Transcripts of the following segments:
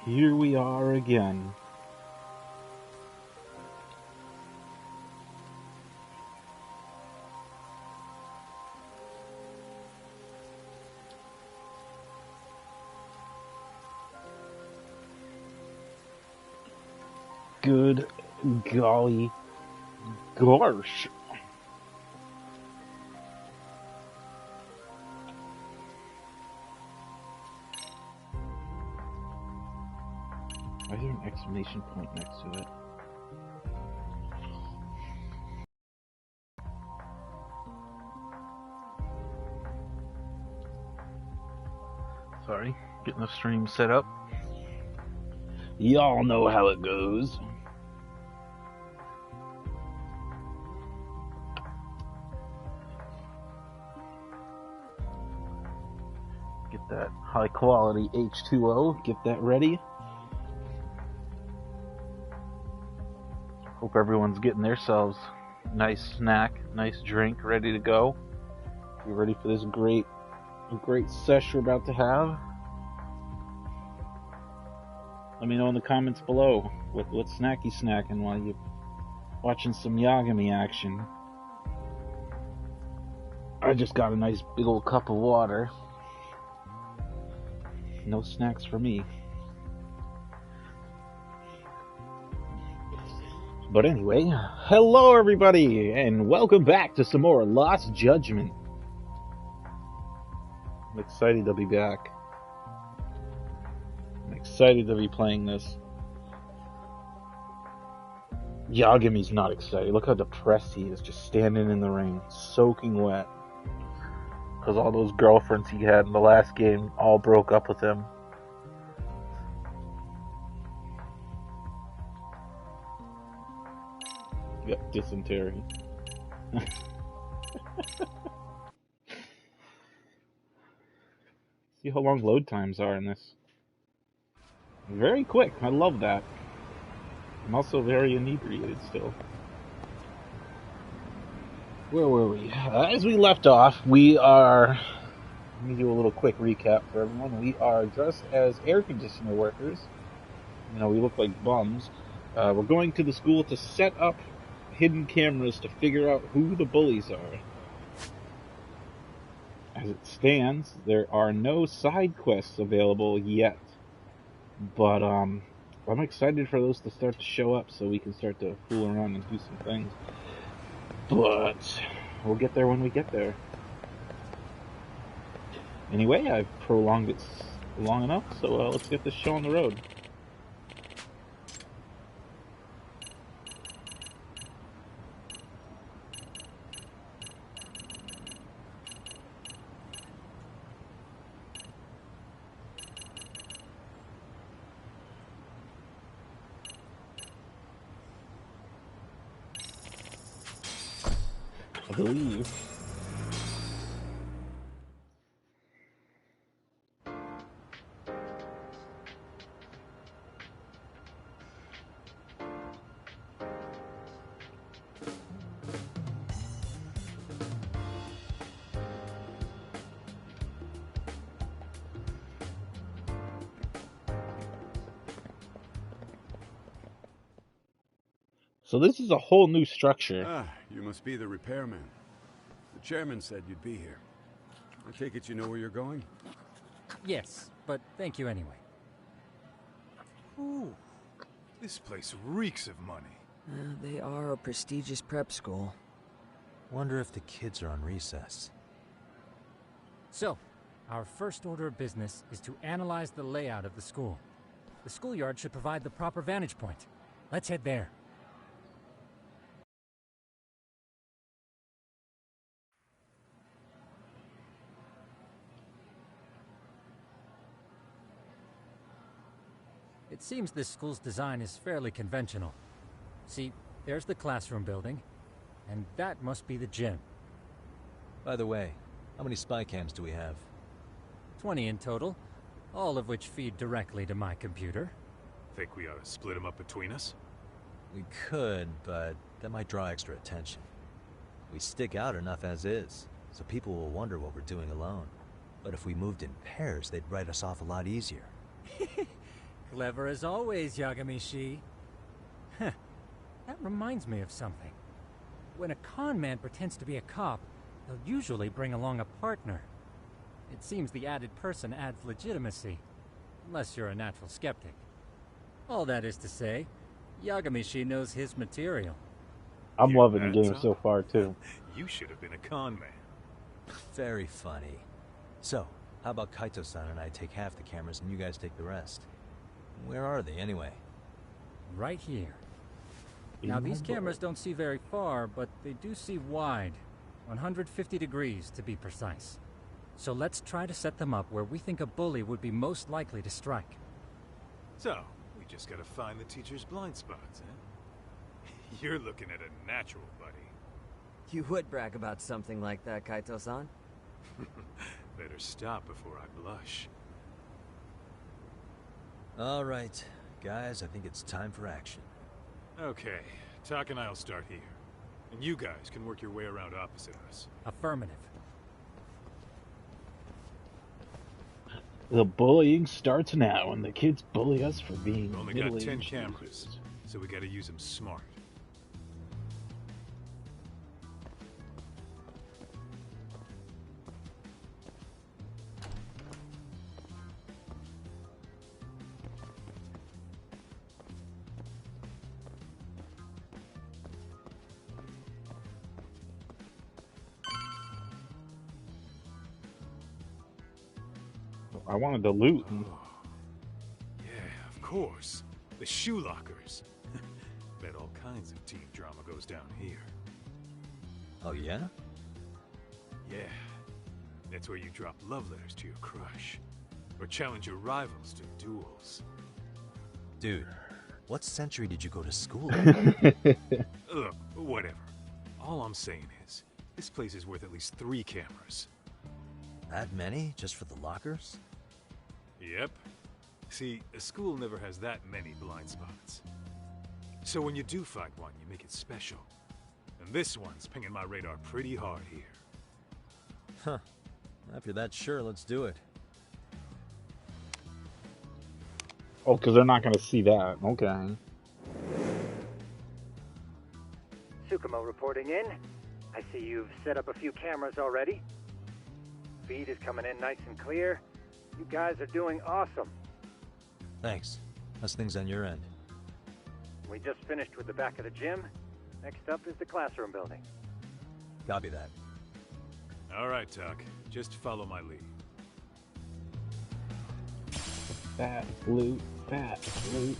Here we are again. Good golly gosh. Why is there an exclamation point next to it? Sorry, getting the stream set up. Y'all know how it goes. Get that high quality H2O, get that ready. Hope everyone's getting themselves a nice snack, nice drink ready to go. Be ready for this great sesh we're about to have. Let me know in the comments below what snack you snacking while you're watching some Yagami action. I just got a nice big old cup of water. No snacks for me. But anyway, hello everybody, and welcome back to some more Lost Judgment. I'm excited to be back. I'm excited to be playing this. Yagami's not excited. Look how depressed he is, just standing in the rain, soaking wet. Because all those girlfriends he had in the last game all broke up with him. He got dysentery. See how long load times are in this. Very quick. I love that. I'm also very inebriated still. Where were we? As we left off, we are... Let me do a little quick recap for everyone. We are dressed as air conditioner workers. You know, we look like bums. We're going to the school to set up hidden cameras to figure out who the bullies are. As it stands, there are no side quests available yet. But, I'm excited for those to start to show up so we can start to fool around and do some things. But we'll get there when we get there. Anyway, I've prolonged it long enough, so let's get this show on the road. I believe. So this is a whole new structure. Ah, you must be the repairman. The chairman said you'd be here. I take it you know where you're going? Yes, but thank you anyway. Ooh, this place reeks of money. They are a prestigious prep school. Wonder if the kids are on recess. So, our first order of business is to analyze the layout of the school. The schoolyard should provide the proper vantage point. Let's head there. It seems this school's design is fairly conventional. See, there's the classroom building, and that must be the gym. By the way, how many spy cams do we have? 20 in total, all of which feed directly to my computer. Think we ought to split them up between us? We could, but that might draw extra attention. We stick out enough as is, so people will wonder what we're doing alone. But if we moved in pairs, they'd write us off a lot easier. Clever as always, Yagami-shi. Huh. That reminds me of something. When a con man pretends to be a cop, they'll usually bring along a partner. It seems the added person adds legitimacy, unless you're a natural skeptic. All that is to say, Yagami-shi knows his material. I'm Hear loving the that, game son? so far, too. You should have been a con man. Very funny. So, how about Kaito-san and I take half the cameras and you guys take the rest? Where are they, anyway? Right here. Now, these cameras don't see very far, but they do see wide. 150 degrees, to be precise. So let's try to set them up where we think a bully would be most likely to strike. So, we just gotta find the teacher's blind spots, eh? You're looking at a natural, buddy. You would brag about something like that, Kaito-san. Better stop before I blush. All right, guys, I think it's time for action. Okay, Tak and I'll start here. And you guys can work your way around opposite us. Affirmative. The bullying starts now, and the kids bully us for being We've only got 10 middle-aged cameras, losers. so we gotta use them smart. I wanted to loot. Yeah, of course. The shoe lockers. Bet all kinds of teen drama goes down here. Oh, yeah? Yeah. That's where you drop love letters to your crush. Or challenge your rivals to duels. Dude, what century did you go to school in? Look, whatever. All I'm saying is, this place is worth at least 3 cameras. That many, just for the lockers? Yep. See, a school never has that many blind spots. So when you do find one, you make it special. And this one's pinging my radar pretty hard here. Huh. If you're that sure, let's do it. Oh, because they're not going to see that. Okay. Tsukumo reporting in. I see you've set up a few cameras already. Feed is coming in nice and clear. You guys are doing awesome. Thanks. How's things on your end? We just finished with the back of the gym. Next up is the classroom building. Copy that. All right, Tak. Just follow my lead. Fat loot, fat loot.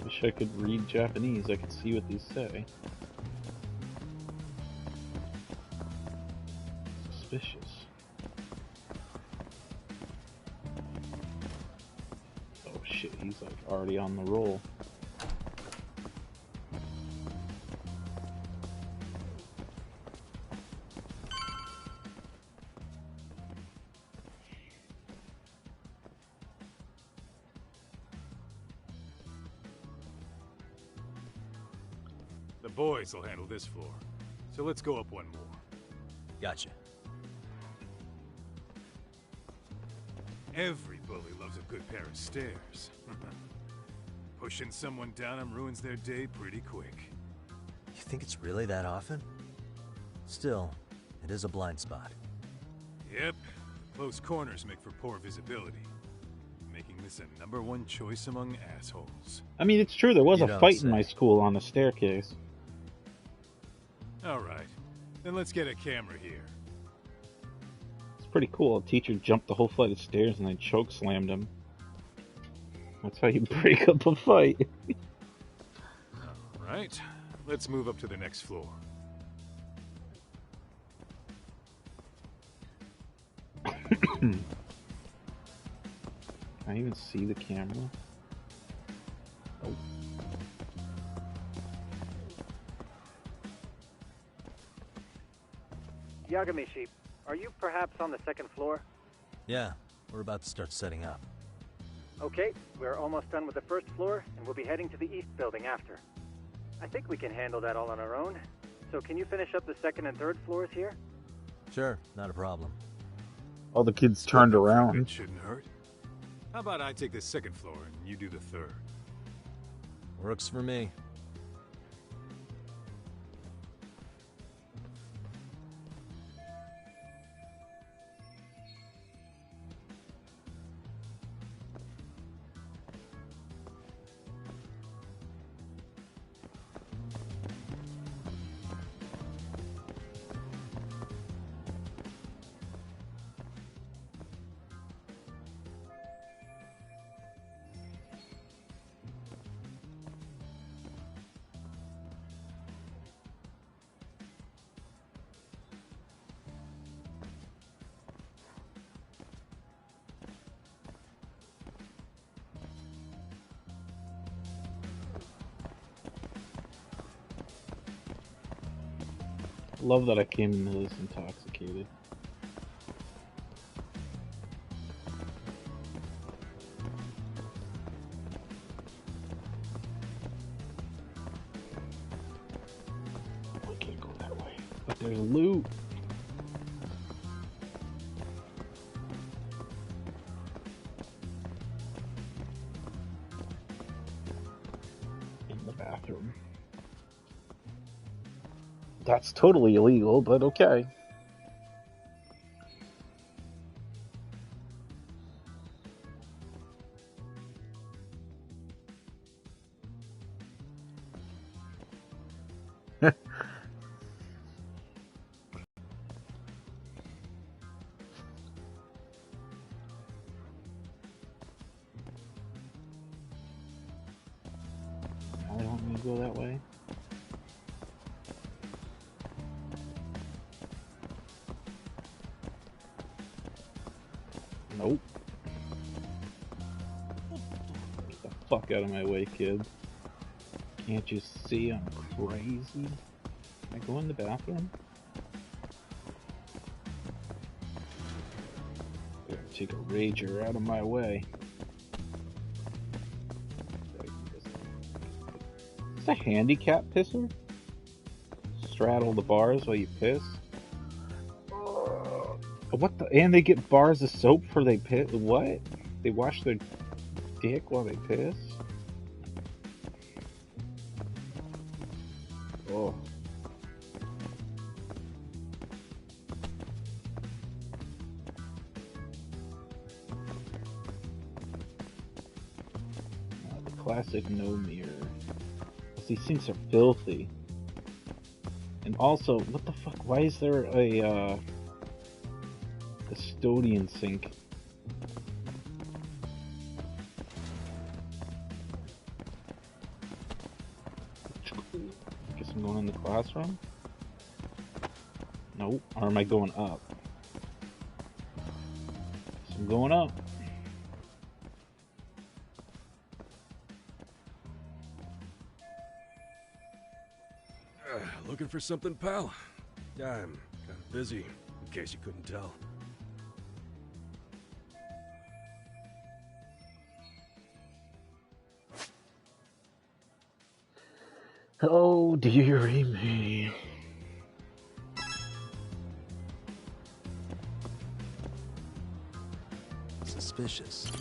Wish I could read Japanese. I could see what these say. Suspicious. Oh shit, he's like already on the roll. The boys will handle this floor. So let's go up one more. Gotcha. Every bully loves a good pair of stairs. Pushing someone down them ruins their day pretty quick. You think it's really that often? Still, it is a blind spot. Yep. Close corners make for poor visibility. Making this a #1 choice among assholes. I mean, it's true. There was You a don't fight say. in my school on the staircase. Alright. Then let's get a camera here. It's pretty cool. A teacher jumped the whole flight of stairs and then choke slammed him. That's how you break up a fight. Alright. Let's move up to the next floor. Can I even see the camera? Oh. Yagamishi, are you perhaps on the second floor? Yeah, we're about to start setting up. Okay, we're almost done with the first floor, and we'll be heading to the east building after. I think we can handle that all on our own. So can you finish up the second and third floors here? Sure, not a problem. All the kids turned It around. shouldn't hurt. How about I take the second floor and you do the third? Works for me. Love that I came into this intoxicated. Oh, I can't go that way. But there's loot. In the bathroom. That's totally illegal, but okay. I don't need to go that way. Nope. Get the fuck out of my way, kid. Can't you see I'm crazy? Can I go in the bathroom? Better take a rager out of my way. Is this a handicap pisser? Straddle the bars while you piss? What the? And they get bars of soap for they piss? What? They wash their dick while they piss? Oh. The classic no mirror. These things are filthy. And also, what the fuck? Why is there a custodian sink? Guess I'm going in the classroom? Nope. Or am I going up? Guess I'm going up. Looking for something, pal? I'm kind of busy, in case you couldn't tell. Oh, dearie me. Suspicious.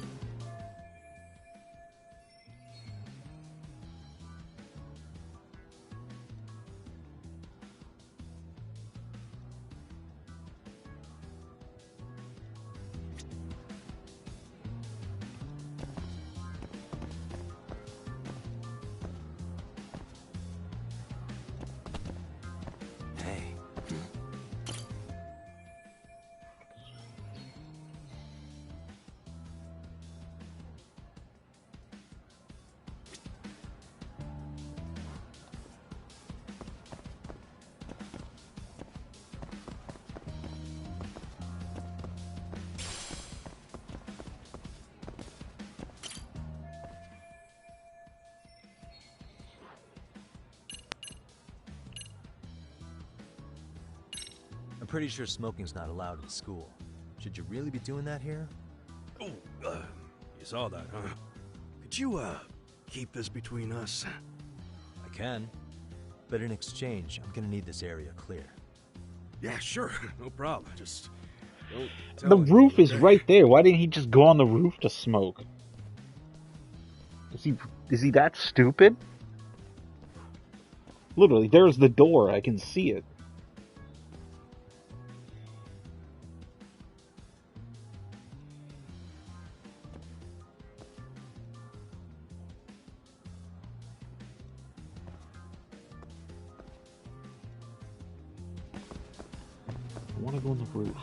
pretty sure smoking's not allowed in school. Should you really be doing that here? Oh, you saw that, huh? Could you, keep this between us? I can. But in exchange, I'm gonna need this area clear. Yeah, sure. No problem. Just don't tell The anyone, roof is okay? right there. Why didn't he just go on the roof to smoke? Is he that stupid? Literally, there's the door. I can see it. I want to go on the roof.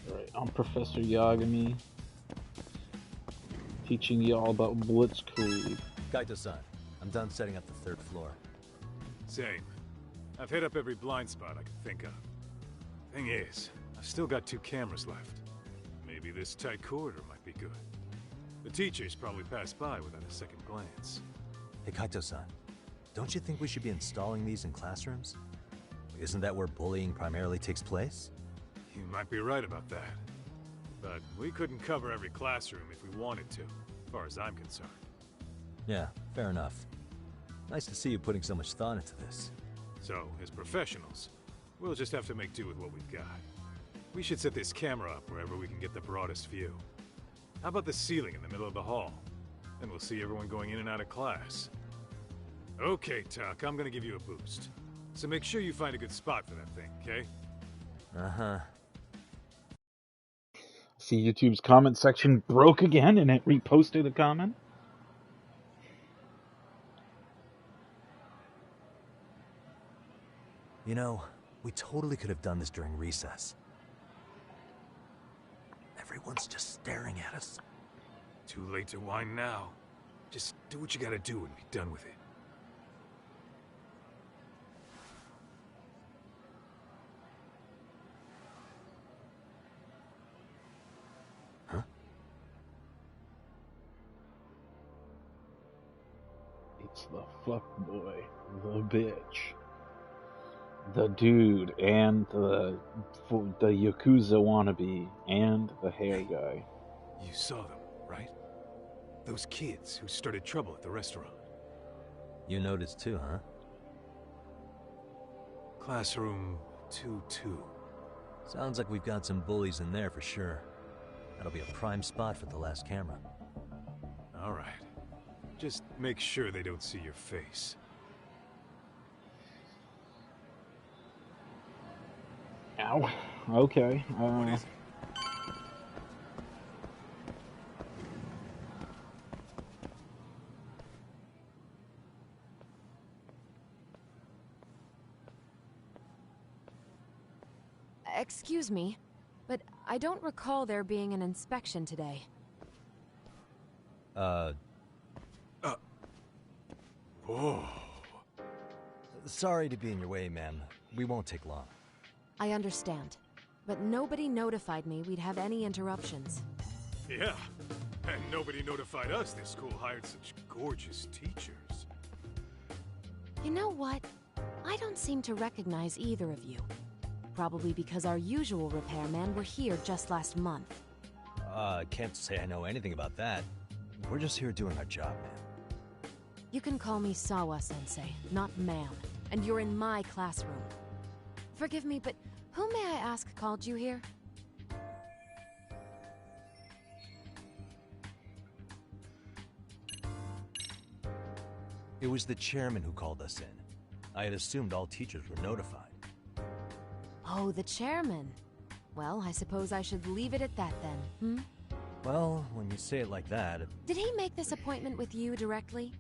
Alright, I'm Professor Yagami, teaching y'all about Blitzkrieg. Kaito-san, I'm done setting up the 3rd floor. Same. I've hit up every blind spot I could think of. Thing is, I've still got 2 cameras left. Maybe this tight corridor might be good. The teachers probably passed by without a second glance. Hey Kaito-san, don't you think we should be installing these in classrooms? Isn't that where bullying primarily takes place? You might be right about that. But we couldn't cover every classroom if we wanted to, as far as I'm concerned. Yeah, fair enough. Nice to see you putting so much thought into this. So, as professionals, we'll just have to make do with what we've got. We should set this camera up wherever we can get the broadest view. How about the ceiling in the middle of the hall? Then we'll see everyone going in and out of class. Okay, Tuck, I'm gonna give you a boost. So make sure you find a good spot for that thing, okay? Uh-huh. See, YouTube's comment section broke again and it reposted a comment. You know, we totally could have done this during recess. Everyone's just staring at us. Too late to whine now. Just do what you gotta do and be done with it. Huh? It's the fuckboy, the bitch, the dude, and the Yakuza wannabe, and the hair guy. You saw them, right? Those kids who started trouble at the restaurant. You noticed too, huh? Classroom 2-2. Sounds like we've got some bullies in there for sure. That'll be a prime spot for the last camera. All right. Just make sure they don't see your face. Ow. Okay. What is it? Excuse me, but I don't recall there being an inspection today. Whoa. Sorry to be in your way, ma'am. We won't take long. I understand, but nobody notified me we'd have any interruptions. Yeah, and nobody notified us this school hired such gorgeous teachers. You know what? I don't seem to recognize either of you. Probably because our usual repairmen were here just last month. Can't say I know anything about that. We're just here doing our job, man. You can call me Sawa-sensei, not ma'am, and you're in my classroom. Forgive me, but who may I ask called you here? It was the chairman who called us in. I had assumed all teachers were notified. Oh, the chairman. Well, I suppose I should leave it at that then, hmm? Well, when you say it like that... Did he make this appointment with you directly?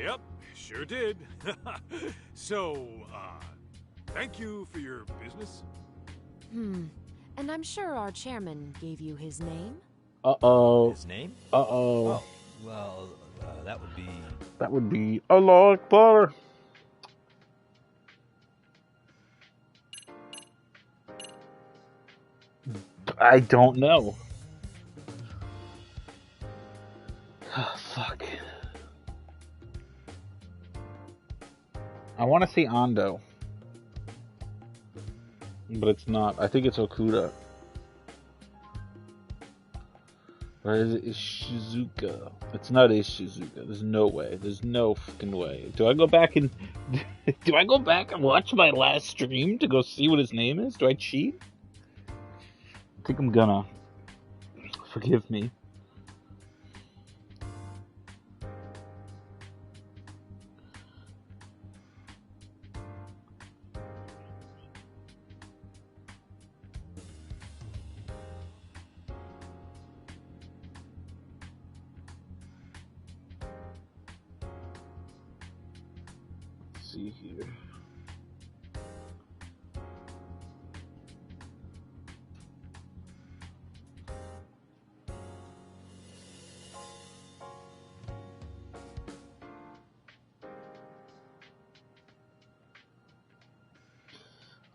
Yep, sure did. So, thank you for your business. And I'm sure our chairman gave you his name? Uh-oh. His name? Uh-oh. Oh, well, that would be... That would be Allah Akbar. I don't know. Oh, fuck. I want to say Ando. But it's not. I think it's Okuda. Or is it Ishizuka? It's not Ishizuka. There's no way. There's no fucking way. Do I go back and do I go back and watch my last stream to go see what his name is? Do I cheat? I think I'm gonna. Forgive me. See here.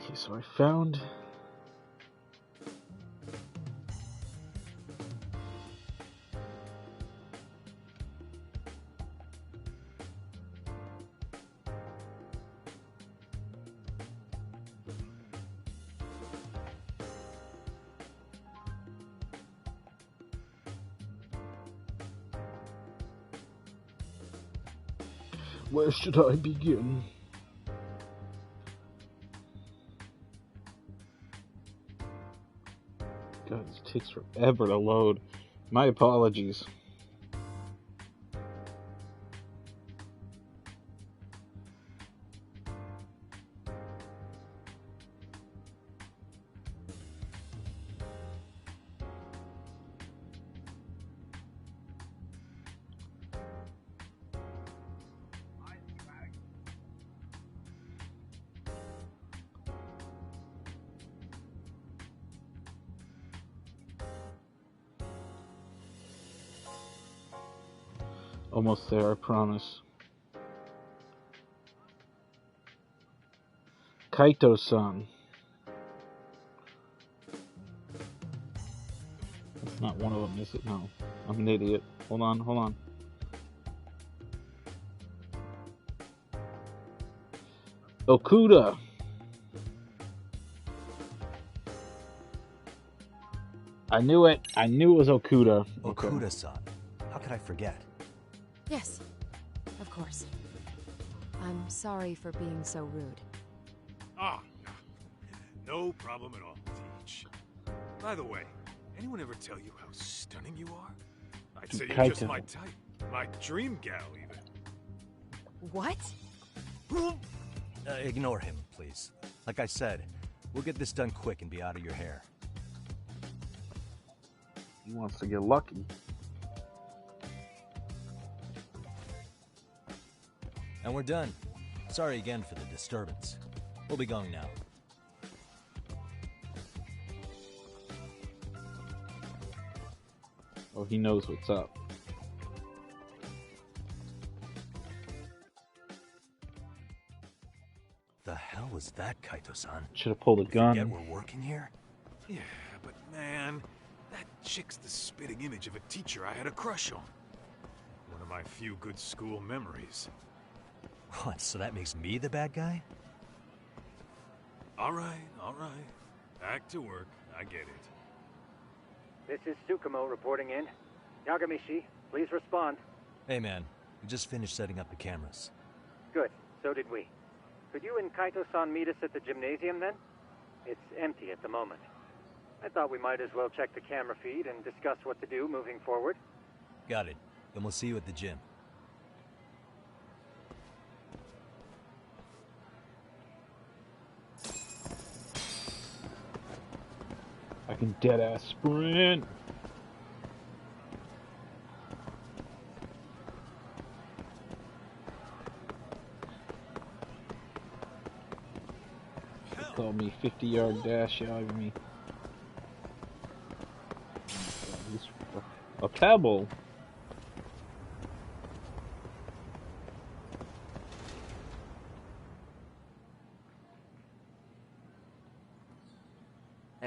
Okay, so I found where should I begin? God, this takes forever to load. My apologies. Almost there, I promise. Kaito-san. That's not one of them, is it? No. I'm an idiot. Hold on, hold on. Okuda. I knew it. I knew it was Okuda. Okuda-san. How could I forget? Yes, of course. I'm sorry for being so rude. Ah, no problem at all, Teach. By the way, anyone ever tell you how stunning you are? I'd say you're just my type. My dream gal, even. What? Ignore him, please. Like I said, we'll get this done quick and be out of your hair. He wants to get lucky. And we're done. Sorry again for the disturbance. We'll be going now. Oh, he knows what's up. The hell was that, Kaito-san? Should have pulled a gun. Forget we're working here? Yeah, but man, that chick's the spitting image of a teacher I had a crush on. One of my few good school memories. What, so that makes me the bad guy? All right, all right. Back to work. I get it. This is Tsukumo reporting in. Yagamishi, please respond. Hey man, we just finished setting up the cameras. Good, so did we. Could you and Kaito-san meet us at the gymnasium then? It's empty at the moment. I thought we might as well check the camera feed and discuss what to do moving forward. Got it. Then we'll see you at the gym. I can dead-ass sprint. Call me 50-yard dash, Yagami. A pebble.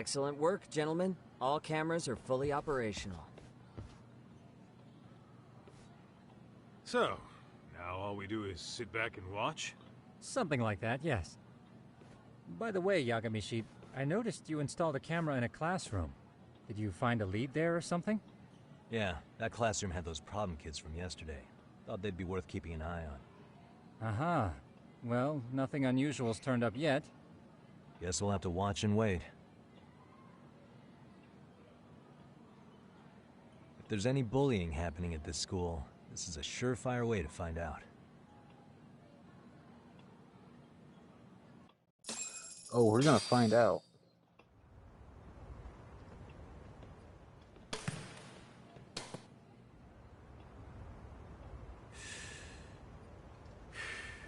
Excellent work, gentlemen. All cameras are fully operational. So, now all we do is sit back and watch? Something like that, yes. By the way, Yagamishi, I noticed you installed a camera in a classroom. Did you find a lead there or something? Yeah, that classroom had those problem kids from yesterday. Thought they'd be worth keeping an eye on. Aha. Well, nothing unusual's turned up yet. Guess we'll have to watch and wait. If there's any bullying happening at this school, this is a surefire way to find out. Oh, we're gonna find out.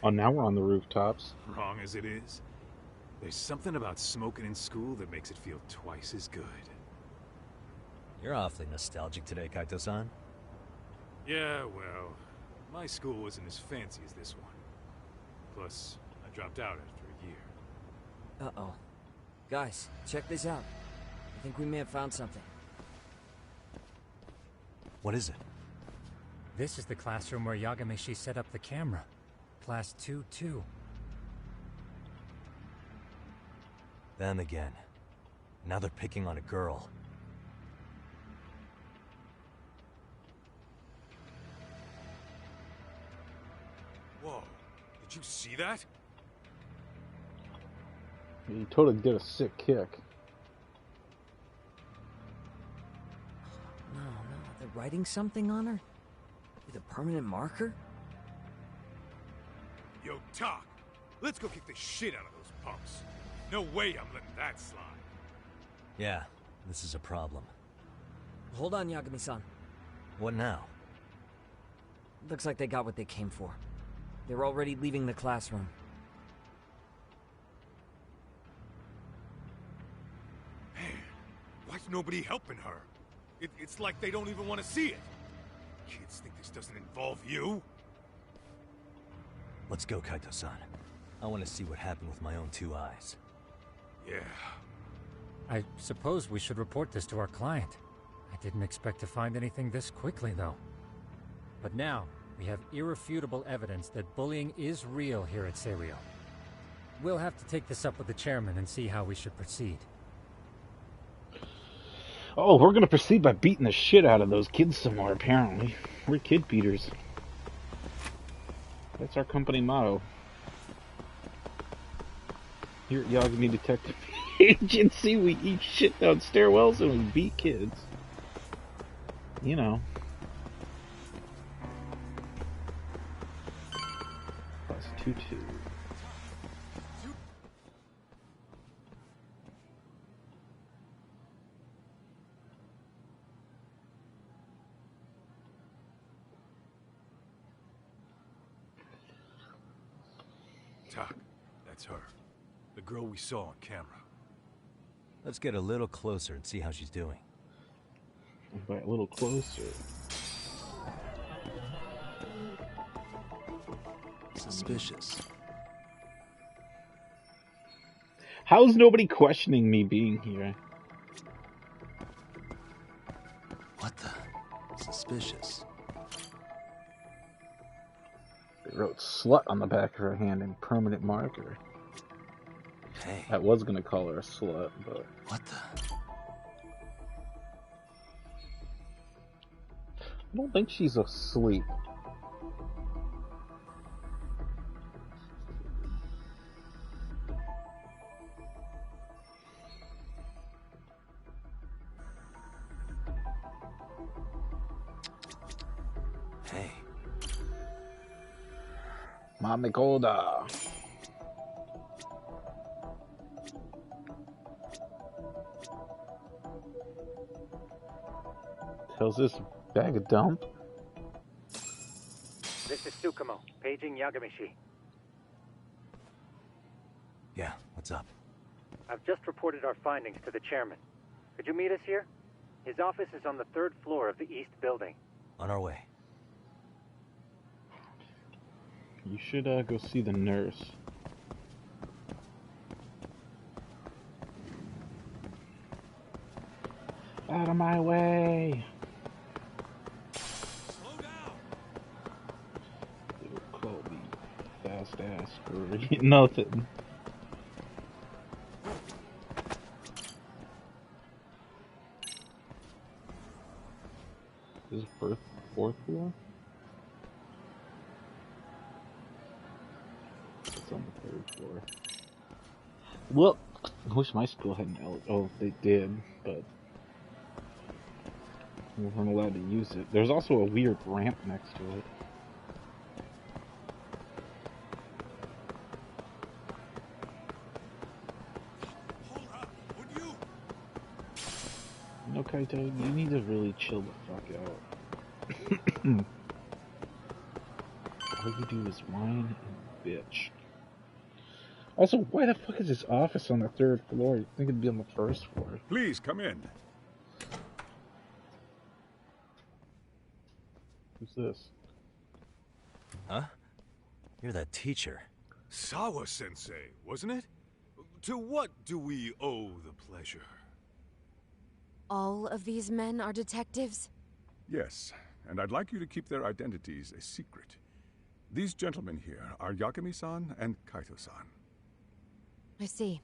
Oh, now we're on the rooftops. Wrong as it is, there's something about smoking in school that makes it feel twice as good. You're awfully nostalgic today, Kaito-san. Yeah, well, my school wasn't as fancy as this one. Plus, I dropped out after a year. Uh-oh. Guys, check this out. I think we may have found something. What is it? This is the classroom where Yagamishi set up the camera. Class 2-2. Them again. Now they're picking on a girl. Whoa, did you see that? He totally did a sick kick. No, they're writing something on her? With a permanent marker? Yo, Talk, let's go kick the shit out of those punks. No way I'm letting that slide. Yeah, this is a problem. Hold on, Yagami-san. What now? Looks like they got what they came for. They're already leaving the classroom. Man, why's nobody helping her? It's like they don't even want to see it. Kids think this doesn't involve you? Let's go, Kaito-san. I want to see what happened with my own two eyes. Yeah. I suppose we should report this to our client. I didn't expect to find anything this quickly, though. But now, we have irrefutable evidence that bullying is real here at Serio. We'll have to take this up with the chairman and see how we should proceed. Oh, we're gonna proceed by beating the shit out of those kids some more, apparently. We're kid beaters. That's our company motto. Here at Yagami Detective Agency, we eat shit down stairwells and we beat kids. You know. Plus 2-2. Talk, that's her. The girl we saw on camera. Let's get a little closer and see how she's doing. By a little closer. Suspicious. How's nobody questioning me being here? What the? Suspicious. They wrote slut on the back of her hand in permanent marker. Hey. I was gonna call her a slut, but... What the? I don't think she's asleep. Hey. Mami Koda. Hell's this bag of dump? This is Tsukumo, paging Yagamishi. Yeah, what's up? I've just reported our findings to the chairman. Could you meet us here? His office is on the 3rd floor of the east building. On our way. You should go see the nurse. Out of my way! Slow down. They will call me fast ass for nothing. This is fourth floor? It's on the third floor. Well, I wish my school had an elevator. Oh, they did, but we weren't allowed to use it. There's also a weird ramp next to it. Hold up, would you? No, Kaito, you need to really chill the fuck out. All you do is whine and bitch. Also, why the fuck is this office on the third floor? You'd think it'd be on the first floor. Please come in. Who's this? Huh? You're that teacher. Sawa-sensei, wasn't it? To what do we owe the pleasure? All of these men are detectives? Yes, and I'd like you to keep their identities a secret. These gentlemen here are Yagami-san and Kaito-san. I see.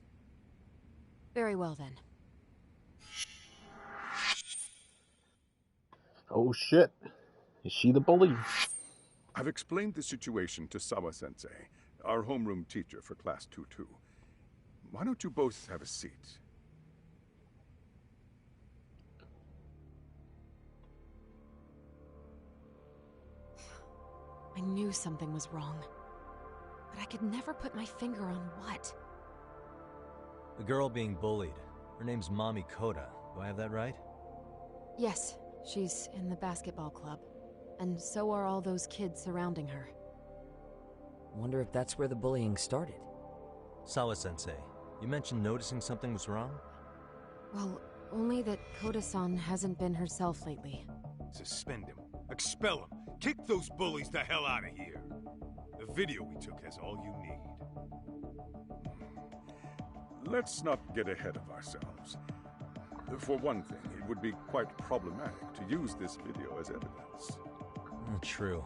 Very well then. Oh shit. Is she the bully? I've explained the situation to Sawa-sensei, our homeroom teacher for Class 2-2. Why don't you both have a seat? I knew something was wrong. But I could never put my finger on what. The girl being bullied. Her name's Mami Koda. Do I have that right? Yes, she's in the basketball club. And so are all those kids surrounding her. Wonder if that's where the bullying started. Sawa-sensei, you mentioned noticing something was wrong? Well, only that Koda-san hasn't been herself lately. Suspend him. Expel him. Kick those bullies the hell out of here. The video we took has all you need. Let's not get ahead of ourselves. For one thing, it would be quite problematic to use this video as evidence. True.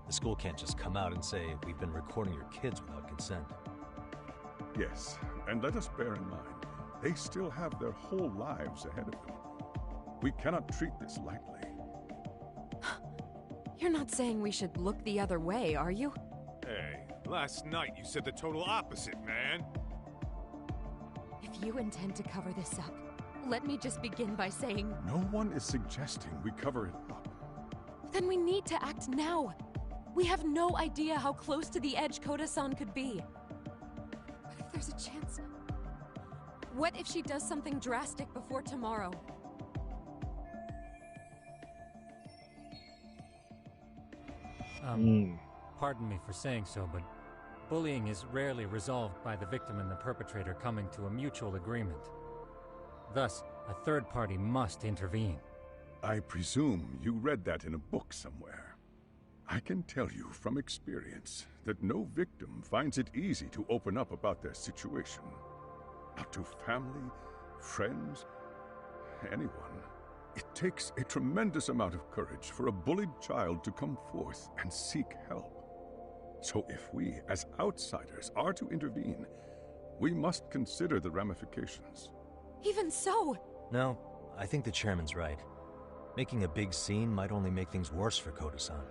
The school can't just come out and say, we've been recording your kids without consent. Yes, and let us bear in mind, they still have their whole lives ahead of them. We cannot treat this lightly. You're not saying we should look the other way, are you? Hey, last night you said the total opposite, man. If you intend to cover this up, let me just begin by saying... No one is suggesting we cover it up. Then we need to act now. We have no idea how close to the edge Koda-san could be. What if there's a chance? What if she does something drastic before tomorrow? Pardon me for saying so, but bullying is rarely resolved by the victim and the perpetrator coming to a mutual agreement. Thus, a third party must intervene. I presume you read that in a book somewhere. I can tell you from experience that no victim finds it easy to open up about their situation. Not to family, friends, anyone. It takes a tremendous amount of courage for a bullied child to come forth and seek help. So if we, as outsiders, are to intervene, we must consider the ramifications. Even so! No, I think the chairman's right. Making a big scene might only make things worse for Koda-san.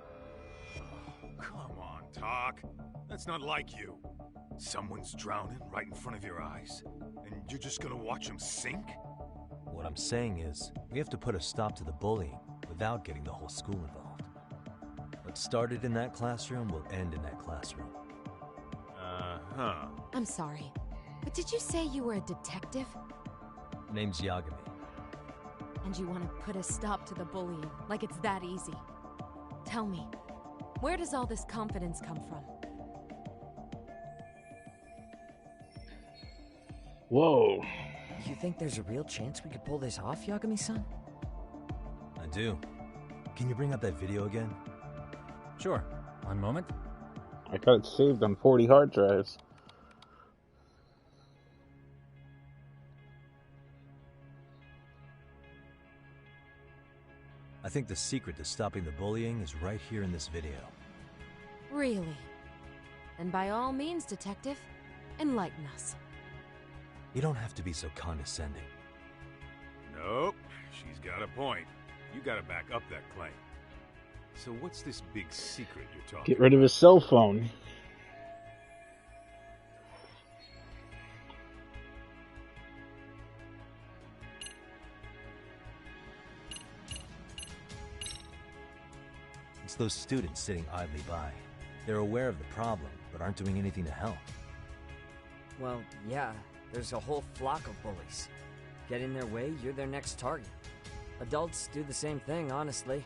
Come on, Talk. That's not like you. Someone's drowning right in front of your eyes, and you're just gonna watch him sink? What I'm saying is, we have to put a stop to the bullying without getting the whole school involved. What started in that classroom will end in that classroom. Uh-huh. I'm sorry, but did you say you were a detective? Name's Yagami. And you want to put a stop to the bullying, like it's that easy. Tell me, where does all this confidence come from? Whoa. You think there's a real chance we could pull this off, Yagami-san? I do. Can you bring up that video again? Sure. One moment. I got it saved on 40 hard drives. I think the secret to stopping the bullying is right here in this video. Really? And by all means, Detective, enlighten us. You don't have to be so condescending. Nope, she's got a point. You gotta back up that claim. So what's this big secret you're talking Get rid of his cell phone. It's those students sitting idly by. They're aware of the problem, but aren't doing anything to help. Well, yeah, there's a whole flock of bullies. Get in their way, you're their next target. Adults do the same thing, honestly.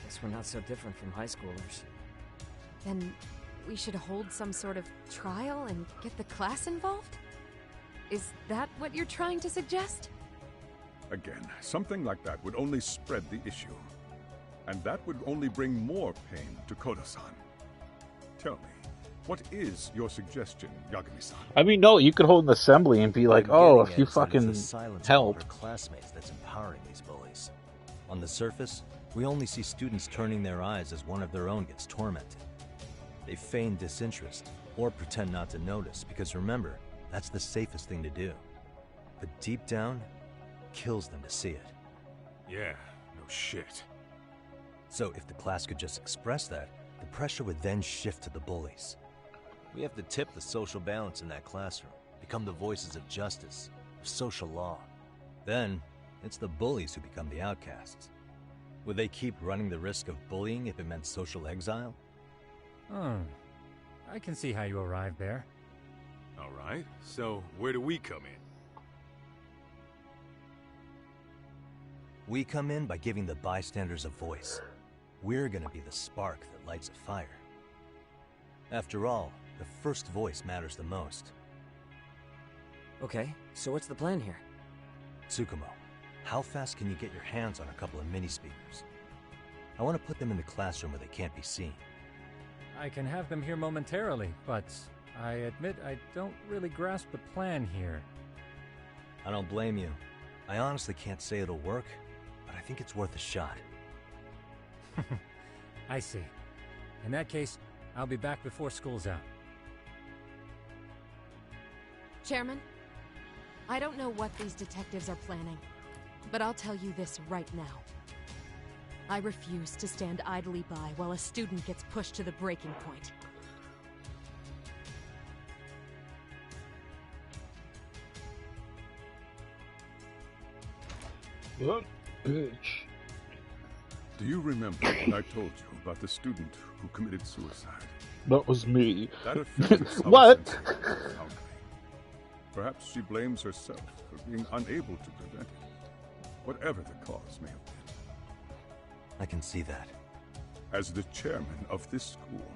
Guess we're not so different from high schoolers. Then we should hold some sort of trial and get the class involved? Is that what you're trying to suggest? Again, something like that would only spread the issue. And that would only bring more pain to Koda-san. Tell me, what is your suggestion, Yagami-san? I mean, no, you could hold an assembly and be like, oh, if you fucking help. Classmates that's empowering these bullies. On the surface, we only see students turning their eyes as one of their own gets tormented. They feign disinterest or pretend not to notice because remember, that's the safest thing to do. But deep down, kills them to see it. Yeah, no shit. So if the class could just express that, the pressure would then shift to the bullies. We have to tip the social balance in that classroom, become the voices of justice, of social law. Then, it's the bullies who become the outcasts. Would they keep running the risk of bullying if it meant social exile? I can see how you arrived there. All right, so where do we come in? We come in by giving the bystanders a voice. We're gonna be the spark that lights a fire. After all, the first voice matters the most. Okay, so what's the plan here? Tsukumo, how fast can you get your hands on a couple of mini-speakers? I want to put them in the classroom where they can't be seen. I can have them here momentarily, but I admit I don't really grasp the plan here. I don't blame you. I honestly can't say it'll work, but I think it's worth a shot. I see. In that case, I'll be back before school's out. Chairman, I don't know what these detectives are planning, but I'll tell you this right now. I refuse to stand idly by while a student gets pushed to the breaking point. What bitch? Do you remember when I told you about the student who committed suicide? That was me. That affected some What? sensitive profoundly. Perhaps she blames herself for being unable to prevent it, whatever the cause may have been. I can see that. As the chairman of this school,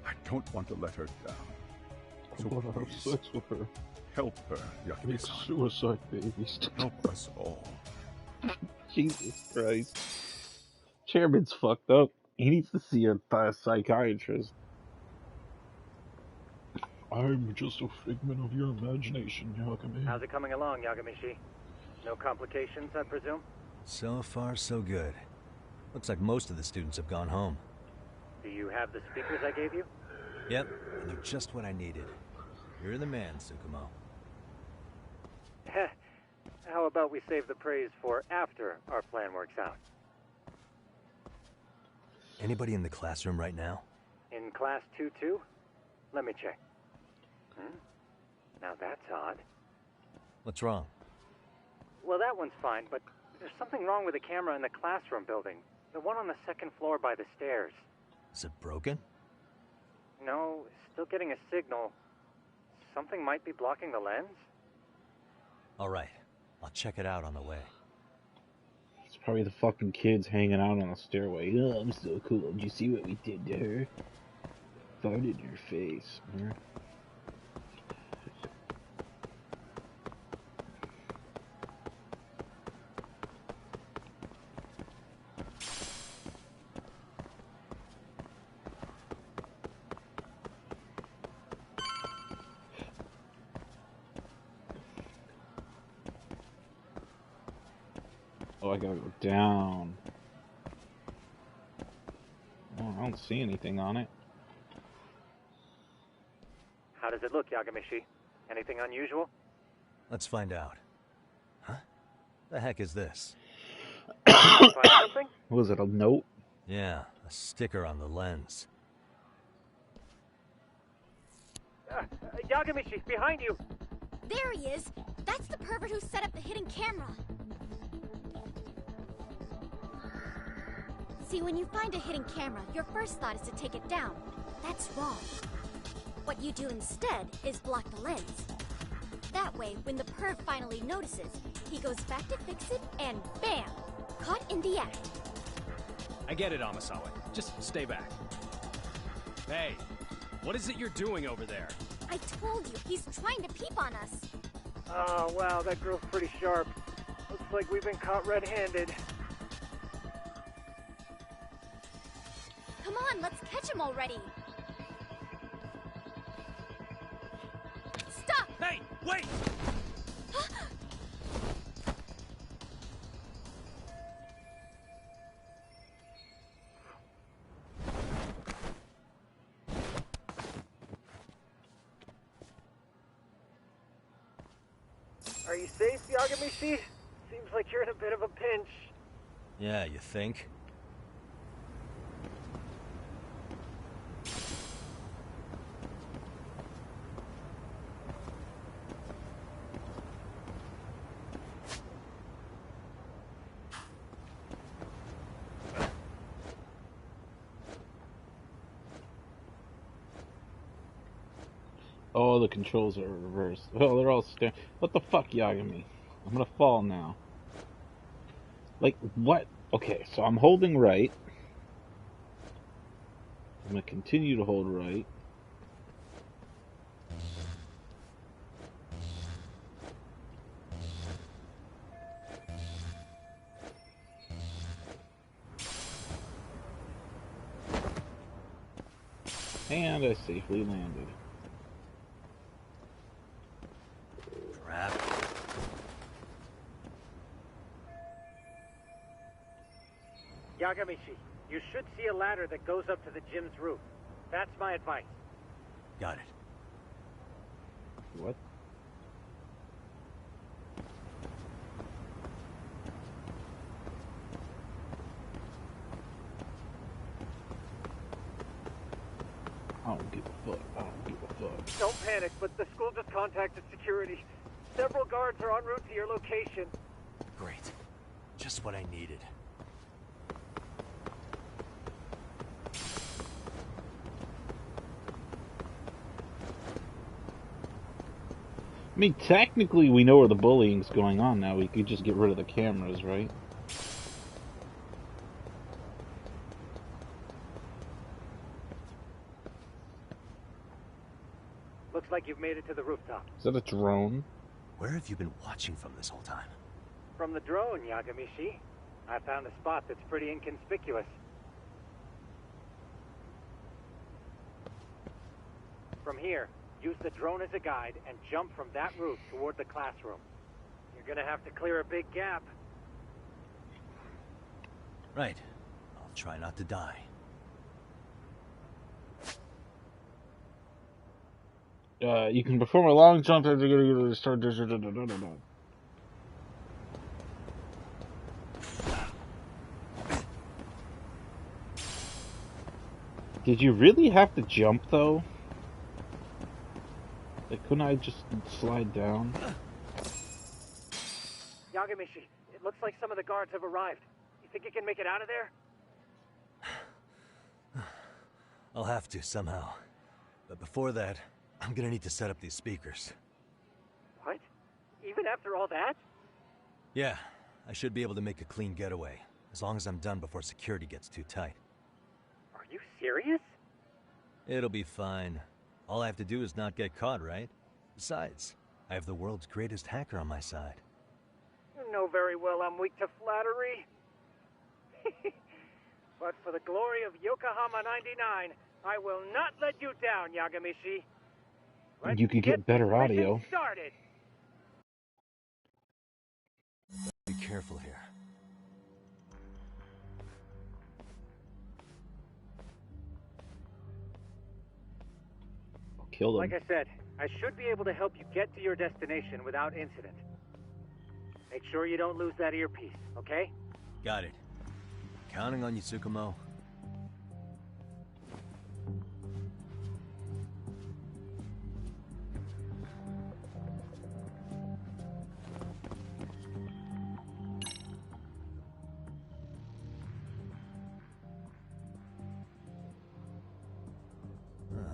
I don't want to let her down. I So want to have please, sex with her. help her, Make Yagami-san. suicide babies. Help us all. Jesus Christ. Chairman's fucked up. He needs to see a psychiatrist. I'm just a figment of your imagination, Yagami. How's it coming along, Yagamishi? No complications, I presume? So far, so good. Looks like most of the students have gone home. Do you have the speakers I gave you? Yep, and they're just what I needed. You're the man, Tsukumo. Heh. How about we save the praise for after our plan works out? Anybody in the classroom right now? In class 2-2? Let me check. Now that's odd. What's wrong? Well, that one's fine, but there's something wrong with the camera in the classroom building. The one on the second floor by the stairs. Is it broken? No, still getting a signal. Something might be blocking the lens? All right, I'll check it out on the way. It's probably the fucking kids hanging out on the stairway. Oh, I'm so cool. Did you see what we did to her? Farted in your face. Huh? Oh, I gotta go down. I don't see anything on it. How does it look, Yagamishi? Anything unusual? Let's find out. Huh? The heck is this? Find something? Was it a note? Yeah, a sticker on the lens. Yagamishi, behind you! There he is! That's the pervert who set up the hidden camera! See, when you find a hidden camera, your first thought is to take it down. That's wrong. What you do instead is block the lens. That way, when the perv finally notices, he goes back to fix it, and bam! Caught in the act. I get it, Amasawa. Just stay back. Hey, what is it you're doing over there? I told you, he's trying to peep on us. Oh, wow, that girl's pretty sharp. Looks like we've been caught red-handed. Come on, let's catch him already. Stop! Hey, wait! Are you safe, Yagamishi? Seems like you're in a bit of a pinch. Yeah, you think? Oh, the controls are reversed. Oh, they're all What the fuck, Yagami? I'm gonna fall now. Like, what? Okay, so I'm holding right. I'm gonna continue to hold right. And I safely landed. Crap. Yagamishi, you should see a ladder that goes up to the gym's roof. That's my advice. Got it. What? I don't give a fuck. I don't give a fuck. Don't panic, but the school just contacted security. Several guards are en route to your location. Great. Just what I needed. I mean, technically we know where the bullying's going on now. We could just get rid of the cameras, right? Looks like you've made it to the rooftop. Is that a drone? Where have you been watching from this whole time? From the drone, Yagamishi. I found a spot that's pretty inconspicuous. From here, use the drone as a guide and jump from that roof toward the classroom. You're gonna have to clear a big gap. Right. I'll try not to die. You can perform a long jump after you to start. Did you really have to jump though? Like, couldn't I just slide down? Yagamishi, it looks like some of the guards have arrived. You think you can make it out of there? I'll have to somehow. But before that, I'm gonna need to set up these speakers. What? Even after all that? Yeah, I should be able to make a clean getaway, as long as I'm done before security gets too tight. Are you serious? It'll be fine. All I have to do is not get caught, right? Besides, I have the world's greatest hacker on my side. You know very well I'm weak to flattery. But for the glory of Yokohama 99, I will not let you down, Yagamishi. You could get better audio. Started. Be careful here. killed him. Like I said, I should be able to help you get to your destination without incident. Make sure you don't lose that earpiece, okay? Got it. Counting on you, Tsukumo.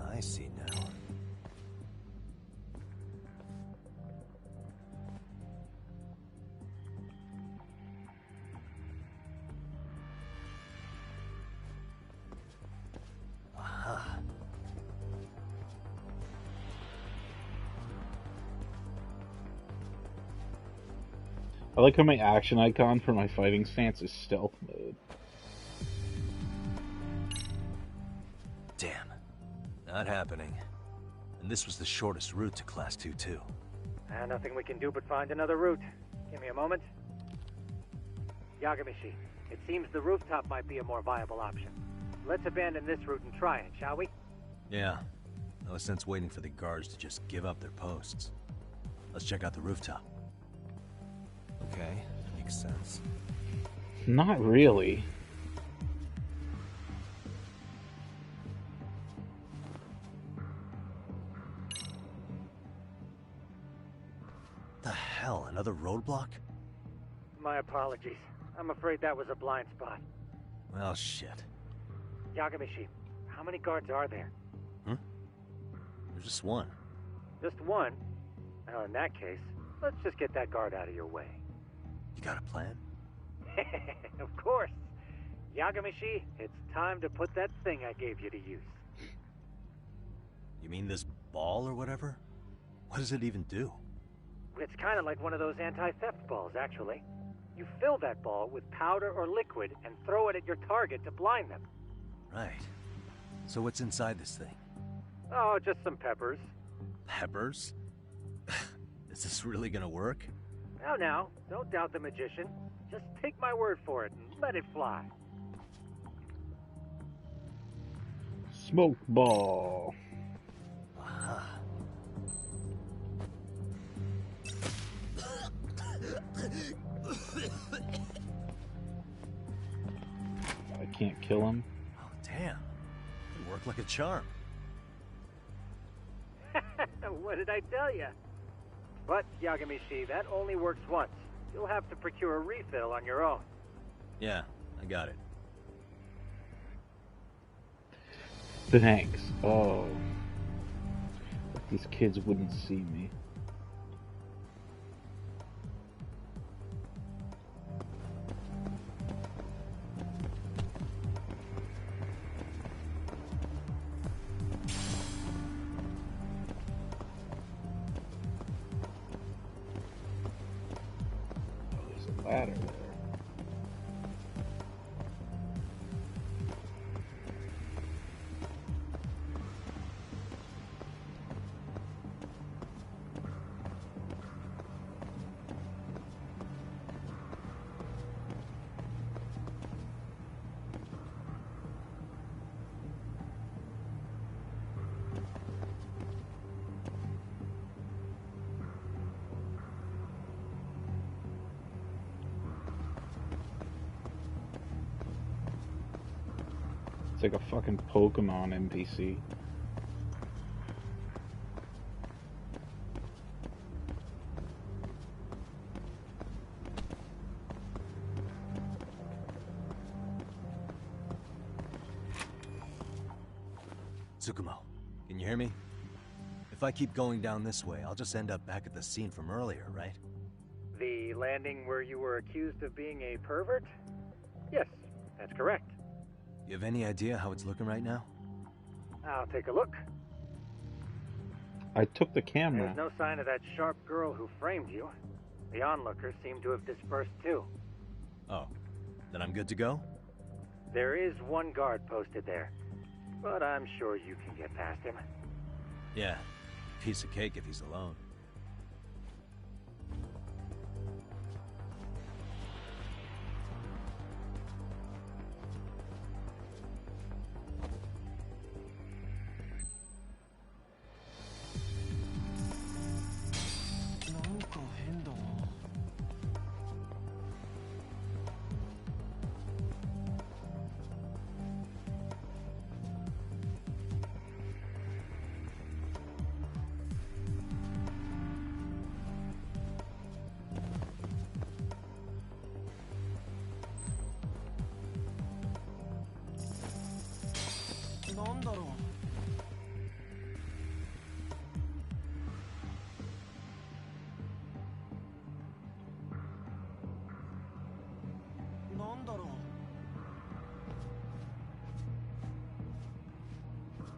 I see now. Aha. I like how my action icon for my fighting stance is stealth mode. Damn. Not happening. And this was the shortest route to Class 2 too. Nothing we can do but find another route. Give me a moment. Yagamishi, it seems the rooftop might be a more viable option. Let's abandon this route and try it, shall we? Yeah. No sense waiting for the guards to just give up their posts. Let's check out the rooftop. Okay, makes sense. Not really. The hell, another roadblock? My apologies. I'm afraid that was a blind spot. Well, shit. Yagamishi, how many guards are there? There's just one. Just one? Well, in that case, let's just get that guard out of your way. You got a plan? Of course. Yagamishi, it's time to put that thing I gave you to use. You mean this ball or whatever? What does it even do? It's kind of like one of those anti-theft balls, actually. You fill that ball with powder or liquid and throw it at your target to blind them. Right. So what's inside this thing? Oh, just some peppers. Peppers? Is this really gonna work? Now, don't doubt the magician. Just take my word for it and let it fly. Smoke ball. Aha. I can't kill him. Oh, damn. It worked like a charm. What did I tell you? But, Yagamishi, that only works once. You'll have to procure a refill on your own. Yeah, I got it. Thanks. Oh. But these kids wouldn't see me. Ladder there. It's like a fucking Pokemon NPC. Tsukumo, can you hear me? If I keep going down this way, I'll just end up back at the scene from earlier, right? The landing where you were accused of being a pervert? Yes, that's correct. You have any idea how it's looking right now? I'll take a look. I took the camera. There's no sign of that sharp girl who framed you. The onlookers seem to have dispersed too. Oh, then I'm good to go? There is one guard posted there, but I'm sure you can get past him. Yeah, piece of cake if he's alone.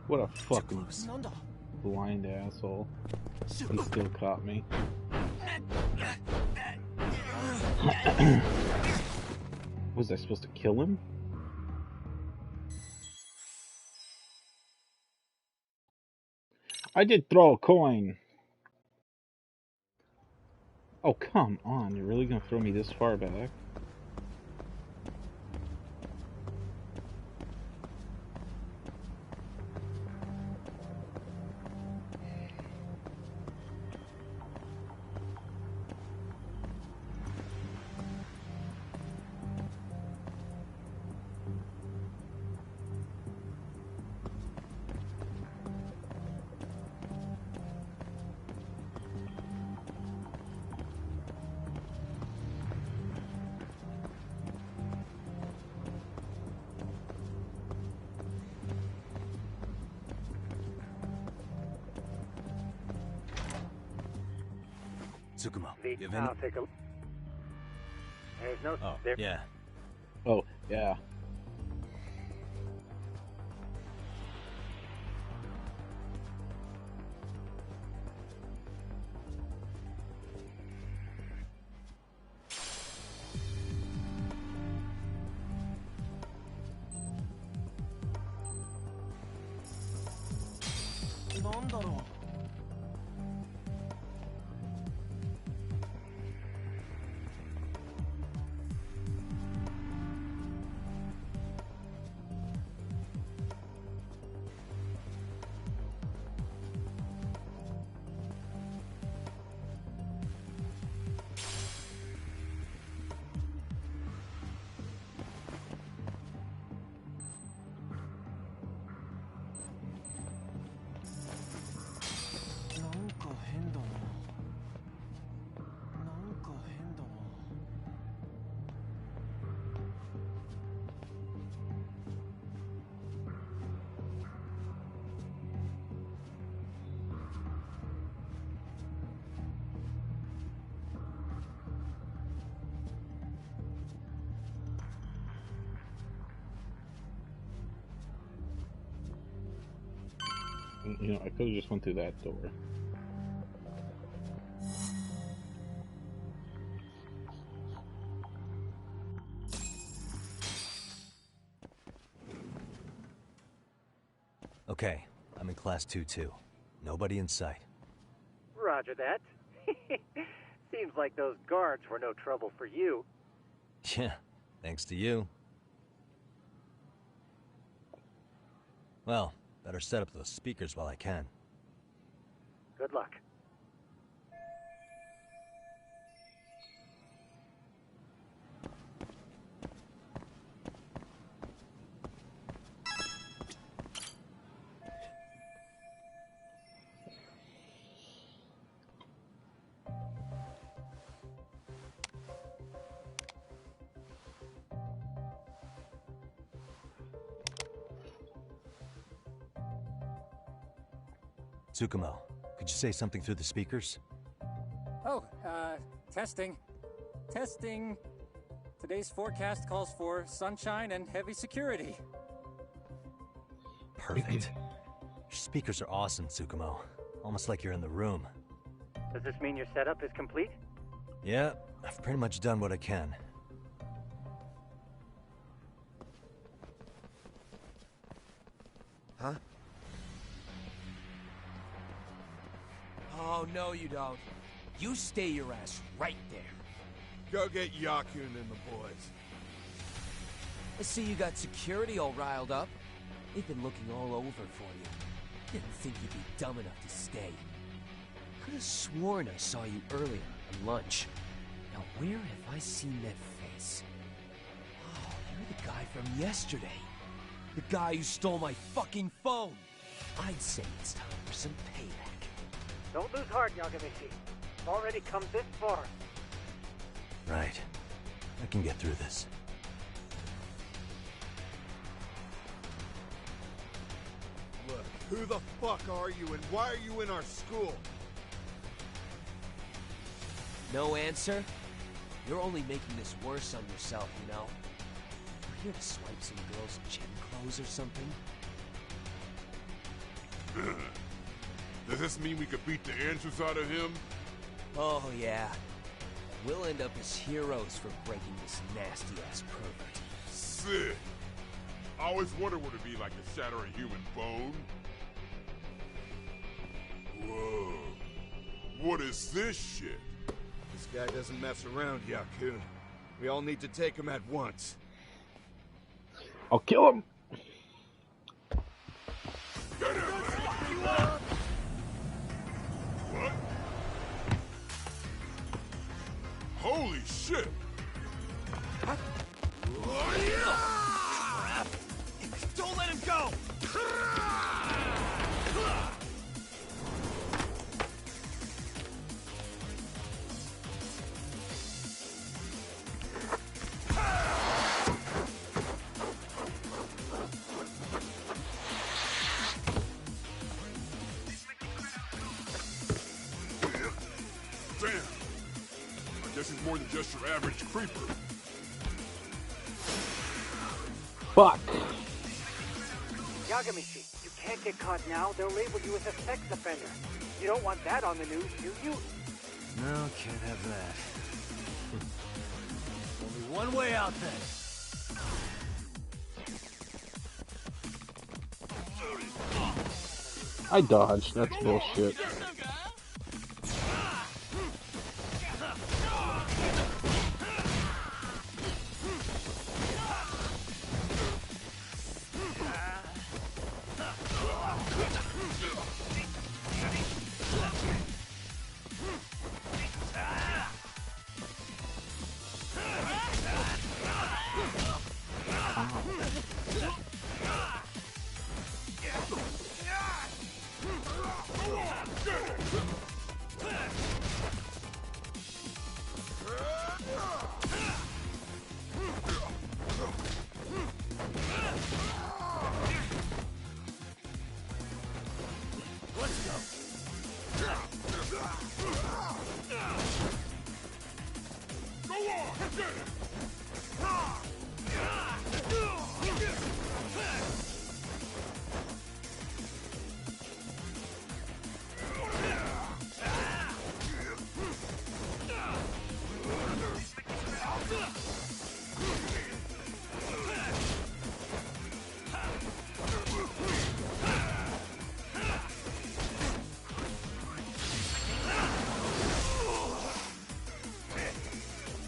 What a fucking blind asshole. He still caught me. Was I supposed to kill him? I did throw a coin. Oh, come on. You're really gonna throw me this far back? Tsukumo, I'll take a... There's no... Oh, there... yeah. Oh, yeah. You know, I could have just went through that door. Okay, I'm in class 2-2. Nobody in sight. Roger that. Seems like those guards were no trouble for you. Yeah, thanks to you. Well, better set up those speakers while I can. Good luck. Tsukumo, could you say something through the speakers? Oh, testing. Testing. Today's forecast calls for sunshine and heavy security. Perfect. Your speakers are awesome, Tsukumo. Almost like you're in the room. Does this mean your setup is complete? Yeah, I've pretty much done what I can. Huh? Oh, no you don't. You stay your ass right there. Go get Yakun and the boys. I see you got security all riled up. They've been looking all over for you. Didn't think you'd be dumb enough to stay. Could have sworn I saw you earlier at lunch. Now where have I seen that face? Oh, you're the guy from yesterday. The guy who stole my fucking phone. I'd say it's time for some payback. Don't lose heart, Yagamishi. You've already come this far. Right. I can get through this. Who the fuck are you and why are you in our school? No answer? You're only making this worse on yourself, you know? You're here to swipe some girl's gym clothes or something? Does this mean we could beat the answers out of him? Oh, yeah. We'll end up as heroes for breaking this nasty-ass pervert. Sick. I always wondered what it'd be like to shatter a human bone. Whoa. What is this shit? This guy doesn't mess around, Yakun. We all need to take him at once. I'll kill him. What? Holy shit! Don't let him go! Damn! I guess he's more than just your average creeper. Fuck. Yagamishi, you can't get caught now. They'll label you as a sex offender. You don't want that on the news, do you? No, can't have that. Only one way out then. I dodged. That's bullshit.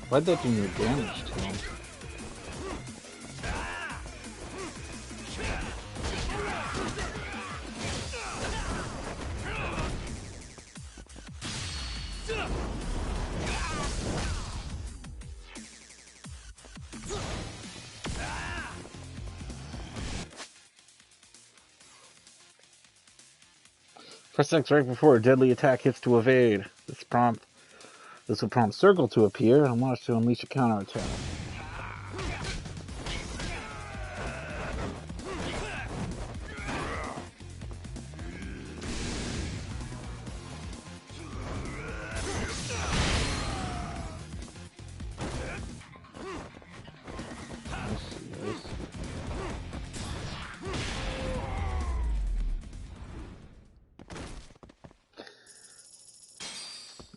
Why'd that do no damage to him? Press X right before a deadly attack hits to evade. This will prompt Circle to appear and launch to unleash a counterattack.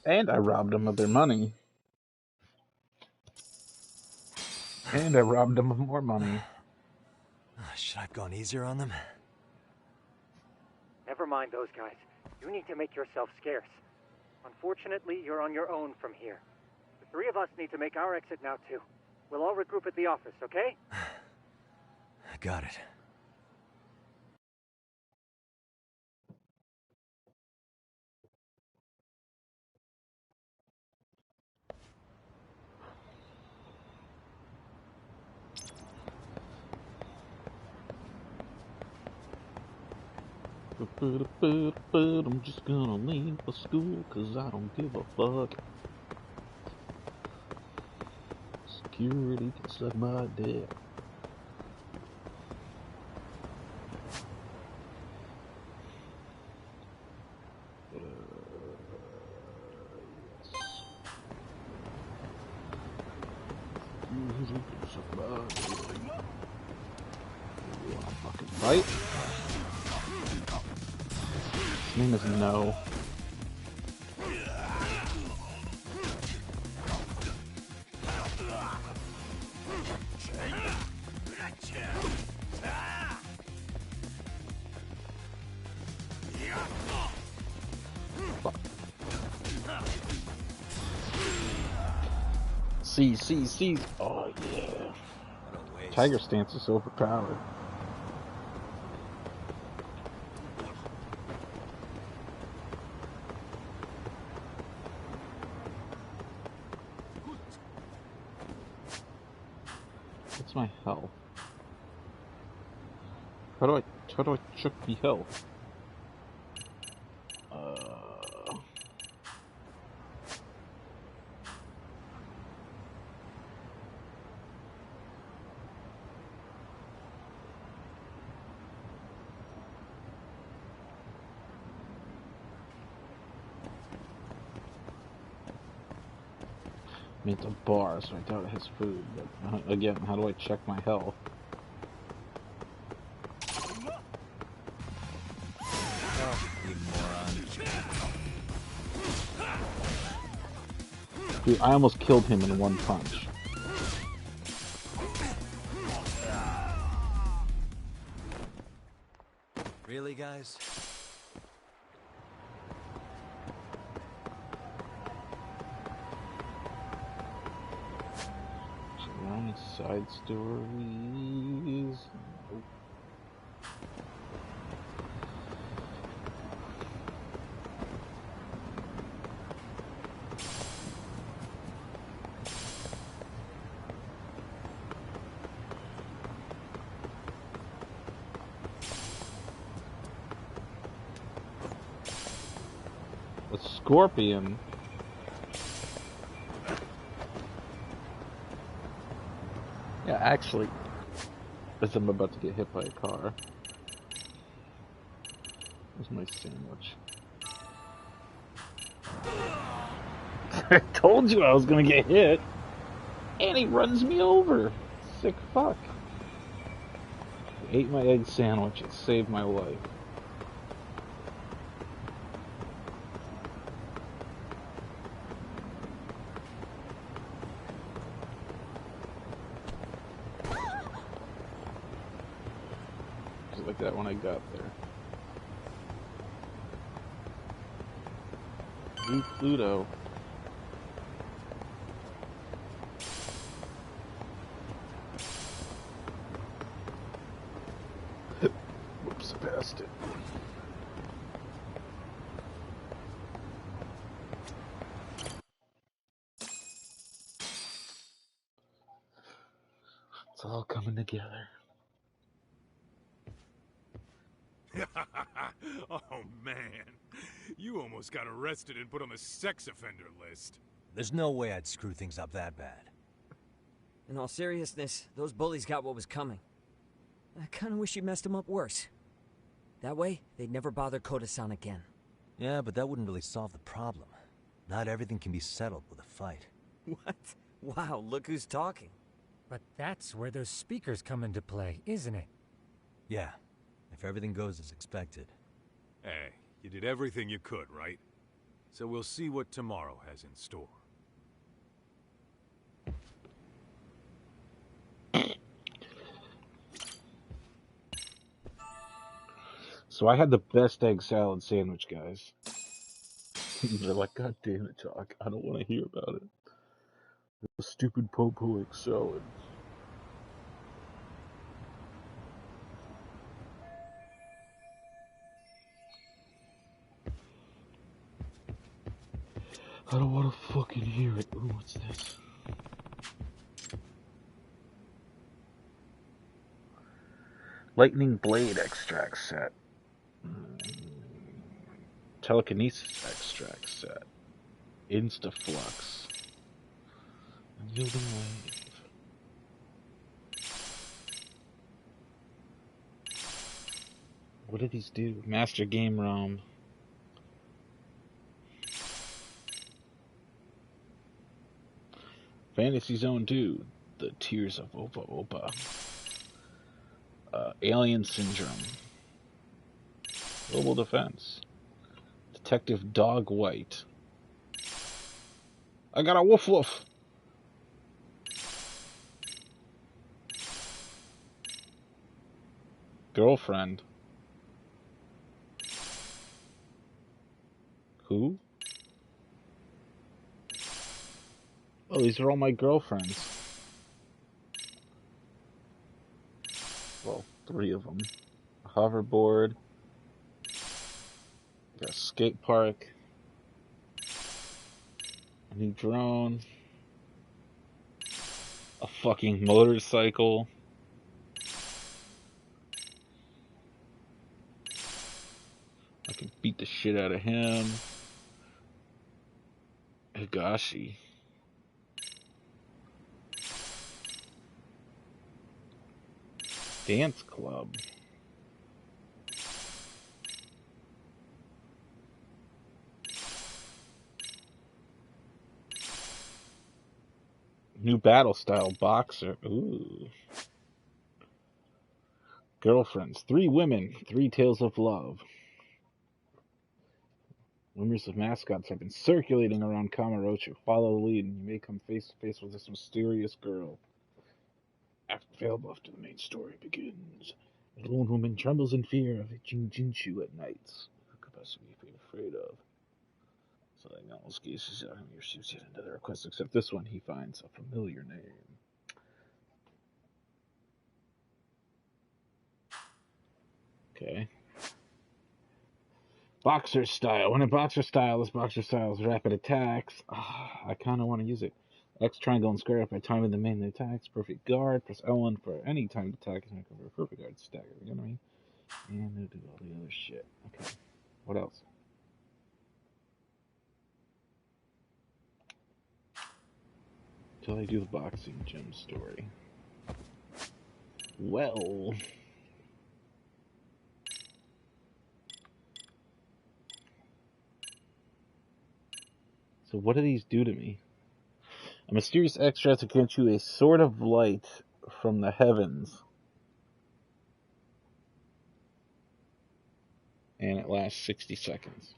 And I robbed them of their money. And I robbed them of more money. Should I have gone easier on them? Never mind those guys. You need to make yourself scarce. Unfortunately, you're on your own from here. The three of us need to make our exit now, too. We'll all regroup at the office, okay? Got it. I'm just gonna leave for school cause I don't give a fuck. Security can suck my dick. Who's looking for somebody? You wanna fucking fight? His name is No. See. Oh yeah. Tiger stance is overpowered. What's my health? How do I check the health? I mean, it's a bar, so I doubt it has food. But again, how do I check my health? Dude, I almost killed him in one punch. Really, guys? Surrounding side stories. Nope. A scorpion. Yeah, actually, as I'm about to get hit by a car. Where's my sandwich? I told you I was gonna get hit, and he runs me over. Sick fuck. I ate my egg sandwich. It saved my life. Just like that when I got there. Ooh, Pluto. Whoops, passed it. It's all coming together. Oh man, you almost got arrested and put on the sex offender list. There's no way I'd screw things up that bad. In all seriousness, those bullies got what was coming. I kinda wish you messed them up worse. That way, they'd never bother Koda-san again. Yeah, but that wouldn't really solve the problem. Not everything can be settled with a fight. What? Wow, look who's talking. But that's where those speakers come into play, isn't it? Yeah, if everything goes as expected. Hey, you did everything you could, right? So we'll see what tomorrow has in store. So I had the best egg salad sandwich, guys. They're like, God damn it, Talk. I don't want to hear about it. The stupid po-po egg salad. I don't want to fucking hear it. Ooh, what's this? Lightning Blade extract set. Telekinesis extract set. Instaflux. Unyielding wave. What do these do? Master Game ROM. Fantasy Zone 2. The Tears of Opa Opa. Alien Syndrome. Global Defense. Detective Dog White. I got a woof woof. Girlfriend. Who? Oh, these are all my girlfriends. Well, 3 of them. A hoverboard. Got a skate park. A new drone. A fucking motorcycle. I can beat the shit out of him. Higashi. Dance club. New battle style boxer. Ooh. Girlfriends. 3 women. 3 tales of love. Rumors of mascots have been circulating around Kamurocho. Follow the lead and you may come face to face with this mysterious girl. After Failbuff to the main story begins. A lone woman trembles in fear of Jinchu at nights. Who could possibly be afraid of? So that almost gazes out him. He receives yet another request, except this one he finds a familiar name. Okay. Boxer style. When in boxer style, this boxer style is rapid attacks. I kind of want to use it. X triangle and square up by timing the main attacks. Perfect guard. Press L1 for any timed attack. It's going to cover a perfect guard stagger. You know what I mean? And we'll do all the other shit. Okay. What else? Until I do the boxing gym story. Well. So what do these do to me? A mysterious extra has to grant you a sword of light from the heavens. And it lasts 60 seconds.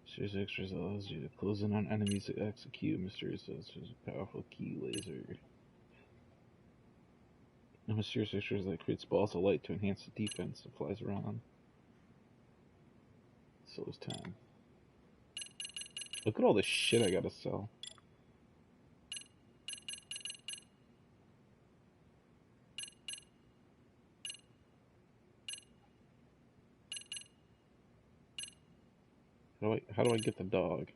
Mysterious extras allows you to close in on enemies that execute mysterious extras with a powerful key laser. A mysterious extras that creates balls of light to enhance the defense that flies around. So is time. Look at all the shit I gotta sell. How do I get the dog?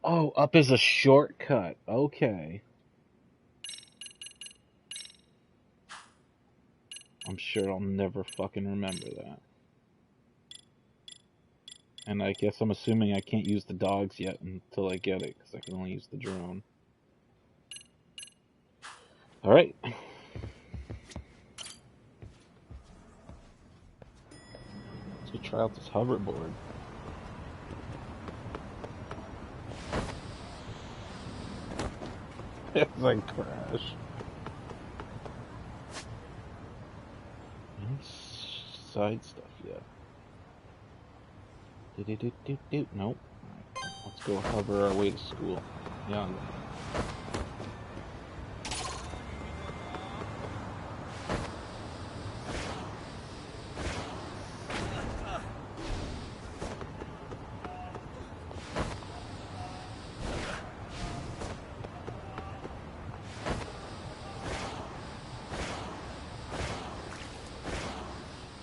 Oh, up is a shortcut. Okay. I'm sure I'll never fucking remember that. And I guess I'm assuming I can't use the dogs yet until I get it, because I can only use the drone. Alright. Let's go try out this hoverboard. It's like crash. Any side stuff yet? Nope. Right. Let's go hover our way to school. Young.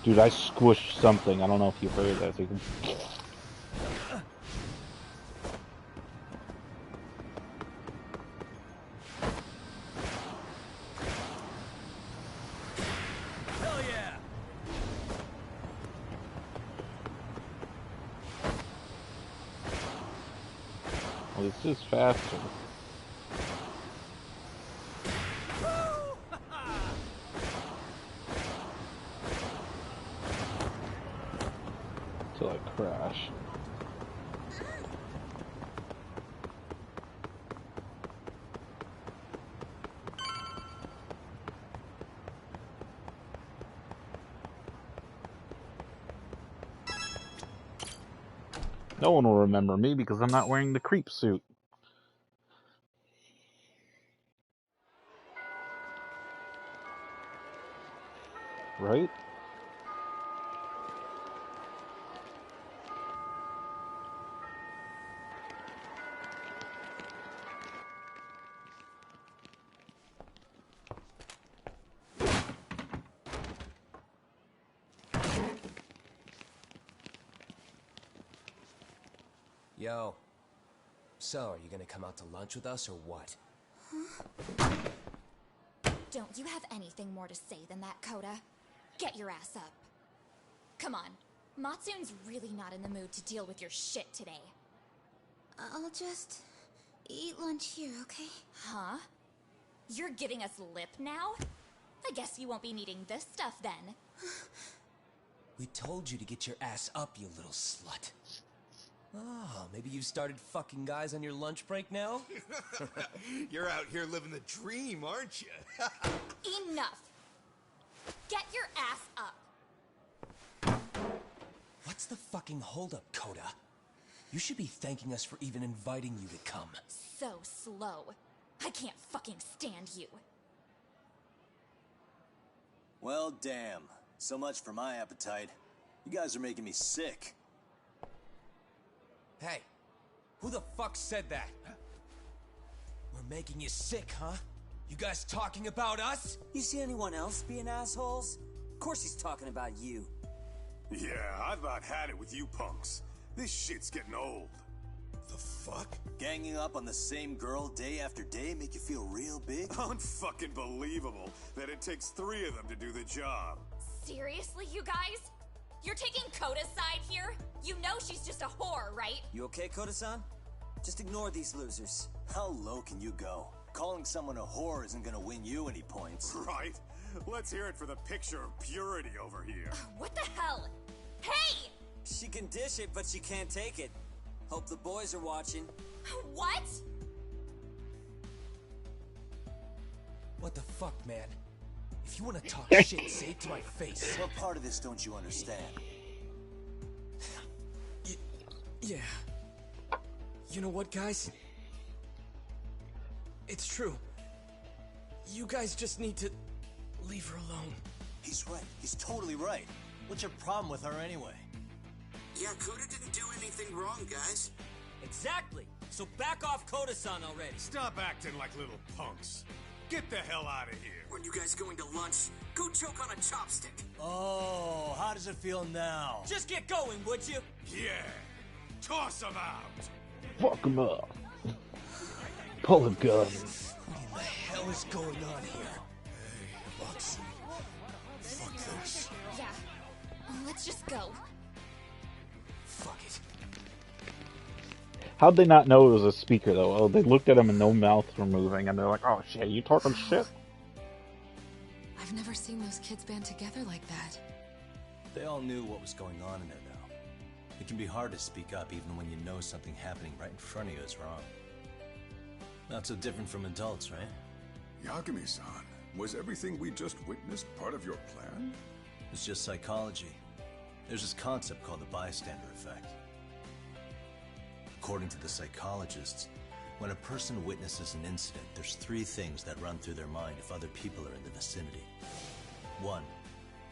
Dude, I squished something. I don't know if you heard that. So you can... Hell yeah! It's just faster. Till I crash. No one will remember me because I'm not wearing the creep suit. Right? Yo. So, are you gonna come out to lunch with us or what? Don't you have anything more to say than that, Coda? Get your ass up. Come on. Matsune's really not in the mood to deal with your shit today. I'll just eat lunch here, okay? Huh? You're giving us lip now? I guess you won't be needing this stuff then. We told you to get your ass up, you little slut. Oh, maybe you started fucking guys on your lunch break now? You're out here living the dream, aren't you? Enough! Get your ass up! What's the fucking holdup, Coda? You should be thanking us for even inviting you to come. So slow. I can't fucking stand you. Well, damn. So much for my appetite. You guys are making me sick. Hey, who the fuck said that? We're making you sick, huh? You guys talking about us? You see anyone else being assholes? Of course he's talking about you. Yeah, I've about had it with you punks. This shit's getting old. The fuck? Ganging up on the same girl day after day make you feel real big? Unfucking believable that it takes 3 of them to do the job. Seriously, you guys? You're taking Coda's side here? You know she's just a whore, right? You okay, Koda-san? Just ignore these losers. How low can you go? Calling someone a whore isn't gonna win you any points. Right? Let's hear it for the picture of purity over here. What the hell? Hey! She can dish it, but she can't take it. Hope the boys are watching. What? What the fuck, man? If you want to talk shit, say it to my face. What part of this don't you understand? Yeah. You know what, guys? It's true. You guys just need to leave her alone. He's right. He's totally right. What's your problem with her anyway? Yeah, Coda didn't do anything wrong, guys. Exactly. So back off Koda-san already. Stop acting like little punks. Get the hell out of here. When you guys going to lunch, go choke on a chopstick. Oh, how does it feel now? Just get going, would you? Yeah. Toss them out. Fuck him up. Pull a gun. What in the hell is going on here? Hey, Watson. Fuck this. Yeah. Let's just go. Fuck it. How'd they not know it was a speaker, though? Oh, they looked at him and no mouths were moving, and they're like, oh shit, you talking shit? I've never seen those kids band together like that. They all knew what was going on in there now. It can be hard to speak up even when you know something happening right in front of you is wrong. Not so different from adults, right? Yagami-san, was everything we just witnessed part of your plan? It's just psychology. There's this concept called the Bystander Effect. According to the psychologists, when a person witnesses an incident, there's 3 things that run through their mind if other people are in the vicinity. 1.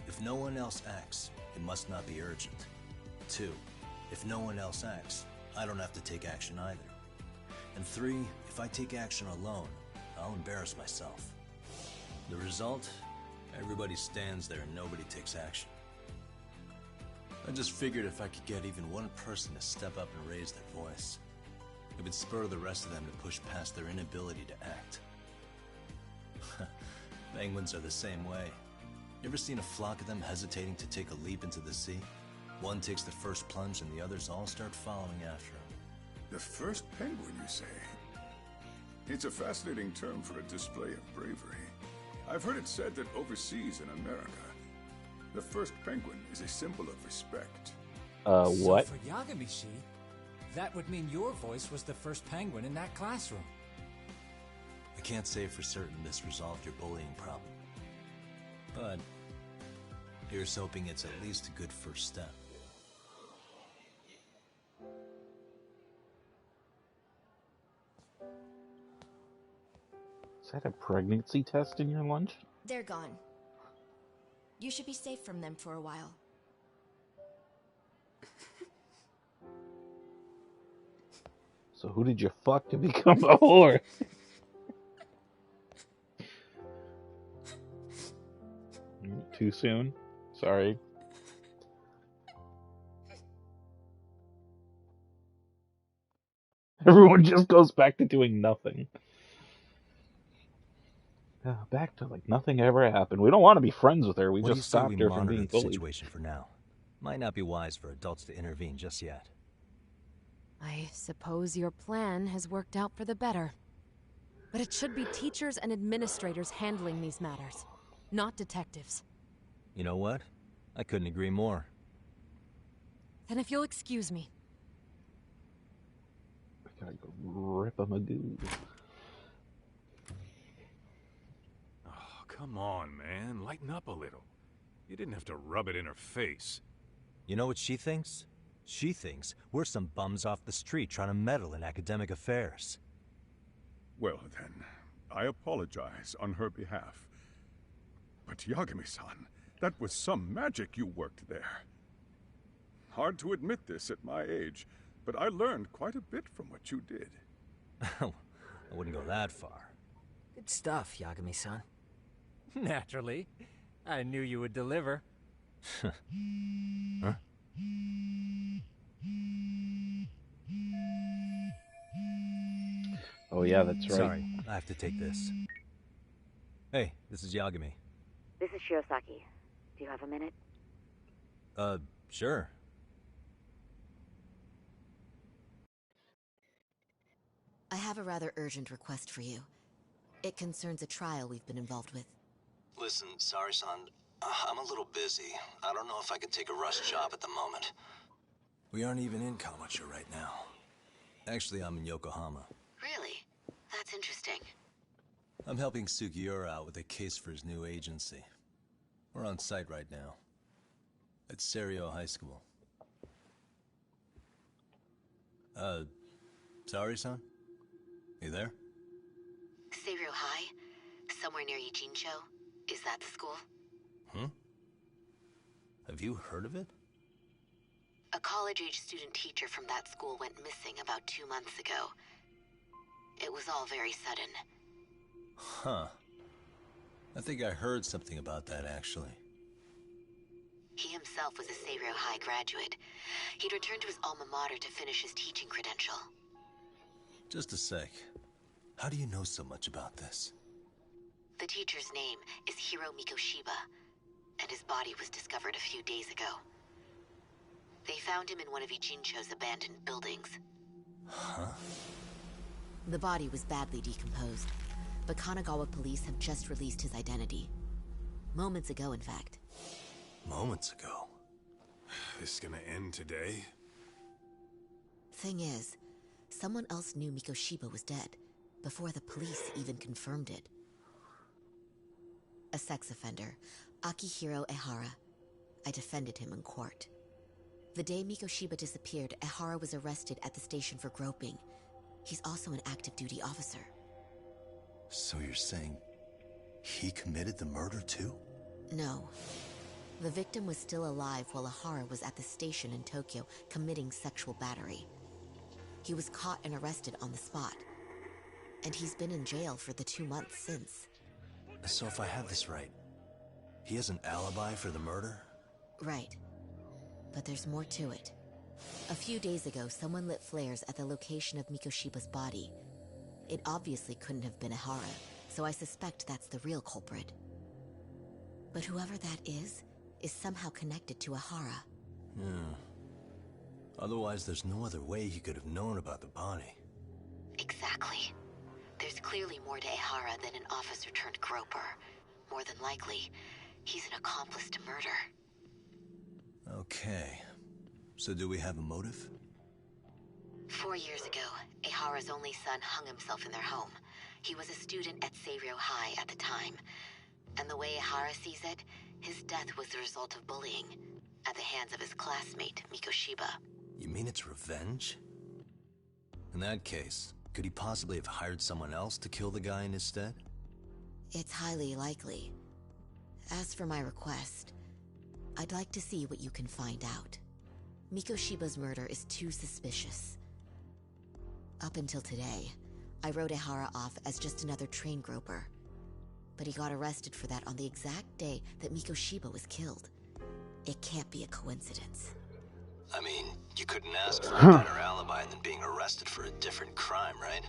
If no one else acts, it must not be urgent. 2. If no one else acts, I don't have to take action either. And 3. If I take action alone, I'll embarrass myself. The result? Everybody stands there and nobody takes action. I just figured if I could get even one person to step up and raise their voice, it would spur the rest of them to push past their inability to act. Penguins are the same way. You ever seen a flock of them hesitating to take a leap into the sea? One takes the first plunge and the others all start following after him. The first penguin, you say? It's a fascinating term for a display of bravery. I've heard it said that overseas in America, the first penguin is a symbol of respect. What? So for Yagamishi, that would mean your voice was the first penguin in that classroom. I can't say for certain this resolved your bullying problem. But here's hoping it's at least a good first step. Is that a pregnancy test in your lunch? They're gone. You should be safe from them for a while. So who did you fuck to become a whore? Too soon? Sorry. Everyone just goes back to doing nothing. Back to like nothing ever happened. We don't want to be friends with her. We just stopped her from being bullied. Situation for now. Might not be wise for adults to intervene just yet. I suppose your plan has worked out for the better. But it should be teachers and administrators handling these matters, not detectives. You know what? I couldn't agree more. Then if you'll excuse me. I gotta go rip a magoo. Oh, come on, man. Lighten up a little. You didn't have to rub it in her face. You know what she thinks? She thinks we're some bums off the street trying to meddle in academic affairs. Well then, I apologize on her behalf. But Yagami-san, that was some magic you worked there. Hard to admit this at my age, but I learned quite a bit from what you did. I wouldn't go that far. Good stuff, Yagami-san. Naturally. I knew you would deliver. Huh? Oh yeah, that's right. Sorry, I have to take this. Hey, this is Yagami. This is Shirosaki. Do you have a minute? Sure. I have a rather urgent request for you. It concerns a trial we've been involved with. Listen, sorry-san. I'm a little busy. I don't know if I could take a rush job at the moment. We aren't even in Kawachi right now. Actually, I'm in Yokohama. Really? That's interesting. I'm helping Sugiura out with a case for his new agency. We're on site right now. At Serio High School. Sorry-san? You there? Serio High? Somewhere near Ijincho? Is that the school? Have you heard of it? A college-age student teacher from that school went missing about 2 months ago. It was all very sudden. Huh. I think I heard something about that, actually. He himself was a Serio High graduate. He'd returned to his alma mater to finish his teaching credential. Just a sec. How do you know so much about this? The teacher's name is Hiro Mikoshiba, and his body was discovered a few days ago. They found him in one of Ijincho's abandoned buildings. Huh? The body was badly decomposed, but Kanagawa police have just released his identity. Moments ago, in fact. Moments ago? This is gonna end today? Thing is, someone else knew Mikoshiba was dead, before the police even confirmed it. A sex offender, Akihiro Ehara. I defended him in court. The day Mikoshiba disappeared, Ehara was arrested at the station for groping. He's also an active duty officer. So you're saying he committed the murder too? No. The victim was still alive while Ehara was at the station in Tokyo committing sexual battery. He was caught and arrested on the spot. And he's been in jail for the 2 months since. So if I have this right, he has an alibi for the murder? Right. But there's more to it. A few days ago, someone lit flares at the location of Mikoshiba's body. It obviously couldn't have been Ehara, so I suspect that's the real culprit. But whoever that is somehow connected to Ehara. Otherwise, there's no other way he could have known about the body. Exactly. There's clearly more to Ehara than an officer turned groper. More than likely, he's an accomplice to murder. Okay. So do we have a motive? 4 years ago, Ehara's only son hung himself in their home. He was a student at Seiryō High at the time. And the way Ehara sees it, his death was the result of bullying at the hands of his classmate, Mikoshiba. You mean it's revenge? In that case, could he possibly have hired someone else to kill the guy in his stead? It's highly likely. As for my request, I'd like to see what you can find out. Mikoshiba's murder is too suspicious. Up until today, I wrote Ehara off as just another train groper. But he got arrested for that on the exact day that Mikoshiba was killed. It can't be a coincidence. I mean, you couldn't ask for a better alibi than being arrested for a different crime, right?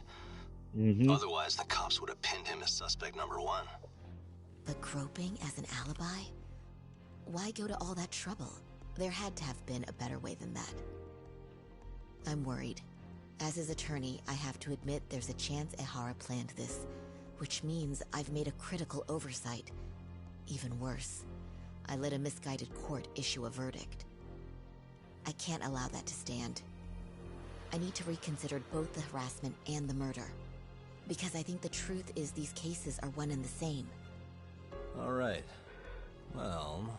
Otherwise, the cops would have pinned him as suspect number 1. But groping as an alibi? Why go to all that trouble? There had to have been a better way than that. I'm worried. As his attorney, I have to admit there's a chance Ehara planned this, which means I've made a critical oversight. Even worse, I let a misguided court issue a verdict. I can't allow that to stand. I need to reconsider both the harassment and the murder. Because I think the truth is these cases are one and the same. All right. Well,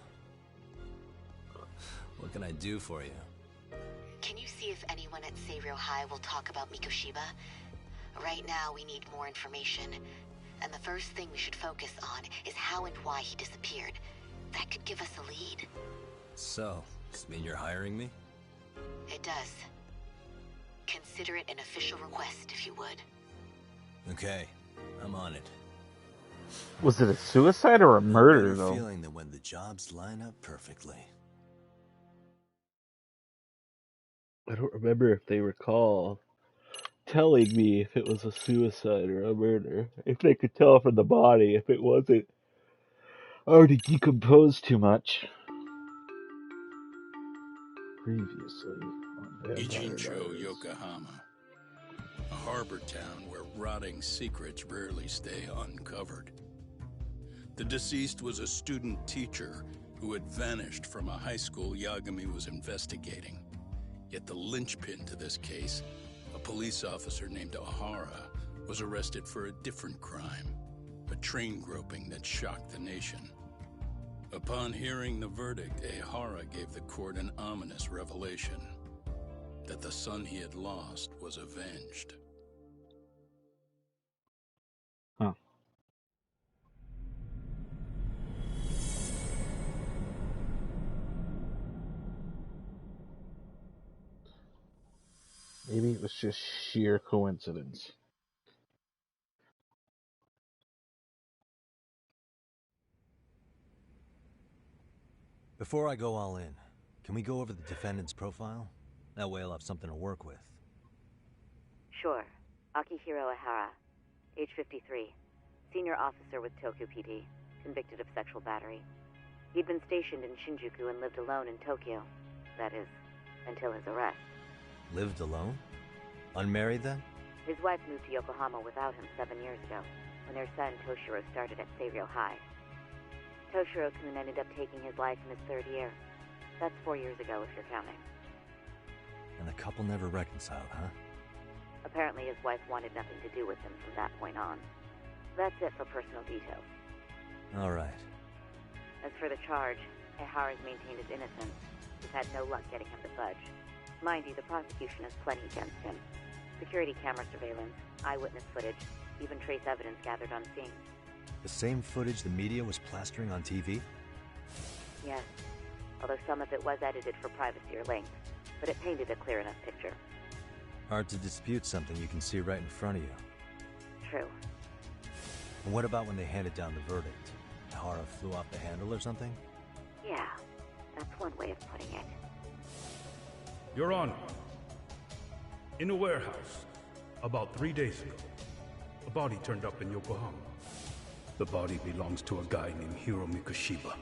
what can I do for you? Can you see if anyone at Seiryō High will talk about Mikoshiba? Right now, we need more information. And the first thing we should focus on is how and why he disappeared. That could give us a lead. So, does this mean you're hiring me? It does. Consider it an official request, if you would. Okay, I'm on it. Was it a suicide or a murder, though? Feeling that when the jobs line up perfectly. I don't remember if they recall telling me if it was a suicide or a murder. If they could tell from the body if it wasn't already decomposed too much. Previously on Ichincho, Yokohama. A harbor town where rotting secrets rarely stay uncovered. The deceased was a student teacher who had vanished from a high school Yagami was investigating. Yet the linchpin to this case, a police officer named Ehara, was arrested for a different crime, a train groping that shocked the nation. Upon hearing the verdict, Ehara gave the court an ominous revelation, that the son he had lost was avenged. Huh. Maybe it was just sheer coincidence. Before I go all in, can we go over the defendant's profile? That way I'll have something to work with. Sure. Akihiro Ehara, age 53, senior officer with Tokyo PD, convicted of sexual battery. He'd been stationed in Shinjuku and lived alone in Tokyo. That is, until his arrest. Lived alone? Unmarried then? His wife moved to Yokohama without him 7 years ago, when their son Toshiro started at Seiryō High. Toshiro-kun ended up taking his life in his 3rd year. That's 4 years ago, if you're counting. And the couple never reconciled, huh? Apparently his wife wanted nothing to do with him from that point on. That's it for personal details. All right. As for the charge, Ehara's maintained his innocence. We've had no luck getting him to budge. Mind you, the prosecution has plenty against him. Security camera surveillance, eyewitness footage, even trace evidence gathered on scene. The same footage the media was plastering on TV? Yes, although some of it was edited for privacy or length, but it painted a clear enough picture. Hard to dispute something you can see right in front of you. True. And what about when they handed down the verdict? Ehara flew off the handle or something? Yeah, that's one way of putting it. Your Honor, in a warehouse, about 3 days ago, a body turned up in Yokohama. The body belongs to a guy named Hiro Mikoshiba.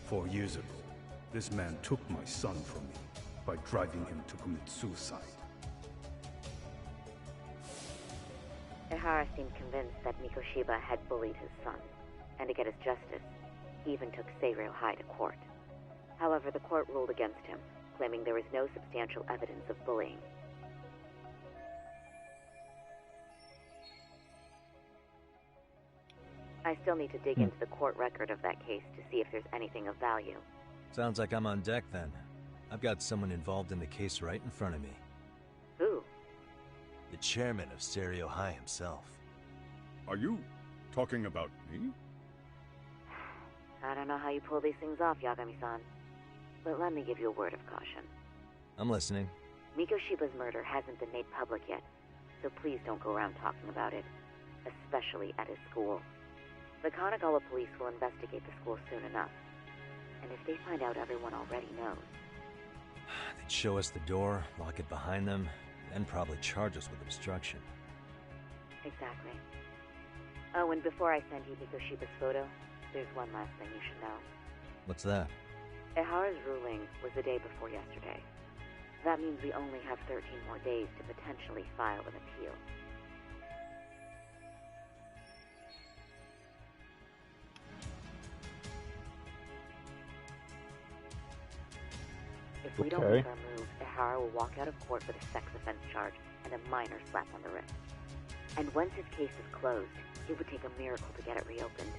4 years ago, this man took my son from me. by driving him to commit suicide. Ihara seemed convinced that Mikoshiba had bullied his son, and to get his justice, he even took Seiryō High to court. However, the court ruled against him, claiming there was no substantial evidence of bullying. I still need to dig into the court record of that case to see if there's anything of value. Sounds like I'm on deck then. I've got someone involved in the case right in front of me. Who? The chairman of Seiryō High himself. Are you talking about me? I don't know how you pull these things off, Yagami-san. But let me give you a word of caution. I'm listening. Mikoshiba's murder hasn't been made public yet, so please don't go around talking about it, especially at his school. The Kanagawa police will investigate the school soon enough, and if they find out everyone already knows... They'd show us the door, lock it behind them, then probably charge us with obstruction. Exactly. Oh, and before I send you Mikoshiba's photo, there's one last thing you should know. What's that? Ihara's ruling was the day before yesterday. That means we only have 13 more days to potentially file an appeal. If we don't make our move, Ihara will walk out of court with a sex offense charge and a minor slap on the wrist. And once his case is closed, it would take a miracle to get it reopened,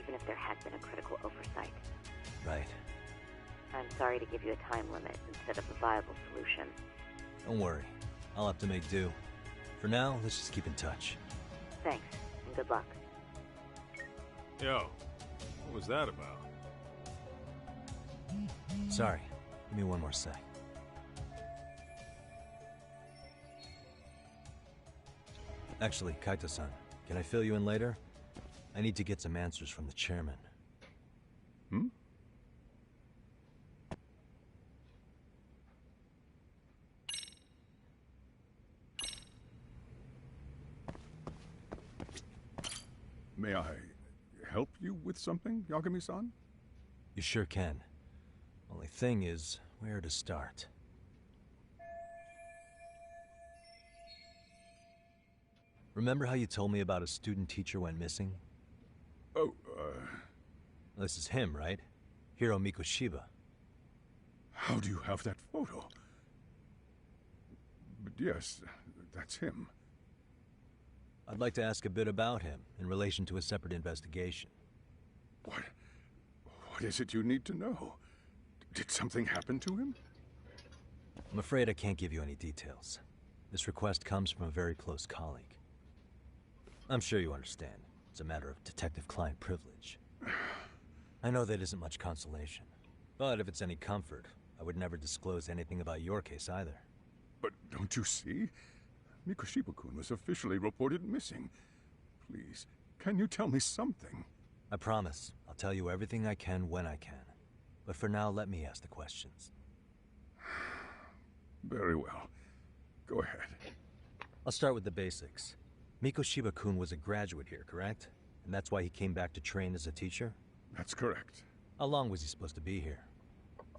even if there had been a critical oversight. Right. I'm sorry to give you a time limit instead of a viable solution. Don't worry. I'll have to make do. For now, let's just keep in touch. Thanks, and good luck. Yo, what was that about? Sorry. Give me one more sec. Actually, Kaito-san, can I fill you in later? I need to get some answers from the chairman. Hmm? May I help you with something, Yagami-san? You sure can. Only thing is, where to start? Remember how you told me about a student teacher went missing? Oh, This is him, right? Hiro Mikoshiba. How do you have that photo? But yes, that's him. I'd like to ask a bit about him in relation to a separate investigation. What is it you need to know? Did something happen to him? I'm afraid I can't give you any details. This request comes from a very close colleague. I'm sure you understand. It's a matter of detective-client privilege. I know that isn't much consolation. But if it's any comfort, I would never disclose anything about your case either. But don't you see? Mikoshiba-kun was officially reported missing. Please, can you tell me something? I promise. I'll tell you everything I can when I can. But for now, let me ask the questions. Very well. Go ahead. I'll start with the basics. Mikoshiba-kun was a graduate here, correct? And that's why he came back to train as a teacher? That's correct. How long was he supposed to be here?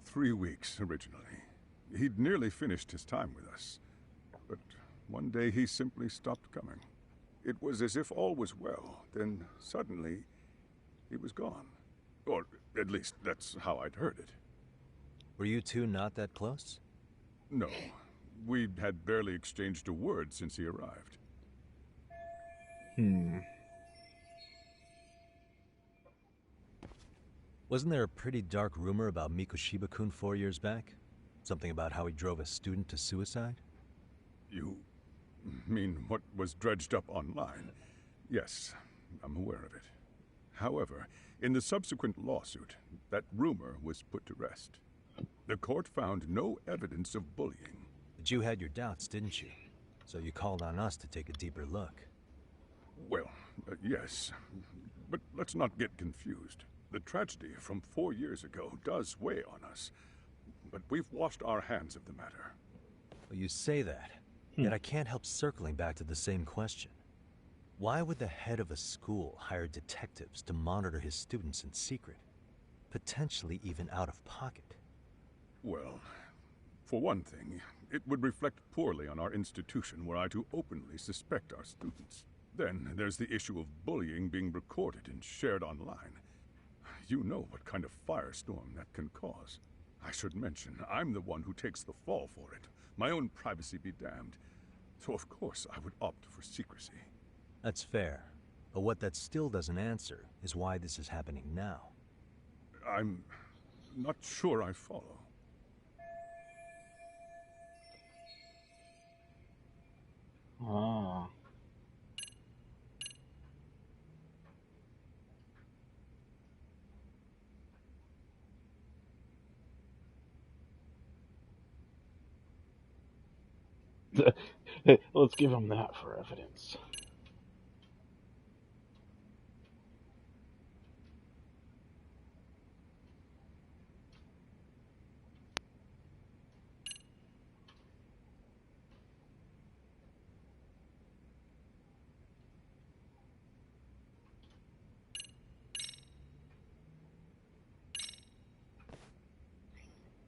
3 weeks, originally. He'd nearly finished his time with us. But one day he simply stopped coming. It was as if all was well, then suddenly he was gone. Or at least that's how I'd heard it. Were you two not that close? No. We had barely exchanged a word since he arrived. Wasn't there a pretty dark rumor about Mikoshiba-kun 4 years back? Something about how he drove a student to suicide? You mean what was dredged up online? Yes, I'm aware of it. However, in the subsequent lawsuit, that rumor was put to rest. The court found no evidence of bullying. But you had your doubts, didn't you? So you called on us to take a deeper look. Well, yes. But let's not get confused. The tragedy from 4 years ago does weigh on us. But we've washed our hands of the matter. Well, you say that, yet I can't help circling back to the same question. Why would the head of a school hire detectives to monitor his students in secret? Potentially even out of pocket. Well, For one thing, it would reflect poorly on our institution were I to openly suspect our students. Then there's the issue of bullying being recorded and shared online. You know what kind of firestorm that can cause. I should mention, I'm the one who takes the fall for it. My own privacy be damned. So of course I would opt for secrecy. That's fair. But what that still doesn't answer is why this is happening now. I'm not sure I follow. Ah. Let's give him that for evidence.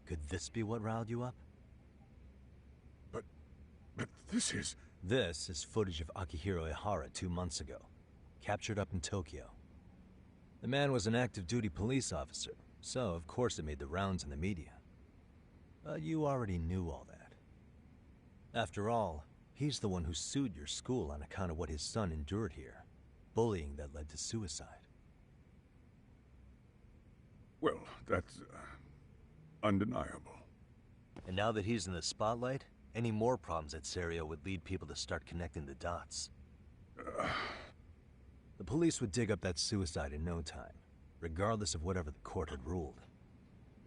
Could this be what riled you up? But this is... This is footage of Akihiro Ihara 2 months ago, captured up in Tokyo. The man was an active duty police officer, so of course it made the rounds in the media. But you already knew all that. After all, he's the one who sued your school on account of what his son endured here. Bullying that led to suicide. Well, that's... undeniable. And now that he's in the spotlight, any more problems at Serio would lead people to start connecting the dots. The police would dig up that suicide in no time, regardless of whatever the court had ruled.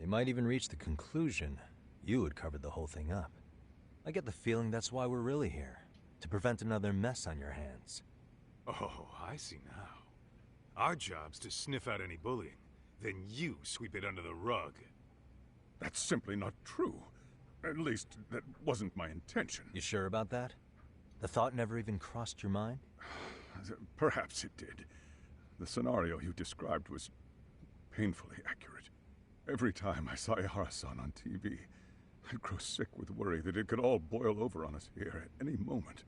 They might even reach the conclusion you had covered the whole thing up. I get the feeling that's why we're really here, to prevent another mess on your hands. Oh, I see now. Our job's to sniff out any bullying, then you sweep it under the rug. That's simply not true. At least, that wasn't my intention. You sure about that? The thought never even crossed your mind? Perhaps it did. The scenario you described was painfully accurate. Every time I saw Ihara-san on TV, I'd grow sick with worry that it could all boil over on us here at any moment.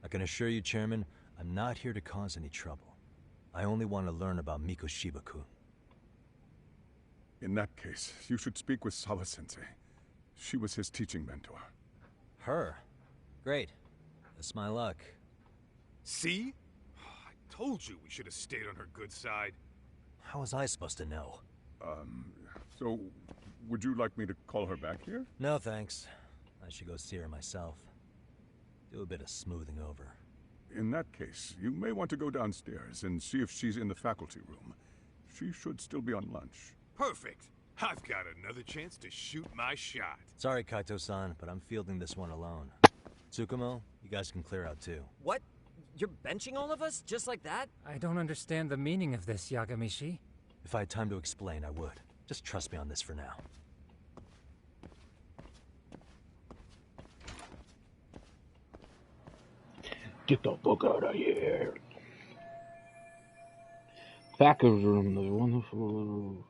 I can assure you, Chairman, I'm not here to cause any trouble. I only want to learn about Mikoshiba-kun. In that case, you should speak with Sawa-sensei. She was his teaching mentor. Her? Great. That's my luck. See? I told you we should have stayed on her good side. How was I supposed to know? So, would you like me to call her back here? No, thanks. I should go see her myself. Do a bit of smoothing over. In that case, you may want to go downstairs and see if she's in the faculty room. She should still be on lunch. Perfect. I've got another chance to shoot my shot. Sorry, Kaito-san, but I'm fielding this one alone. Tsukumo, you guys can clear out too. What? You're benching all of us? Just like that? I don't understand the meaning of this, Yagamishi. If I had time to explain, I would. Just trust me on this for now. Get the fuck out of here. Faculty room, the wonderful...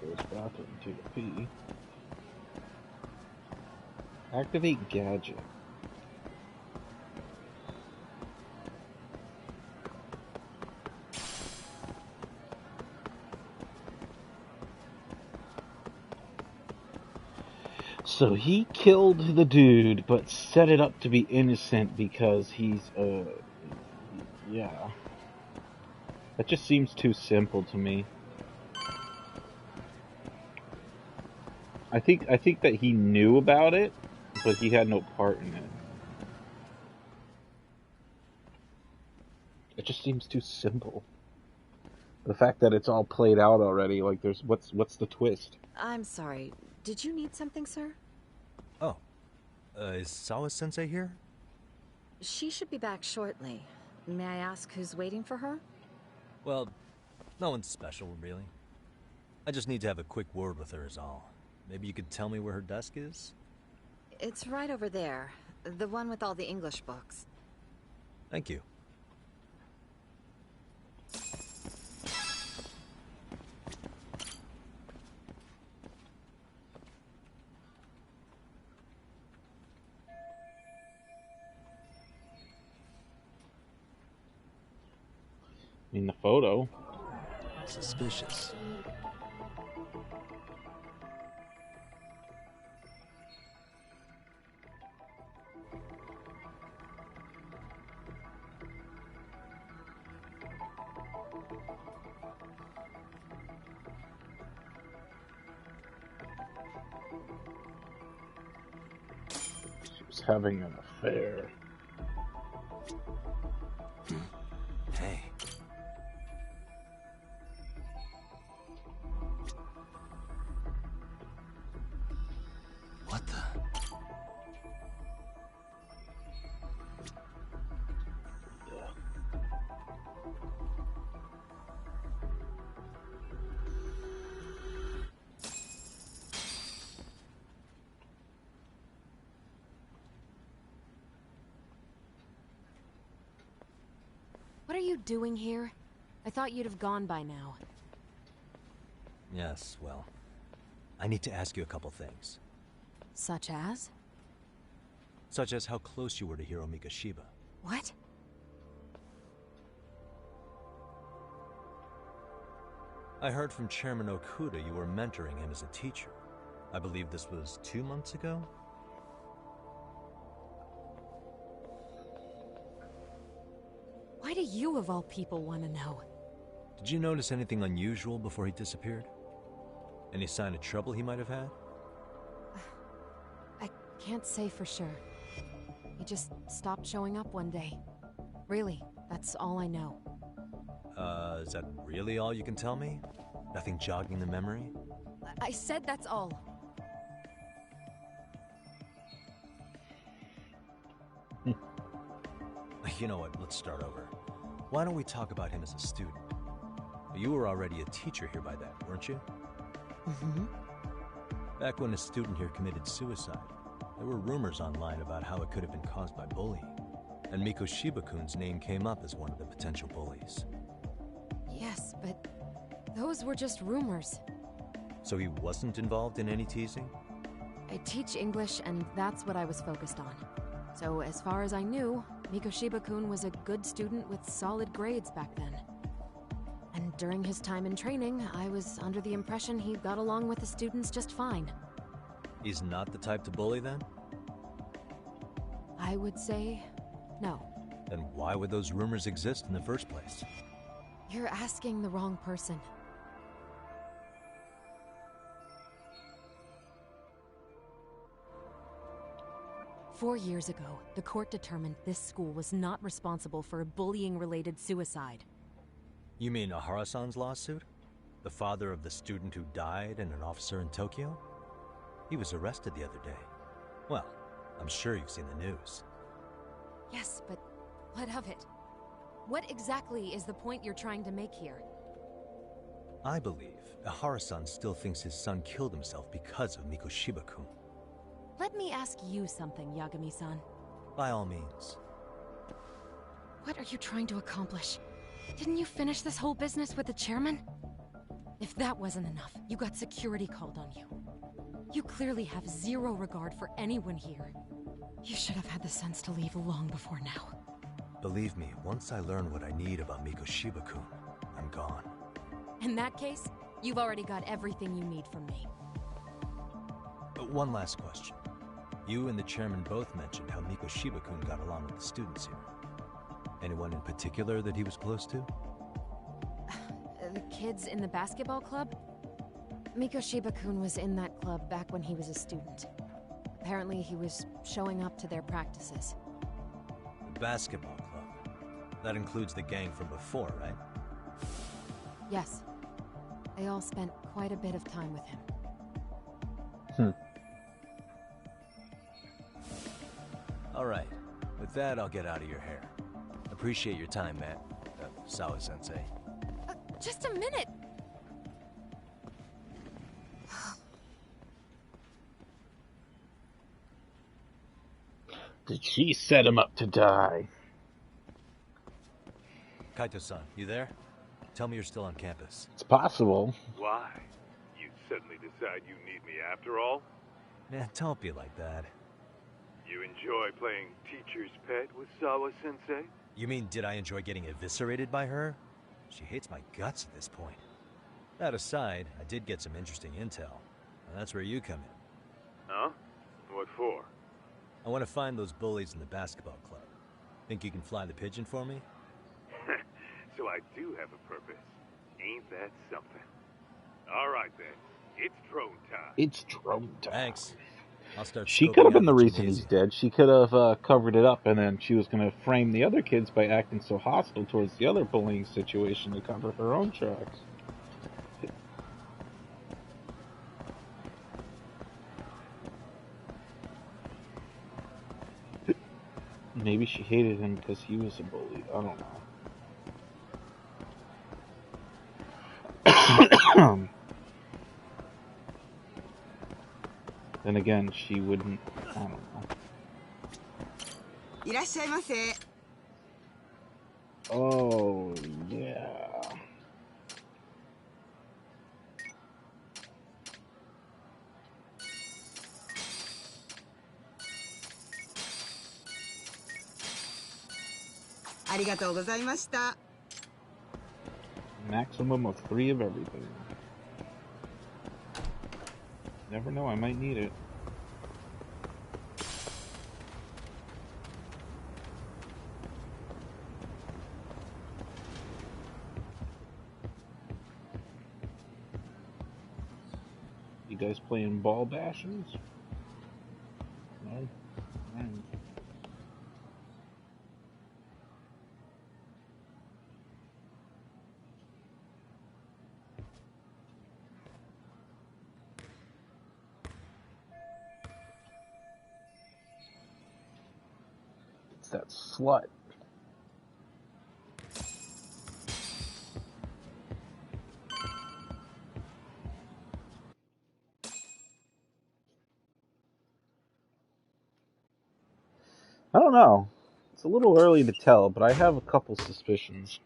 Goes bathroom to the P. Activate gadget. So he killed the dude, but set it up to be innocent because he's, yeah. That just seems too simple to me. I think that he knew about it, but he had no part in it. It just seems too simple. The fact that it's all played out already, like there's what's the twist? I'm sorry. Did you need something, sir? Oh. Is Sawa-sensei here? She should be back shortly. May I ask who's waiting for her? Well, no one's special, really. I just need to have a quick word with her is all. Maybe you could tell me where her desk is? It's right over there. The one with all the English books. Thank you. In the photo. Suspicious. She was having an affair. Hey. What the? What are you doing here? I thought you'd have gone by now. Yes, well, I need to ask you a couple things. Such as? Such as how close you were to Hiro Mikoshiba. What? I heard from Chairman Okuda you were mentoring him as a teacher. I believe this was 2 months ago? Why do you, of all people, want to know? Did you notice anything unusual before he disappeared? Any sign of trouble he might have had? I can't say for sure. He just stopped showing up one day. Really, that's all I know. Is that really all you can tell me? Nothing jogging the memory? I said that's all. You know what, let's start over. Why don't we talk about him as a student? You were already a teacher here by then, weren't you? Mm-hmm. Back when a student here committed suicide, there were rumors online about how it could have been caused by bullying. And Mikoshiba-kun's name came up as one of the potential bullies. Yes, but those were just rumors. So he wasn't involved in any teasing? I teach English, and that's what I was focused on. So as far as I knew, Mikoshiba-kun was a good student with solid grades back then. And during his time in training, I was under the impression he got along with the students just fine. He's not the type to bully then? I would say no. Then why would those rumors exist in the first place? You're asking the wrong person. Four years ago, the court determined this school was not responsible for a bullying-related suicide. You mean Ahara-san's lawsuit? The father of the student who died and an officer in Tokyo? He was arrested the other day. Well, I'm sure you've seen the news. Yes, but what of it? What exactly is the point you're trying to make here? I believe Ahara-san still thinks his son killed himself because of Mikoshiba-kun. Let me ask you something, Yagami-san. By all means. What are you trying to accomplish? Didn't you finish this whole business with the chairman? If that wasn't enough, you got security called on you. You clearly have zero regard for anyone here. You should have had the sense to leave long before now. Believe me, once I learn what I need about Mikoshiba-kun, I'm gone. In that case, you've already got everything you need from me. One last question. You and the chairman both mentioned how Mikoshiba-kun got along with the students here. Anyone in particular that he was close to? The kids in the basketball club? Mikoshiba-kun was in that club back when he was a student. Apparently he was showing up to their practices. The basketball club? That includes the gang from before, right? Yes. They all spent quite a bit of time with him. All right. With that, I'll get out of your hair. Appreciate your time, Matt. Sawa-sensei. Just a minute! Did she set him up to die? Kaito-san, you there? Tell me you're still on campus. It's possible. Why? You suddenly decide you need me after all? Man, don't be like that. You enjoy playing teacher's pet with Sawa-sensei? You mean, did I enjoy getting eviscerated by her? She hates my guts at this point. That aside, I did get some interesting intel. And that's where you come in. Huh? What for? I want to find those bullies in the basketball club. Think you can fly the pigeon for me? So I do have a purpose. Ain't that something? All right, then. It's drone time. It's drone time. Thanks. I'll start. She could have been the reason he's dead. She could have covered it up, and then she was going to frame the other kids by acting so hostile towards the other bullying situation to cover her own tracks. Maybe she hated him because he was a bully. I don't know. Then again, she wouldn't. I don't know. いらっしゃいませ。 Oh, yeah. Maximum of 3 of everything. Never know, I might need it. You guys playing ball bashers? No? Alright. It's that slut. I don't know. It's a little early to tell, but I have a couple suspicions.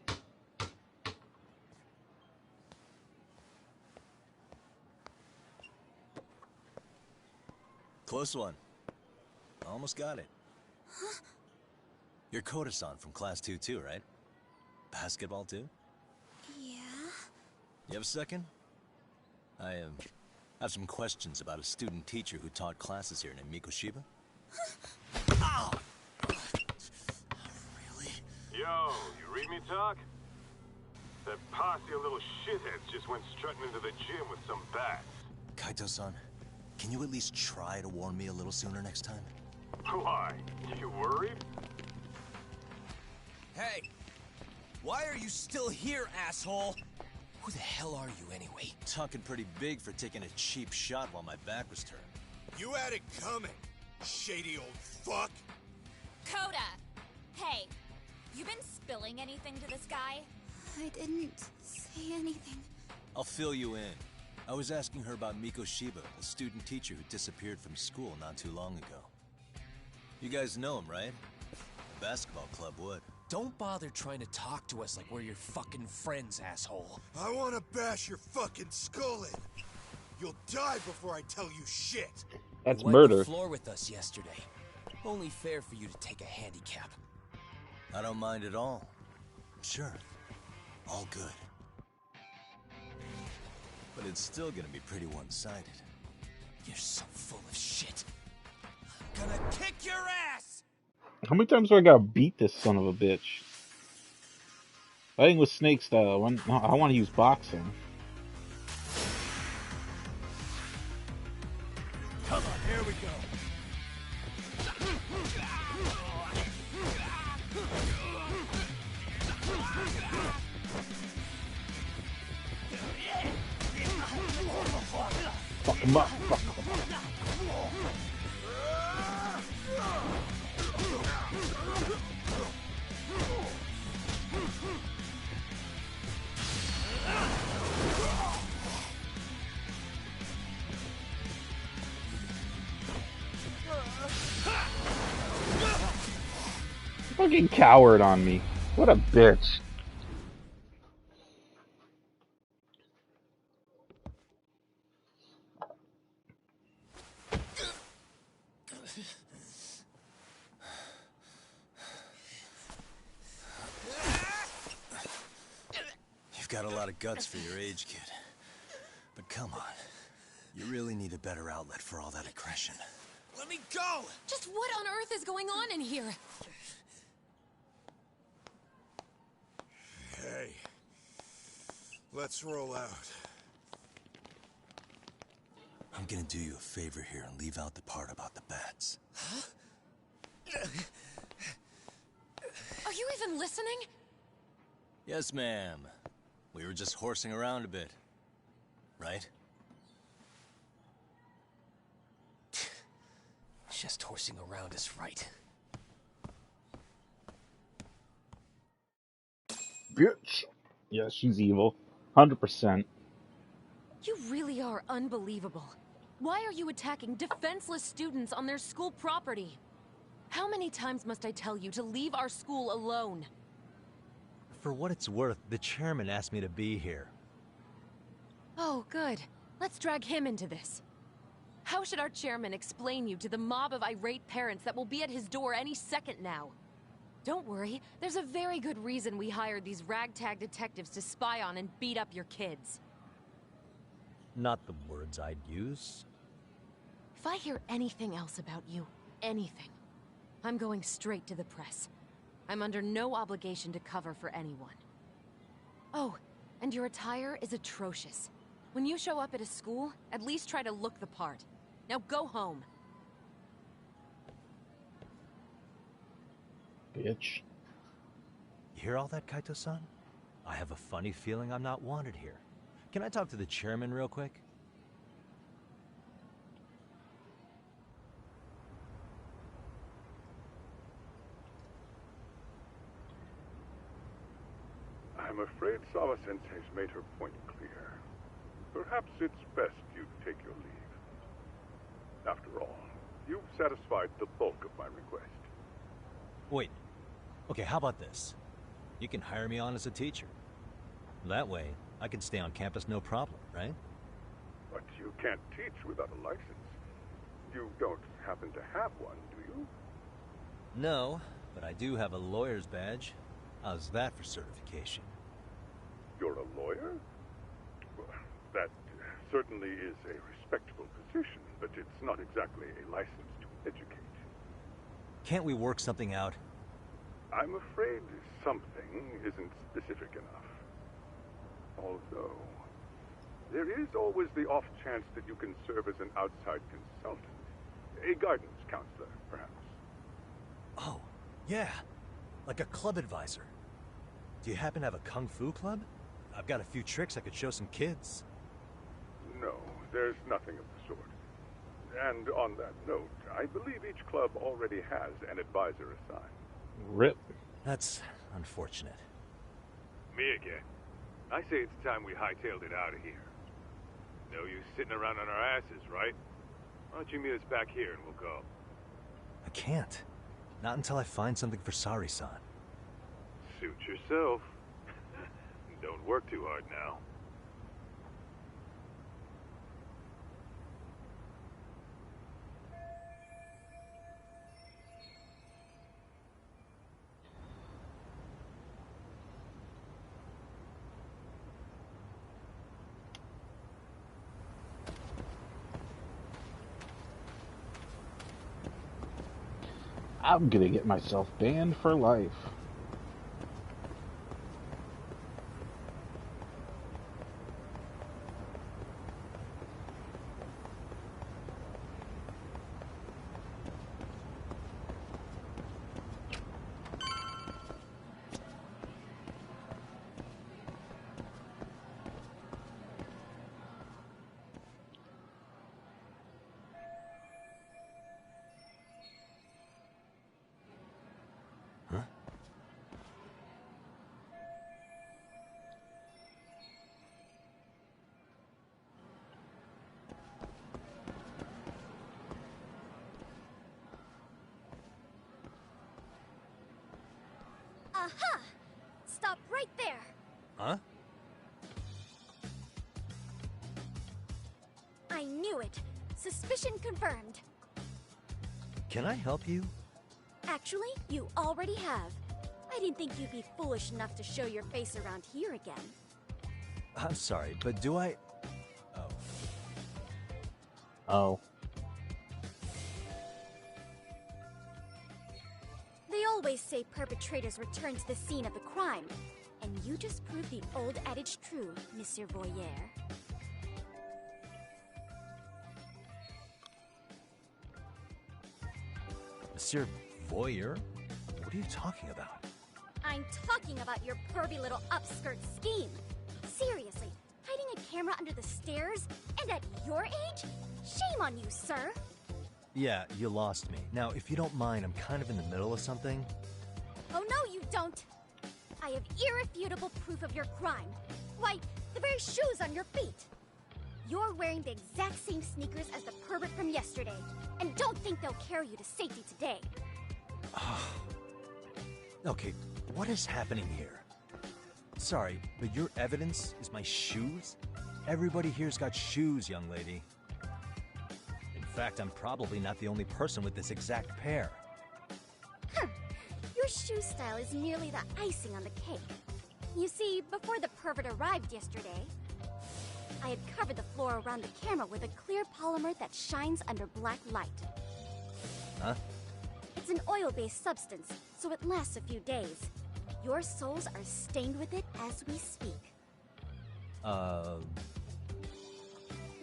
Close one. Almost got it. Huh? You're Koda-san from Class 2 too, right? Basketball too? Yeah? You have a second? I have some questions about a student teacher who taught classes here named Mikoshiba. Ow! Really? Yo, you read me talk? That posse of little shitheads just went strutting into the gym with some bats. Kaito-san, can you at least try to warn me a little sooner next time? Why? You worried? Hey! Why are you still here, asshole? Who the hell are you anyway? Talking pretty big for taking a cheap shot while my back was turned. You had it coming, shady old fuck! Coda! Hey, you been spilling anything to this guy? I didn't say anything. I'll fill you in. I was asking her about Mikoshiba, a student teacher who disappeared from school not too long ago. You guys know him, right? The basketball club would. Don't bother trying to talk to us like we're your fucking friends, asshole. I wanna bash your fucking skull in. You'll die before I tell you shit. That's you murder. wiped the floor with us yesterday. Only fair for you to take a handicap. I don't mind at all. Sure. All good. But it's still gonna be pretty one-sided. You're so full of shit. I'm gonna kick your ass! How many times do I gotta beat this son of a bitch? Fighting with snake style. I want to use boxing. Come on, here we go. Fuck him up. Fuck him up. Fucking coward on me. What a bitch. got a lot of guts for your age, kid. But come on. You really need a better outlet for all that aggression. Let me go! Just what on earth is going on in here? Hey. Let's roll out. I'm gonna do you a favor here and leave out the part about the bats. Huh? Are you even listening? Yes, ma'am. We were just horsing around a bit. Right? Just horsing around is right. Bitch. Yeah, she's evil. 100%. You really are unbelievable. Why are you attacking defenseless students on their school property? How many times must I tell you to leave our school alone? For what it's worth, the chairman asked me to be here. Oh, good. Let's drag him into this. How should our chairman explain you to the mob of irate parents that will be at his door any second now? Don't worry, there's a very good reason we hired these ragtag detectives to spy on and beat up your kids. Not the words I'd use. If I hear anything else about you, anything, I'm going straight to the press. I'm under no obligation to cover for anyone. Oh, and your attire is atrocious. When you show up at a school, at least try to look the part. Now go home. Bitch. You hear all that, Kaito-san? I have a funny feeling I'm not wanted here. Can I talk to the chairman real quick? I'm afraid Sawa-sensei's made her point clear. Perhaps it's best you take your leave. After all, you've satisfied the bulk of my request. Wait. Okay, how about this? You can hire me on as a teacher. That way, I can stay on campus no problem, right? But you can't teach without a license. You don't happen to have one, do you? No, but I do have a lawyer's badge. How's that for certification? You're a lawyer? Well, that certainly is a respectable position, but it's not exactly a license to educate. Can't we work something out? I'm afraid something isn't specific enough. Although, there is always the off chance that you can serve as an outside consultant. A guidance counselor, perhaps. Oh, yeah. Like a club advisor. Do you happen to have a kung fu club? I've got a few tricks I could show some kids. No, there's nothing of the sort. And on that note, I believe each club already has an advisor assigned. RIP. That's unfortunate. Me again. I say it's time we hightailed it out of here. No use sitting around on our asses, right? Why don't you meet us back here and we'll go? I can't. Not until I find something for Sari-san. Suit yourself. Don't work too hard now. I'm gonna get myself banned for life. Aha! Stop right there! Huh? I knew it. Suspicion confirmed. Can I help you? Actually, you already have. I didn't think you'd be foolish enough to show your face around here again. I'm sorry, but do I... Oh. They always say perpetrators return to the scene of the crime. And you just proved the old adage true, Monsieur Voyeur. Monsieur Voyeur? What are you talking about? I'm talking about your pervy little upskirt scheme. Seriously, hiding a camera under the stairs? And at your age? Shame on you, sir. Yeah, you lost me. Now, if you don't mind, I'm kind of in the middle of something. Oh no, you don't. I have irrefutable proof of your crime. Why, the very shoes on your feet. You're wearing the exact same sneakers as the pervert from yesterday. And don't think they'll carry you to safety today. Okay, what is happening here? Sorry, but your evidence is my shoes? Everybody here's got shoes, young lady. In fact, I'm probably not the only person with this exact pair. Huh. Your shoe style is merely the icing on the cake. You see, before the pervert arrived yesterday, I had covered the floor around the camera with a clear polymer that shines under black light. Huh? It's an oil-based substance, so it lasts a few days. Your soles are stained with it as we speak.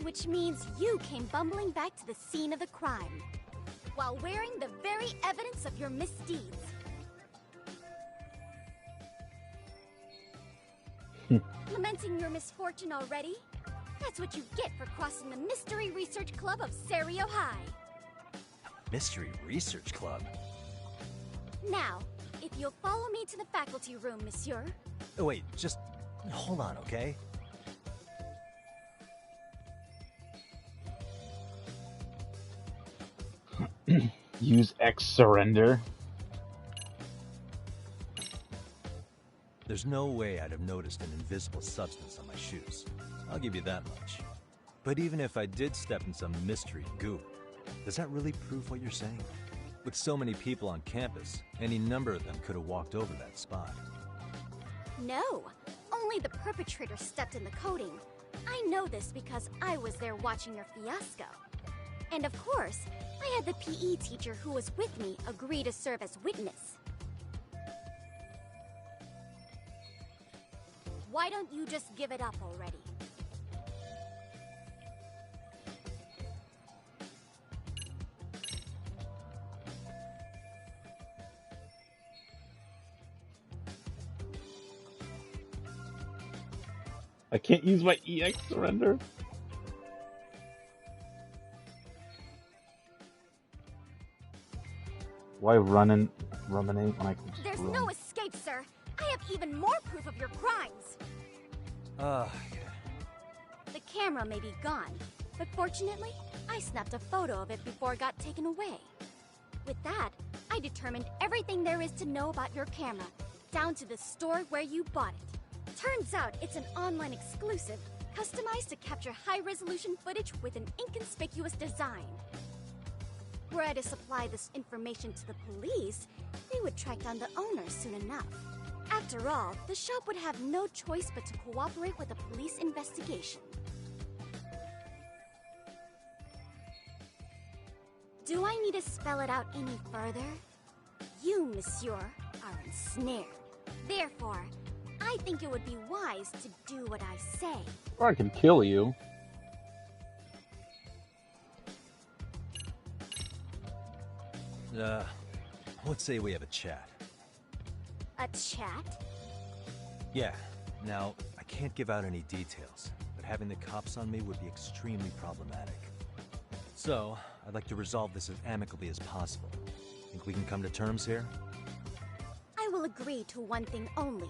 Which means you came bumbling back to the scene of the crime, while wearing the very evidence of your misdeeds. Lamenting your misfortune already? That's what you get for crossing the Mystery Research Club of Serio High. Mystery Research Club? Now, if you'll follow me to the faculty room, monsieur. Oh, wait, just hold on, okay? Use X surrender. There's no way I'd have noticed an invisible substance on my shoes. I'll give you that much. But even if I did step in some mystery goop, does that really prove what you're saying? With so many people on campus, any number of them could have walked over that spot. No, only the perpetrator stepped in the coating. I know this because I was there watching your fiasco. And of course, I had the PE teacher who was with me agree to serve as witness. Why don't you just give it up already? I can't use my EX surrender. Why ruminate when I can just There's run? no escape, sir. I have even more proof of your crimes. The camera may be gone, but fortunately, I snapped a photo of it before it got taken away. With that, I determined everything there is to know about your camera, down to the store where you bought it. Turns out it's an online exclusive, customized to capture high-resolution footage with an inconspicuous design. Were I to supply this information to the police, they would track down the owner soon enough. After all, the shop would have no choice but to cooperate with the police investigation. Do I need to spell it out any further? You, monsieur, are ensnared. Therefore, I think it would be wise to do what I say. Or I can kill you. Let's say we have a chat. A chat? Yeah. Now, I can't give out any details, but having the cops on me would be extremely problematic. So, I'd like to resolve this as amicably as possible. Think we can come to terms here? I will agree to one thing only.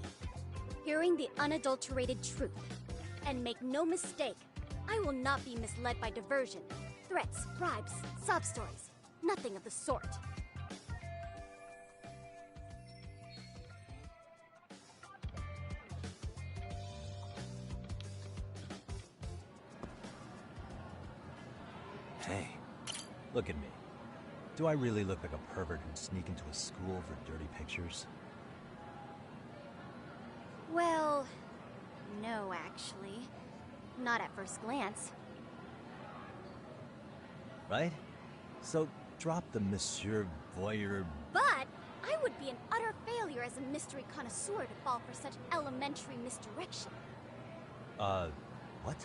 Hearing the unadulterated truth. And make no mistake, I will not be misled by diversion, threats, bribes, sob stories. Nothing of the sort. Hey, look at me. Do I really look like a pervert who'd sneak into a school for dirty pictures? Well, no, actually. Not at first glance. Right? So, drop the Monsieur Voyeur... But I would be an utter failure as a mystery connoisseur to fall for such elementary misdirection. What?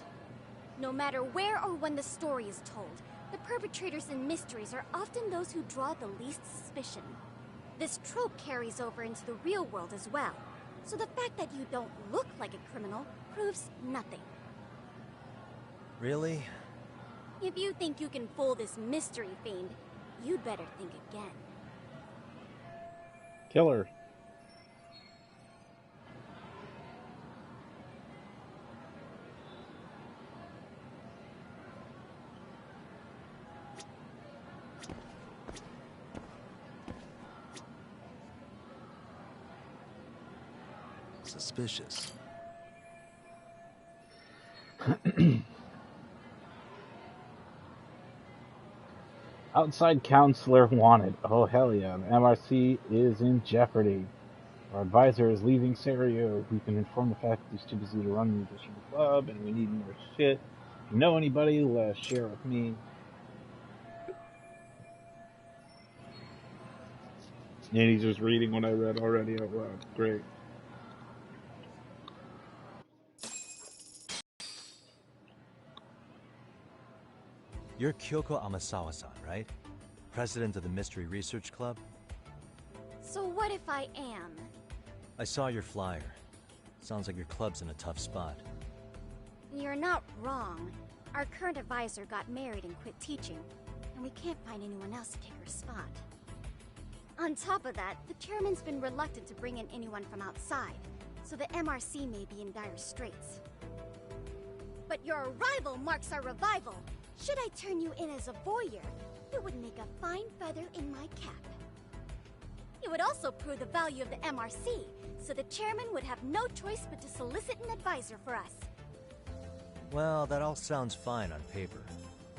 No matter where or when the story is told, the perpetrators in mysteries are often those who draw the least suspicion. This trope carries over into the real world as well, so the fact that you don't look like a criminal proves nothing. Really? If you think you can fool this mystery fiend, you'd better think again. Killer. Suspicious. Outside counselor wanted. Oh, hell yeah. The MRC is in jeopardy. Our advisor is leaving Serio. We can inform the faculty he's too busy to run the additional club, and we need more shit. If you know anybody, share it with me. And he's just reading what I read already out loud. Great. You're Kyoko Amasawa-san, right? President of the Mystery Research Club? So what if I am? I saw your flyer. Sounds like your club's in a tough spot. You're not wrong. Our current advisor got married and quit teaching, and we can't find anyone else to take her spot. On top of that, the chairman's been reluctant to bring in anyone from outside, so the MRC may be in dire straits. But your arrival marks our revival. Should I turn you in as a voyeur, it would make a fine feather in my cap. It would also prove the value of the MRC, so the chairman would have no choice but to solicit an advisor for us. Well, that all sounds fine on paper,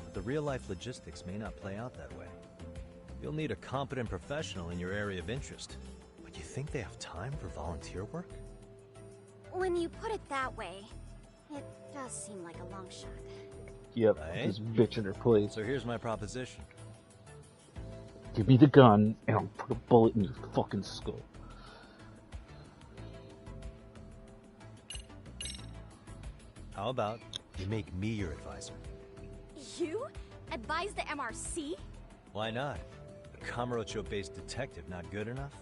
but the real-life logistics may not play out that way. You'll need a competent professional in your area of interest, but you think they have time for volunteer work? When you put it that way, it does seem like a long shot. Yep, Right? this bitch in her place. So here's my proposition. Give me the gun, and I'll put a bullet in your fucking skull. How about you make me your advisor? You? Advise the MRC? Why not? A Kamurocho-based detective not good enough?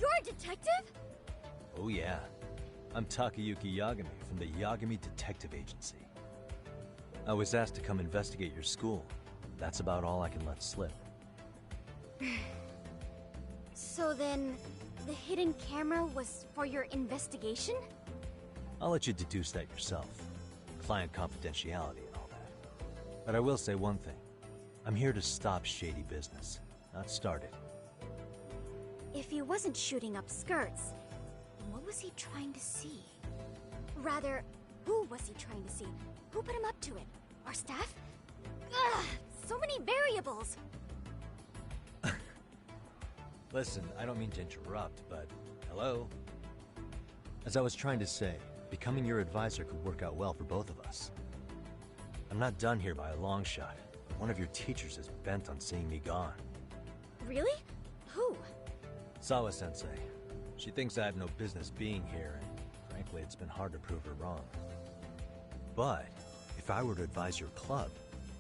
You're a detective? Oh yeah. I'm Takayuki Yagami from the Yagami Detective Agency. I was asked to come investigate your school. That's about all I can let slip. So then, the hidden camera was for your investigation? I'll let you deduce that yourself. Client confidentiality and all that. But I will say one thing. I'm here to stop shady business, not start it. If he wasn't shooting up skirts, what was he trying to see? Rather, who was he trying to see? Who put him up to it? Our staff? Ugh, so many variables! Listen, I don't mean to interrupt, but hello? As I was trying to say, becoming your advisor could work out well for both of us. I'm not done here by a long shot. One of your teachers is bent on seeing me gone. Really? Who? Sawa-sensei. She thinks I have no business being here, and frankly, it's been hard to prove her wrong. But if I were to advise your club,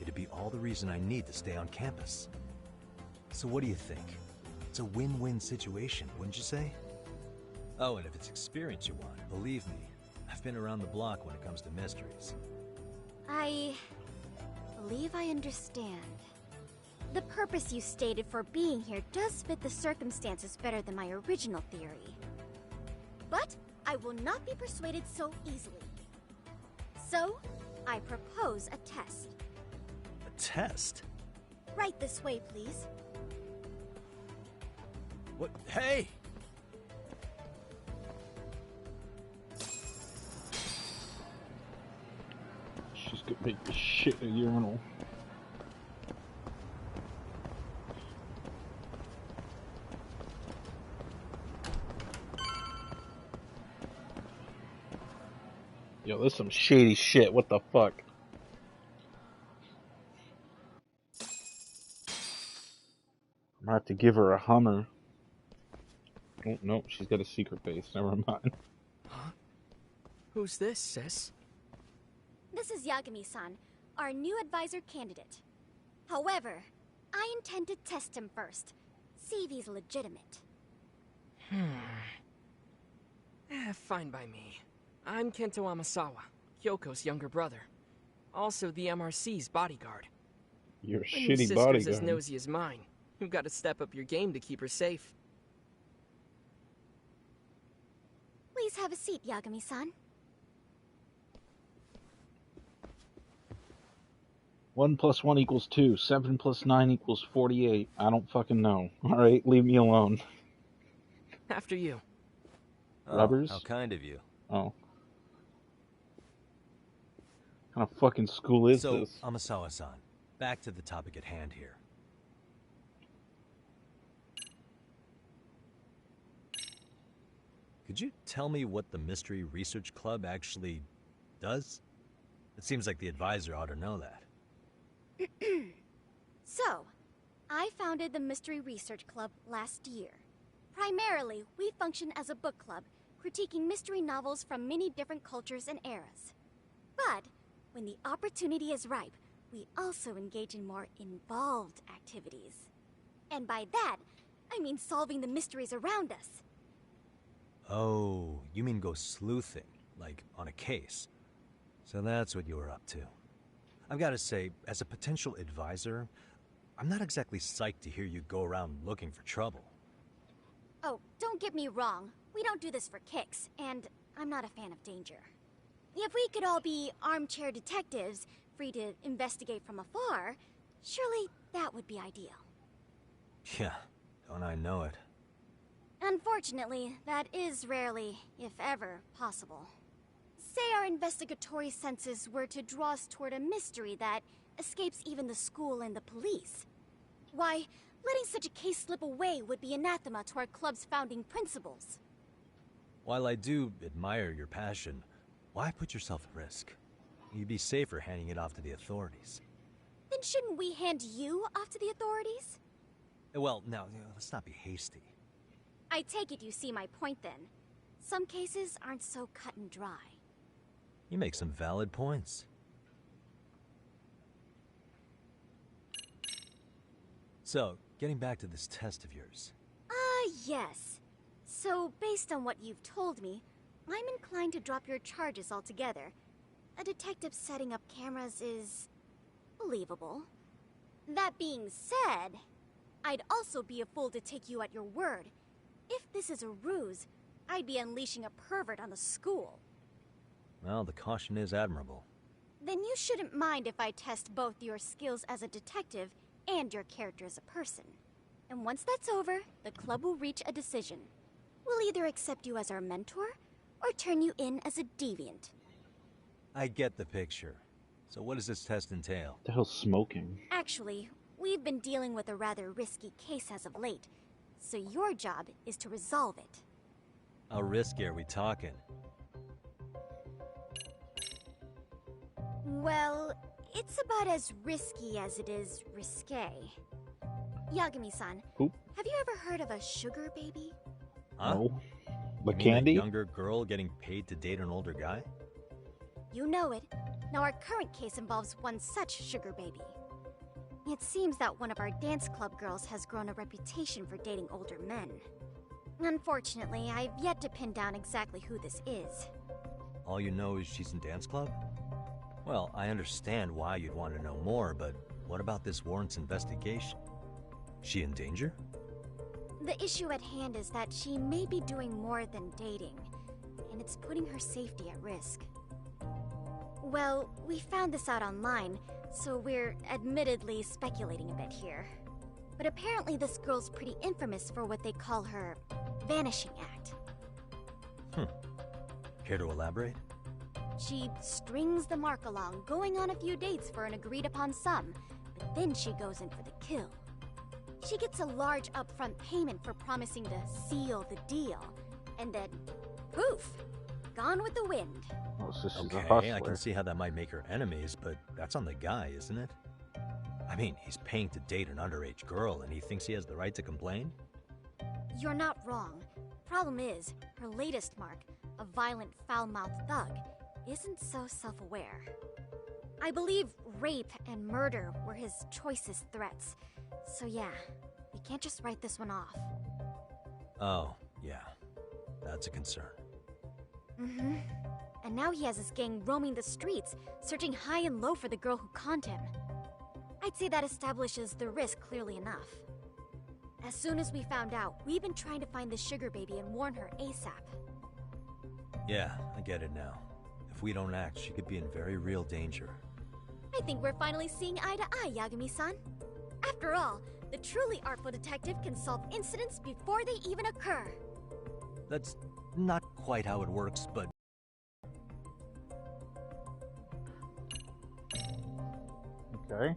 it'd be all the reason I need to stay on campus. So what do you think? It's a win-win situation, wouldn't you say? Oh, and if it's experience you want, believe me, I've been around the block when it comes to mysteries. I believe I understand. The purpose you stated for being here does fit the circumstances better than my original theory. But I will not be persuaded so easily. So, I propose a test. A test? Right this way, please. What? Hey! She's gonna make this shit in a urinal. Yo, this is some shady shit. What the fuck? I'm gonna have to give her a Hummer. Oh, no, she's got a secret base. Never mind. Huh? Who's this, sis? This is Yagami-san, our new advisor candidate. However, I intend to test him first. See if he's legitimate. Fine by me. I'm Kento Amasawa, Kyoko's younger brother. Also the MRC's bodyguard. You're a When shitty your sister's bodyguard. as nosy as mine. You've got to step up your game to keep her safe. Please have a seat, Yagami-san. 1 + 1 = 2. 7 + 9 = 48. I don't fucking know. Alright, leave me alone. After you. Rubbers? How kind of you. Oh. What kind of fucking school is so, this? Amasawa-san, back to the topic at hand here. Could you tell me what the Mystery Research Club actually does? It seems like the advisor ought to know that. So, I founded the Mystery Research Club last year. Primarily, we function as a book club, critiquing mystery novels from many different cultures and eras. But, when the opportunity is ripe, we also engage in more involved activities. And by that, I mean solving the mysteries around us. Oh, you mean go sleuthing, like on a case. So that's what you were up to. I've got to say, as a potential advisor, I'm not exactly psyched to hear you go around looking for trouble. Oh, don't get me wrong. We don't do this for kicks, and I'm not a fan of danger. If we could all be armchair detectives, free to investigate from afar, surely that would be ideal. Yeah, don't I know it. Unfortunately, that is rarely, if ever, possible. Say our investigatory senses were to draw us toward a mystery that escapes even the school and the police. Why, letting such a case slip away would be anathema to our club's founding principles. While I do admire your passion, why put yourself at risk? You'd be safer handing it off to the authorities. Then shouldn't we hand you off to the authorities? Well, now, let's not be hasty. I take it you see my point then. Some cases aren't so cut and dry. You make some valid points. So, getting back to this test of yours. Yes. So, based on what you've told me, I'm inclined to drop your charges altogether. A detective setting up cameras is believable. That being said, I'd also be a fool to take you at your word. If this is a ruse, I'd be unleashing a pervert on the school. Well, the caution is admirable. Then you shouldn't mind if I test both your skills as a detective and your character as a person. And once that's over, the club will reach a decision. We'll either accept you as our mentor, or turn you in as a deviant. I get the picture. So what does this test entail? What the hell's smoking? Actually, we've been dealing with a rather risky case as of late, so your job is to resolve it. How risky are we talking? Well, it's about as risky as it is risque. Yagami-san, have you ever heard of a sugar baby? Huh? No. The You mean candy? a younger girl getting paid to date an older guy? You know it. Now our current case involves one such sugar baby. It seems that one of our dance club girls has grown a reputation for dating older men. Unfortunately, I've yet to pin down exactly who this is. All you know is she's in dance club? Well, I understand why you'd want to know more, but what about this warrants investigation? She in danger? The issue at hand is that she may be doing more than dating, and it's putting her safety at risk. Well, we found this out online, so we're admittedly speculating a bit here. But apparently this girl's pretty infamous for what they call her vanishing act. Care to elaborate? She strings the mark along, going on a few dates for an agreed-upon sum, but then she goes in for the kill. She gets a large upfront payment for promising to seal the deal, and then, poof, Gone with the Wind. Oh, so she's a Okay, hustler. I can see how that might make her enemies, but that's on the guy, isn't it? I mean, he's paying to date an underage girl, and he thinks he has the right to complain? You're not wrong. Problem is, her latest mark, a violent, foul-mouthed thug, isn't so self-aware. I believe rape and murder were his choicest threats. So yeah, we can't just write this one off. Oh, yeah. That's a concern. Mm-hmm. And now he has his gang roaming the streets, searching high and low for the girl who conned him. I'd say that establishes the risk clearly enough. As soon as we found out, we've been trying to find the sugar baby and warn her ASAP. Yeah, I get it now. If we don't act, she could be in very real danger. I think we're finally seeing eye to eye, Yagami-san. After all, the truly artful detective can solve incidents before they even occur. That's not quite how it works, but... Okay.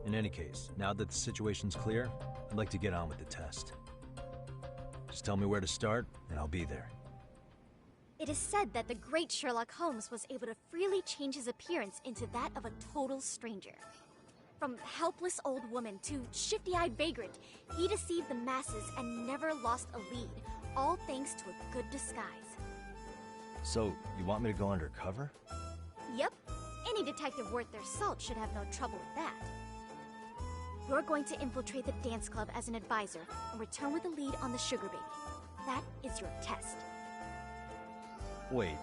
In any case, now that the situation's clear, I'd like to get on with the test. Just tell me where to start, and I'll be there. It is said that the great Sherlock Holmes was able to freely change his appearance into that of a total stranger. From helpless old woman to shifty-eyed vagrant, he deceived the masses and never lost a lead, all thanks to a good disguise. So, you want me to go undercover? Yep, any detective worth their salt should have no trouble with that. You're going to infiltrate the dance club as an advisor and return with a lead on the sugar baby. That is your test. Wait,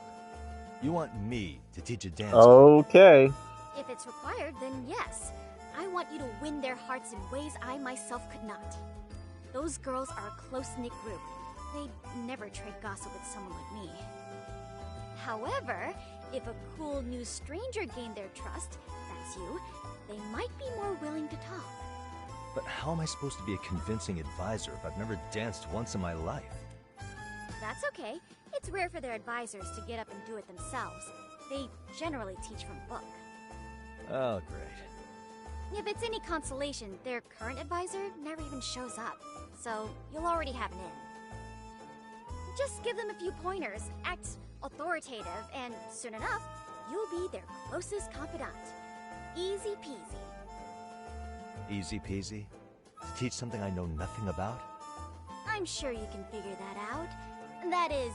you want me to teach a dance? Okay. If it's required, then yes. I want you to win their hearts in ways I myself could not. Those girls are a close-knit group. They'd never trade gossip with someone like me. However, if a cool new stranger gained their trust, that's you, they might be more willing to talk. But how am I supposed to be a convincing advisor if I've never danced once in my life? That's okay. It's rare for their advisors to get up and do it themselves. They generally teach from book. Oh, great. If it's any consolation, their current advisor never even shows up, so you'll already have an in. Just give them a few pointers, act authoritative, and soon enough, you'll be their closest confidant. Easy peasy. Easy peasy? To teach something I know nothing about? I'm sure you can figure that out. That is,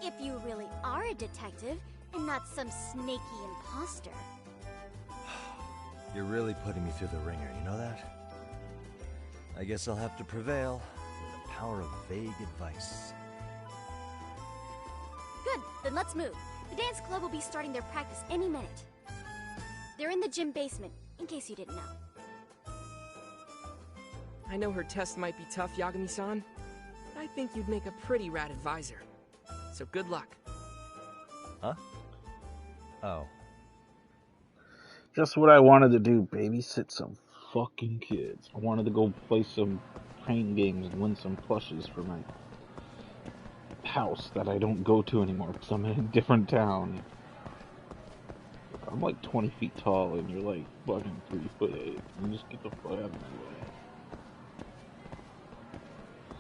if you really are a detective and not some snaky imposter. You're really putting me through the ringer, you know that? I guess I'll have to prevail with the power of vague advice. Good, then let's move. The dance club will be starting their practice any minute. They're in the gym basement, in case you didn't know. I know her test might be tough, Yagami-san, but I think you'd make a pretty rad advisor. So good luck. Huh? Oh. Just what I wanted to do, babysit some fucking kids. I wanted to go play some train games and win some plushes for my house that I don't go to anymore because I'm in a different town. I'm like 20 feet tall and you're like fucking 3'8". You just get the fuck out of my way.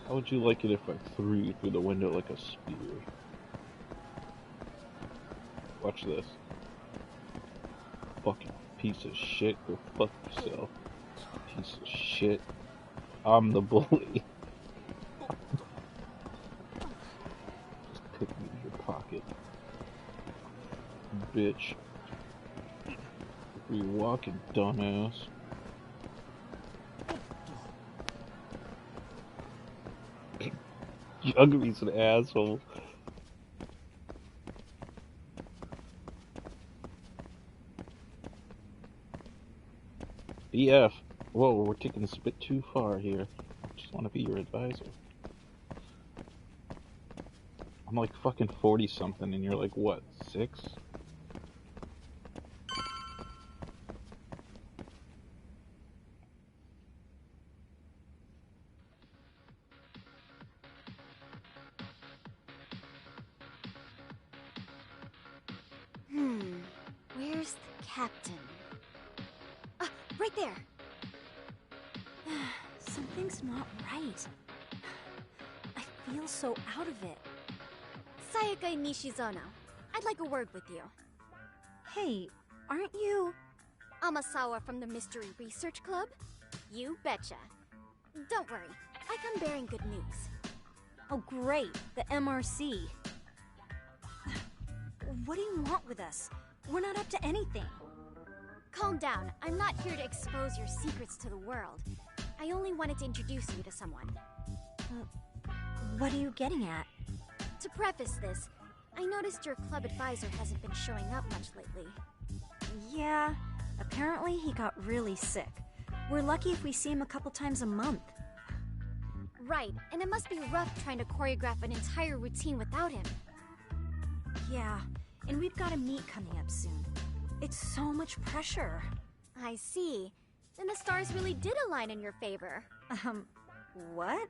How would you like it if I threw you through the window like a spear? Watch this. Fucking piece of shit. Go fuck yourself. Piece of shit. I'm the bully. Just pick me in your pocket. Bitch. Where you walking, dumbass? Yuggery's an asshole. BF. Whoa, we're taking this a bit too far here. I just want to be your advisor. I'm like fucking 40 something and you're like what, 6? Where's the captain? Ah, right there! Something's not right. I feel so out of it. Sayaka Nishizono. I'd like a word with you. Hey, aren't you... Amasawa from the Mystery Research Club? You betcha. Don't worry, I come bearing good news. Oh great, the MRC. What do you want with us? We're not up to anything. Calm down, I'm not here to expose your secrets to the world. I only wanted to introduce you to someone. What are you getting at? To preface this, I noticed your club advisor hasn't been showing up much lately. Yeah, apparently he got really sick. We're lucky if we see him a couple times a month. Right, and it must be rough trying to choreograph an entire routine without him. Yeah, and we've got a meet coming up soon. It's so much pressure. I see. Then the stars really did align in your favor. What?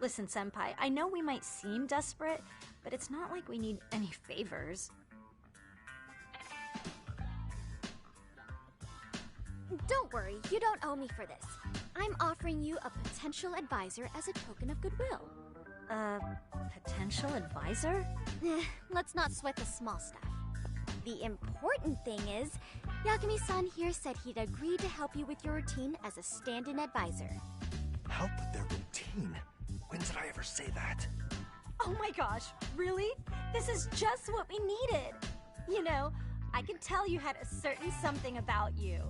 Listen, Senpai, I know we might seem desperate, but it's not like we need any favors. Don't worry, you don't owe me for this. I'm offering you a potential advisor as a token of goodwill. Potential advisor? Let's not sweat the small stuff. The important thing is, Yagami-san here said he'd agree to help you with your routine as a stand-in advisor. Help with their routine? When did I ever say that? Oh my gosh, really? This is just what we needed. You know, I can tell you had a certain something about you.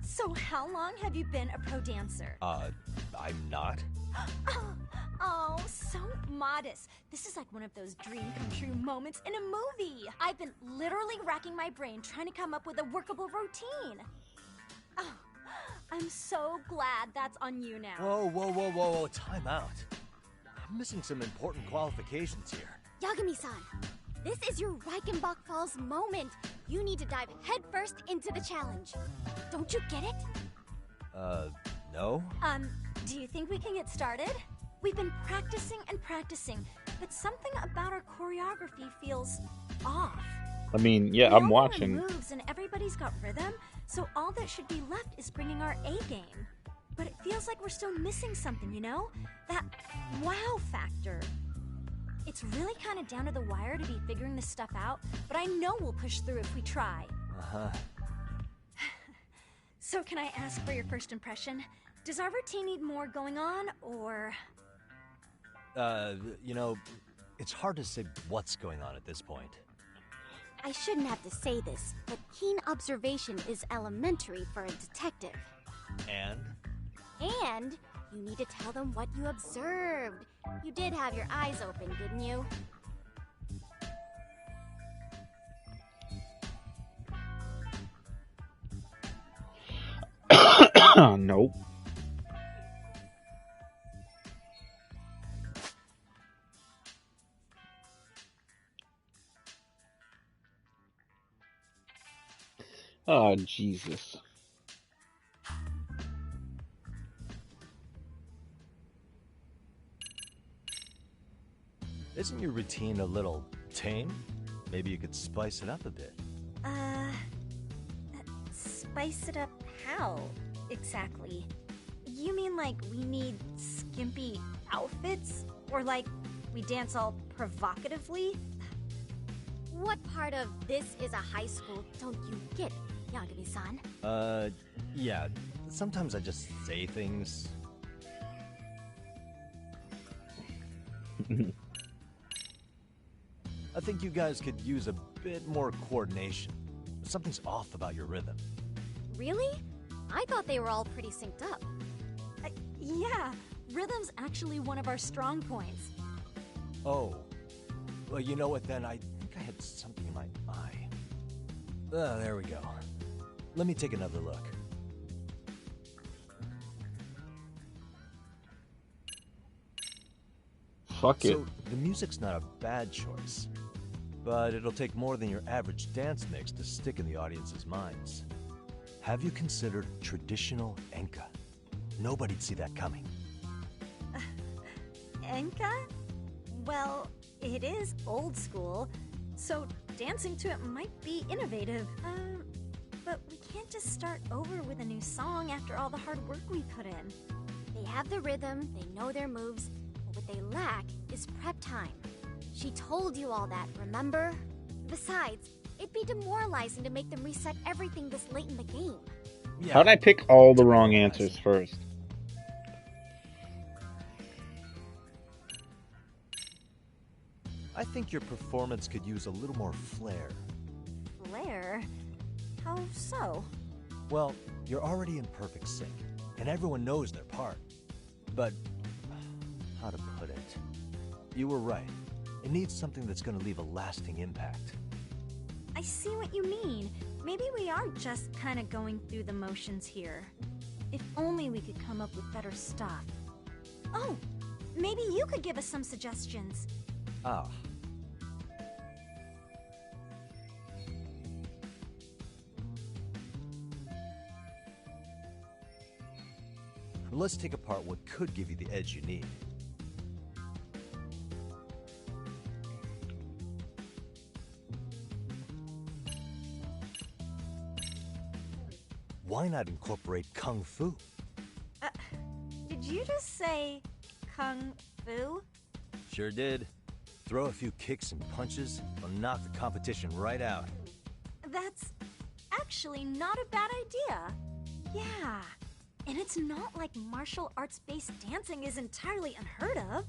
So how long have you been a pro dancer? I'm not. Oh, so modest. This is like one of those dream come true moments in a movie. I've been literally racking my brain trying to come up with a workable routine. Oh, I'm so glad that's on you now. Whoa, time out. I'm missing some important qualifications here. Yagami-san, this is your Reichenbach Falls moment. You need to dive headfirst into the challenge. Don't you get it? No? Do you think we can get started? We've been practicing and practicing, but something about our choreography feels off. I mean, yeah, I'm watching. Moves and everybody's got rhythm, so all that should be left is bringing our A game. But it feels like we're still missing something, you know? That wow factor. It's really kind of down to the wire to be figuring this stuff out, but I know we'll push through if we try. Uh-huh. So can I ask for your first impression? Does our routine need more going on, or...? You know, it's hard to say what's going on at this point. I shouldn't have to say this, but keen observation is elementary for a detective. And? And you need to tell them what you observed. You did have your eyes open, didn't you? Nope. Oh, Jesus. Isn't your routine a little tame? Maybe you could spice it up a bit. Spice it up how, exactly? You mean like we need skimpy outfits? Or like we dance all provocatively? What part of this is a high school don't you get, Yagami-san? Yeah. Sometimes I just say things. I think you guys could use a bit more coordination. Something's off about your rhythm. Really? I thought they were all pretty synced up. Yeah, rhythm's actually one of our strong points. Oh. Well, you know what then? I think I had something in my eye. There we go. Let me take another look. Fuck it. So, the music's not a bad choice. But it'll take more than your average dance mix to stick in the audience's minds. Have you considered traditional enka? Nobody'd see that coming. Enka? Well, it is old school, so dancing to it might be innovative. But we can't just start over with a new song after all the hard work we put in. They have the rhythm, they know their moves, but what they lack is prep time. She told you all that, remember? Besides, it'd be demoralizing to make them reset everything this late in the game. Yeah. How'd I pick all the wrong answers first? I think your performance could use a little more flair. Flair? How so? Well, you're already in perfect sync, and everyone knows their part. But, how to put it? You were right. It needs something that's gonna leave a lasting impact. I see what you mean. Maybe we are just kind of going through the motions here. If only we could come up with better stuff. Oh, maybe you could give us some suggestions. Ah. Let's take apart what could give you the edge you need. Why not incorporate Kung Fu? Did you just say Kung Fu? Sure did. Throw a few kicks and punches, will knock the competition right out. That's actually not a bad idea. Yeah, and it's not like martial arts-based dancing is entirely unheard of.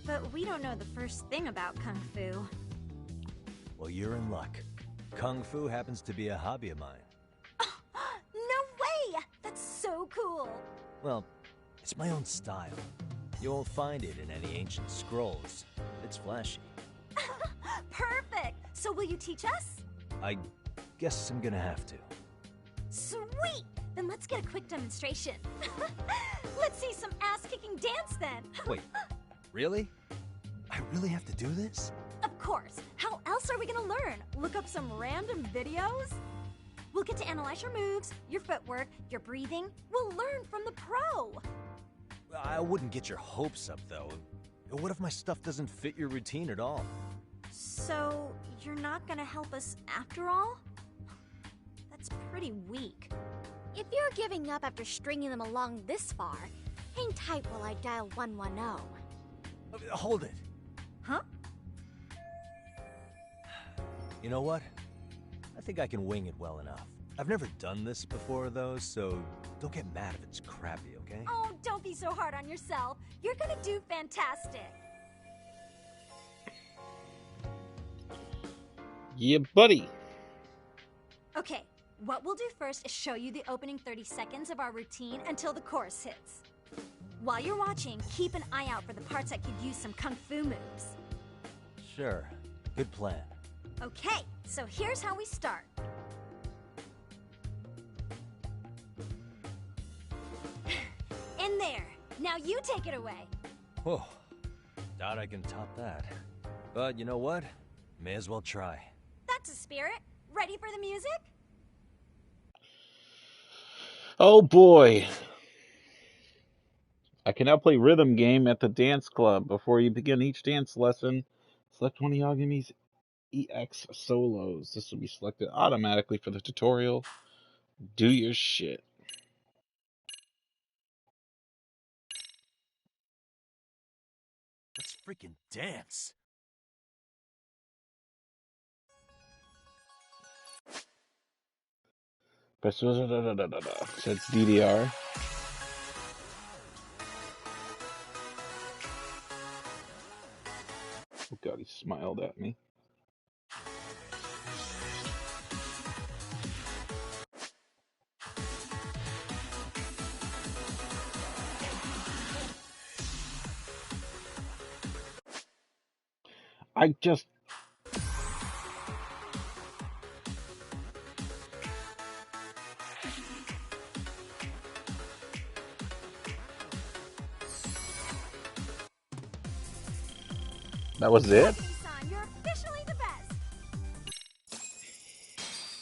But we don't know the first thing about Kung Fu. Well, you're in luck. Kung Fu happens to be a hobby of mine. No way! That's so cool! Well, it's my own style. You won't find it in any ancient scrolls. It's flashy. Perfect! So will you teach us? I guess I'm gonna have to. Sweet! Then let's get a quick demonstration. Let's see some ass-kicking dance then. Wait, really? I really have to do this? Of course. How else are we gonna learn? Look up some random videos? We'll get to analyze your moves, your footwork, your breathing. We'll learn from the pro. I wouldn't get your hopes up, though. What if my stuff doesn't fit your routine at all? So, you're not gonna help us after all? That's pretty weak. If you're giving up after stringing them along this far, hang tight while I dial 110. Hold it. Huh? You know what? I think I can wing it well enough. I've never done this before, though, so don't get mad if it's crappy, okay? Oh, don't be so hard on yourself. You're gonna do fantastic. Yeah, buddy. Okay, what we'll do first is show you the opening 30 seconds of our routine until the chorus hits. While you're watching, keep an eye out for the parts that could use some kung fu moves. Sure. Good plan. Okay, so here's how we start. In there. Now you take it away. Whoa. Doubt I can top that. But you know what? May as well try. That's a spirit. Ready for the music? Oh boy. I can now play rhythm game at the dance club. Before you begin each dance lesson, select one of Yagami's EX solos. This will be selected automatically for the tutorial. Do your shit. Let's freaking dance. So it's DDR. Oh god, he smiled at me. I just... That was it? You're officially the best.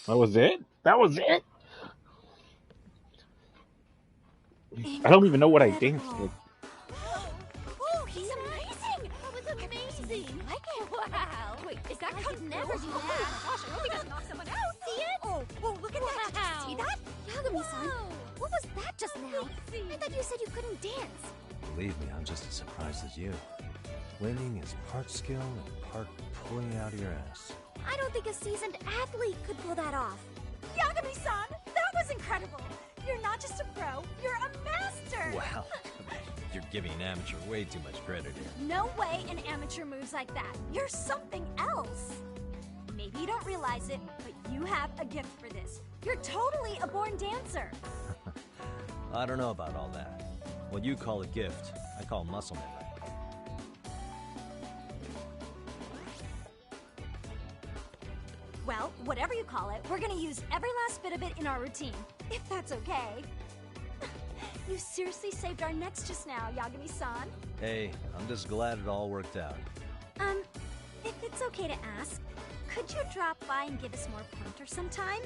That was it? That was it? I don't even know what I danced with. Oh, he's amazing! That was amazing! Wow! Wait, is that kung fu? Never do that! Oh my gosh, I hope he doesn't knock someone out! See it? Oh, look at that! Did you see that? Yagami-san, what was that just now? I thought you said you couldn't dance. Believe me, I'm just as surprised as you. Winning is part skill and part pulling out of your ass. I don't think a seasoned athlete could pull that off. Yagami-san, that was incredible! You're not just a pro, you're a master! Wow. You're giving an amateur way too much credit here. No way an amateur moves like that. You're something else. Maybe you don't realize it, but you have a gift for this. You're totally a born dancer. I don't know about all that. What you call a gift, I call muscle memory. Well, whatever you call it, we're gonna use every last bit of it in our routine, if that's okay. You seriously saved our necks just now, Yagami-san. Hey, I'm just glad it all worked out. If it's okay to ask, could you drop by and give us more pointers sometime?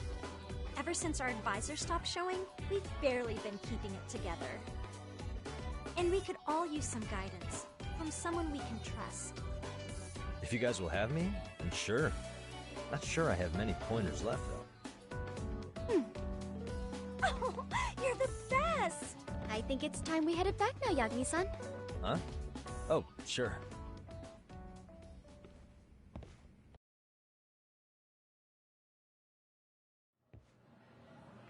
Ever since our advisor stopped showing, we've barely been keeping it together. And we could all use some guidance from someone we can trust. If you guys will have me, then sure. Not sure I have many pointers left, though. Oh, you're the best! I think it's time we headed back now, Yagami-san. Huh? Oh, sure.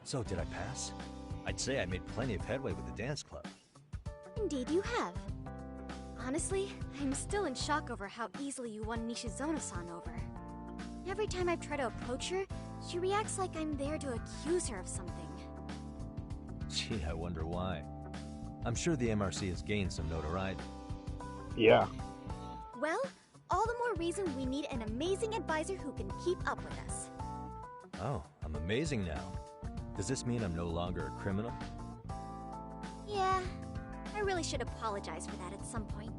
So, did I pass? I'd say I made plenty of headway with the dance club. Indeed you have. Honestly, I'm still in shock over how easily you won Nishizono-san over. Every time I've tried to approach her, she reacts like I'm there to accuse her of something. Gee, I wonder why. I'm sure the MRC has gained some notoriety. Yeah. Well, all the more reason we need an amazing advisor who can keep up with us. Oh, I'm amazing now. Does this mean I'm no longer a criminal? Yeah, I really should apologize for that at some point.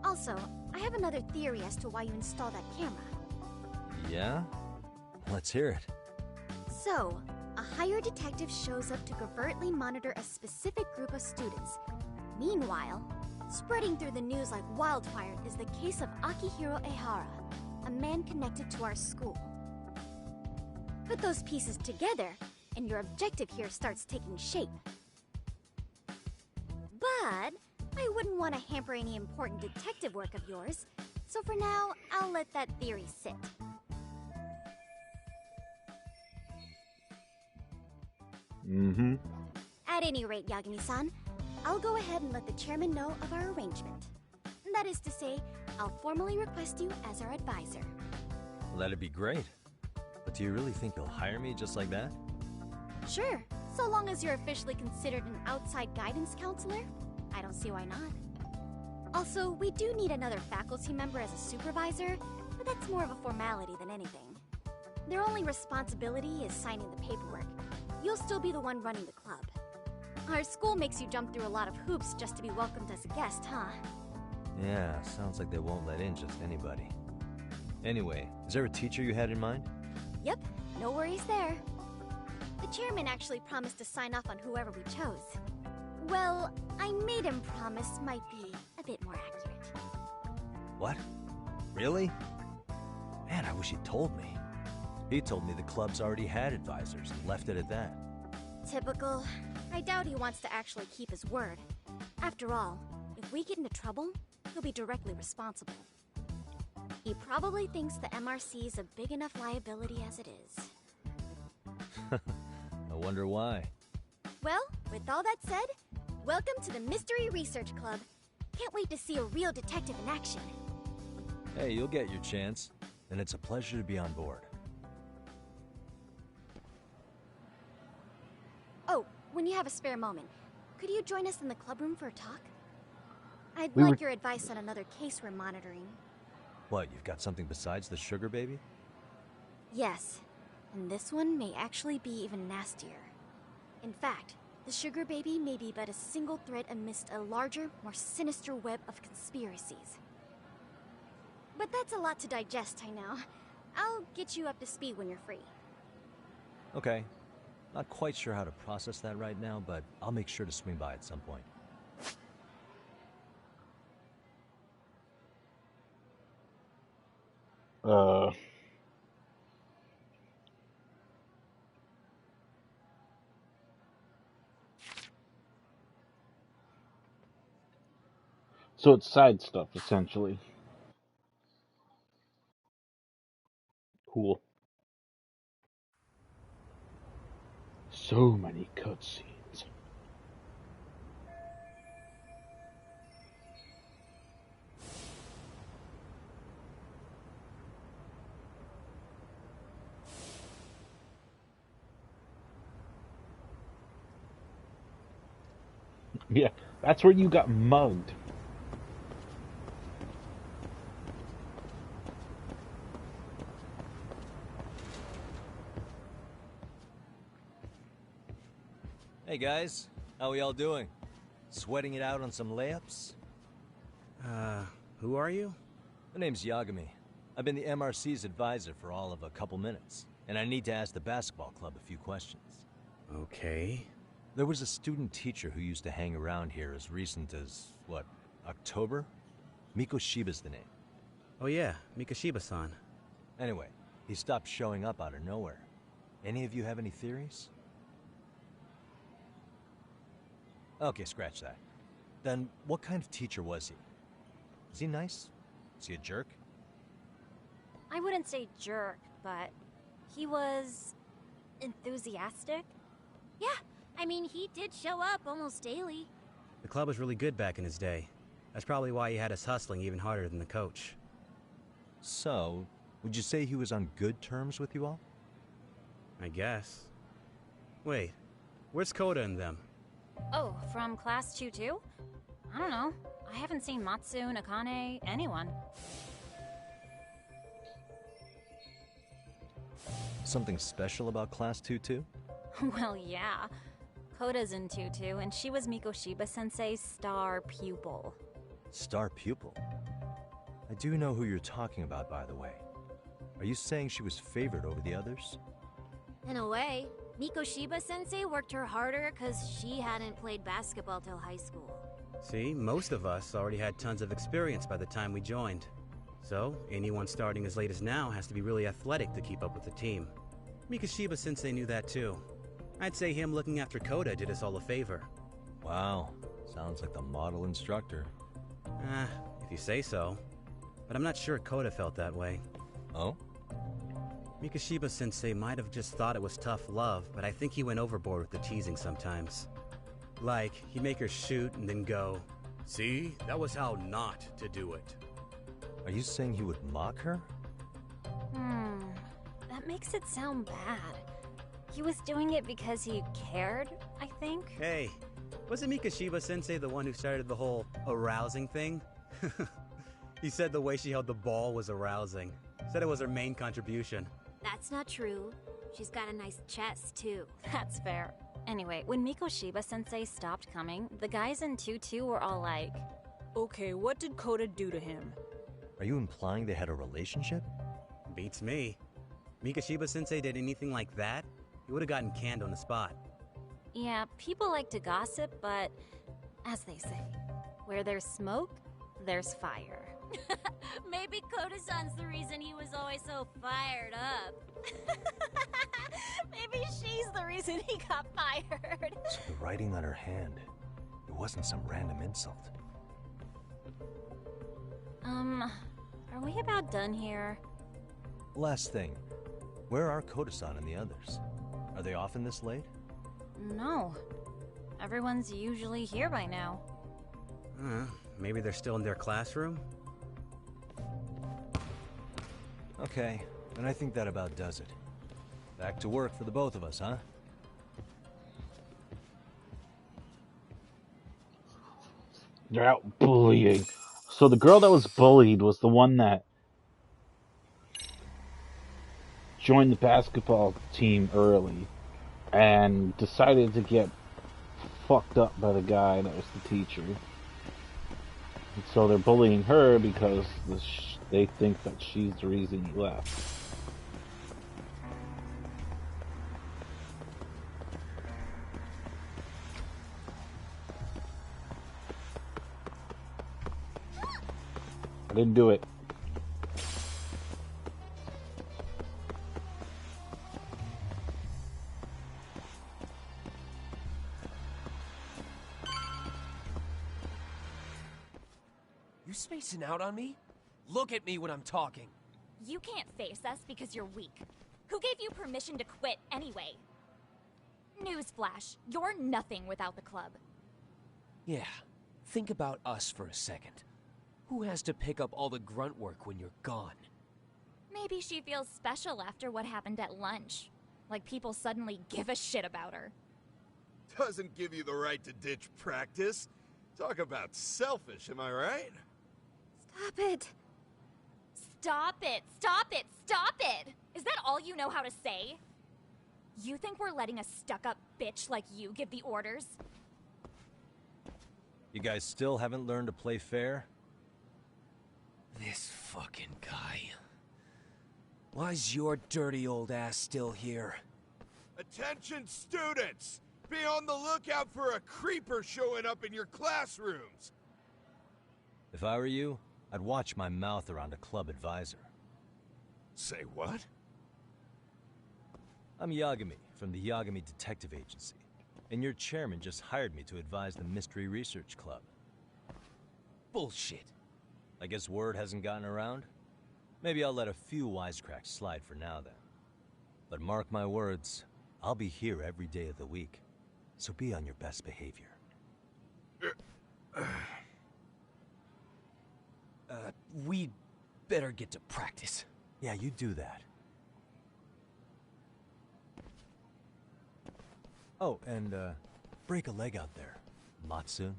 Also, I have another theory as to why you installed that camera. Yeah? Let's hear it. So, a hired detective shows up to covertly monitor a specific group of students. Meanwhile, spreading through the news like wildfire is the case of Akihiro Ehara, a man connected to our school. Put those pieces together, and your objective here starts taking shape. But I wouldn't want to hamper any important detective work of yours, so for now, I'll let that theory sit. Mm-hmm. At any rate, Yagami-san, I'll go ahead and let the chairman know of our arrangement. That is to say, I'll formally request you as our advisor. Well, that'd be great. But do you really think they'll hire me just like that? Sure, so long as you're officially considered an outside guidance counselor, I don't see why not. Also, we do need another faculty member as a supervisor, but that's more of a formality than anything. Their only responsibility is signing the paperwork. You'll still be the one running the club. Our school makes you jump through a lot of hoops just to be welcomed as a guest, huh? Yeah, sounds like they won't let in just anybody. Anyway, is there a teacher you had in mind? Yep, no worries there. The chairman actually promised to sign off on whoever we chose. Well, I made him promise might be a bit more accurate. What? Really? Man, I wish he'd told me. He told me the club's already had advisors and left it at that. Typical. I doubt he wants to actually keep his word. After all, if we get into trouble, he'll be directly responsible. He probably thinks the MRC is a big enough liability as it is. I wonder why. Well, with all that said, welcome to the Mystery Research Club. Can't wait to see a real detective in action. Hey, you'll get your chance, and it's a pleasure to be on board. Oh, when you have a spare moment, could you join us in the club room for a talk? I'd We like were- your advice on another case we're monitoring. What, you've got something besides the sugar baby? Yes, and this one may actually be even nastier. In fact, the sugar baby may be but a single thread amidst a larger, more sinister web of conspiracies. But that's a lot to digest, I know. I'll get you up to speed when you're free. Okay. Not quite sure how to process that right now, but I'll make sure to swing by at some point. So it's side stuff, essentially. Cool. So many cutscenes. Yeah, that's where you got mugged. Hey guys, how we all doing? Sweating it out on some layups? Who are you? My name's Yagami. I've been the MRC's advisor for all of a couple minutes, and I need to ask the basketball club a few questions. Okay. There was a student teacher who used to hang around here as recent as, what, October? Mikoshiba's the name. Oh yeah, Mikoshiba-san. Anyway, he stopped showing up out of nowhere. Any of you have any theories? Okay, scratch that. Then, what kind of teacher was he? Is he nice? Is he a jerk? I wouldn't say jerk, but he was enthusiastic. Yeah, I mean, he did show up almost daily. The club was really good back in his day. That's probably why he had us hustling even harder than the coach. So, would you say he was on good terms with you all? I guess. Wait, where's Koda and them? Oh, from class 2-2? I don't know. I haven't seen Matsu, Nakane, anyone. Something special about class 2-2? Well, yeah. Koda's in 2-2, and she was Mikoshiba-sensei's star pupil. Star pupil? I do know who you're talking about, by the way. Are you saying she was favored over the others? In a way, Mikoshiba-sensei worked her harder because she hadn't played basketball till high school. See, most of us already had tons of experience by the time we joined. So, anyone starting as late as now has to be really athletic to keep up with the team. Mikoshiba-sensei knew that too. I'd say him looking after Koda did us all a favor. Wow, sounds like the model instructor. If you say so. But I'm not sure Koda felt that way. Oh? Mikoshiba-sensei might have just thought it was tough love, but I think he went overboard with the teasing sometimes. Like, he'd make her shoot and then go, "See, that was how not to do it." Are you saying he would mock her? That makes it sound bad. He was doing it because he cared, I think. Hey, wasn't Mikoshiba-sensei the one who started the whole arousing thing? He said the way she held the ball was arousing. Said it was her main contribution. That's not true. She's got a nice chest, too. That's fair. Anyway, when Mikoshiba-sensei stopped coming, the guys in 2-2 were all like, "Okay, what did Koda do to him?" Are you implying they had a relationship? Beats me. Mikoshiba-sensei did anything like that, he would have gotten canned on the spot. yeah, people like to gossip, but as they say, where there's smoke, there's fire. Maybe Koda-san's the reason he was always so fired up. Maybe she's the reason he got fired. So the writing on her hand, it wasn't some random insult. Are we about done here? Last thing, where are Koda-san and the others? Are they often this late? No. Everyone's usually here by now. Maybe they're still in their classroom? Okay, and I think that about does it. Back to work for the both of us, huh? They're out bullying. So the girl that was bullied was the one that joined the basketball team early and decided to get fucked up by the guy that was the teacher. And so they're bullying her because they think that she's the reason he left. I didn't do it. You spacing out on me? Look at me when I'm talking. You can't face us because you're weak. Who gave you permission to quit anyway? Newsflash, you're nothing without the club. Yeah, think about us for a second. Who has to pick up all the grunt work when you're gone? Maybe she feels special after what happened at lunch. Like people suddenly give a shit about her. Doesn't give you the right to ditch practice. Talk about selfish, am I right? Stop it. Stop it, stop it, stop it! Is that all you know how to say? You think we're letting a stuck-up bitch like you give the orders? You guys still haven't learned to play fair? This fucking guy. Why's your dirty old ass still here? Attention students! Be on the lookout for a creeper showing up in your classrooms! If I were you, I'd watch my mouth around a club advisor. Say what? I'm Yagami, from the Yagami Detective Agency, and your chairman just hired me to advise the Mystery Research Club. Bullshit. I guess word hasn't gotten around? Maybe I'll let a few wisecracks slide for now then. But mark my words, I'll be here every day of the week, so be on your best behavior. We'd better get to practice. Yeah, you do that. Oh, and, break a leg out there, Matsun.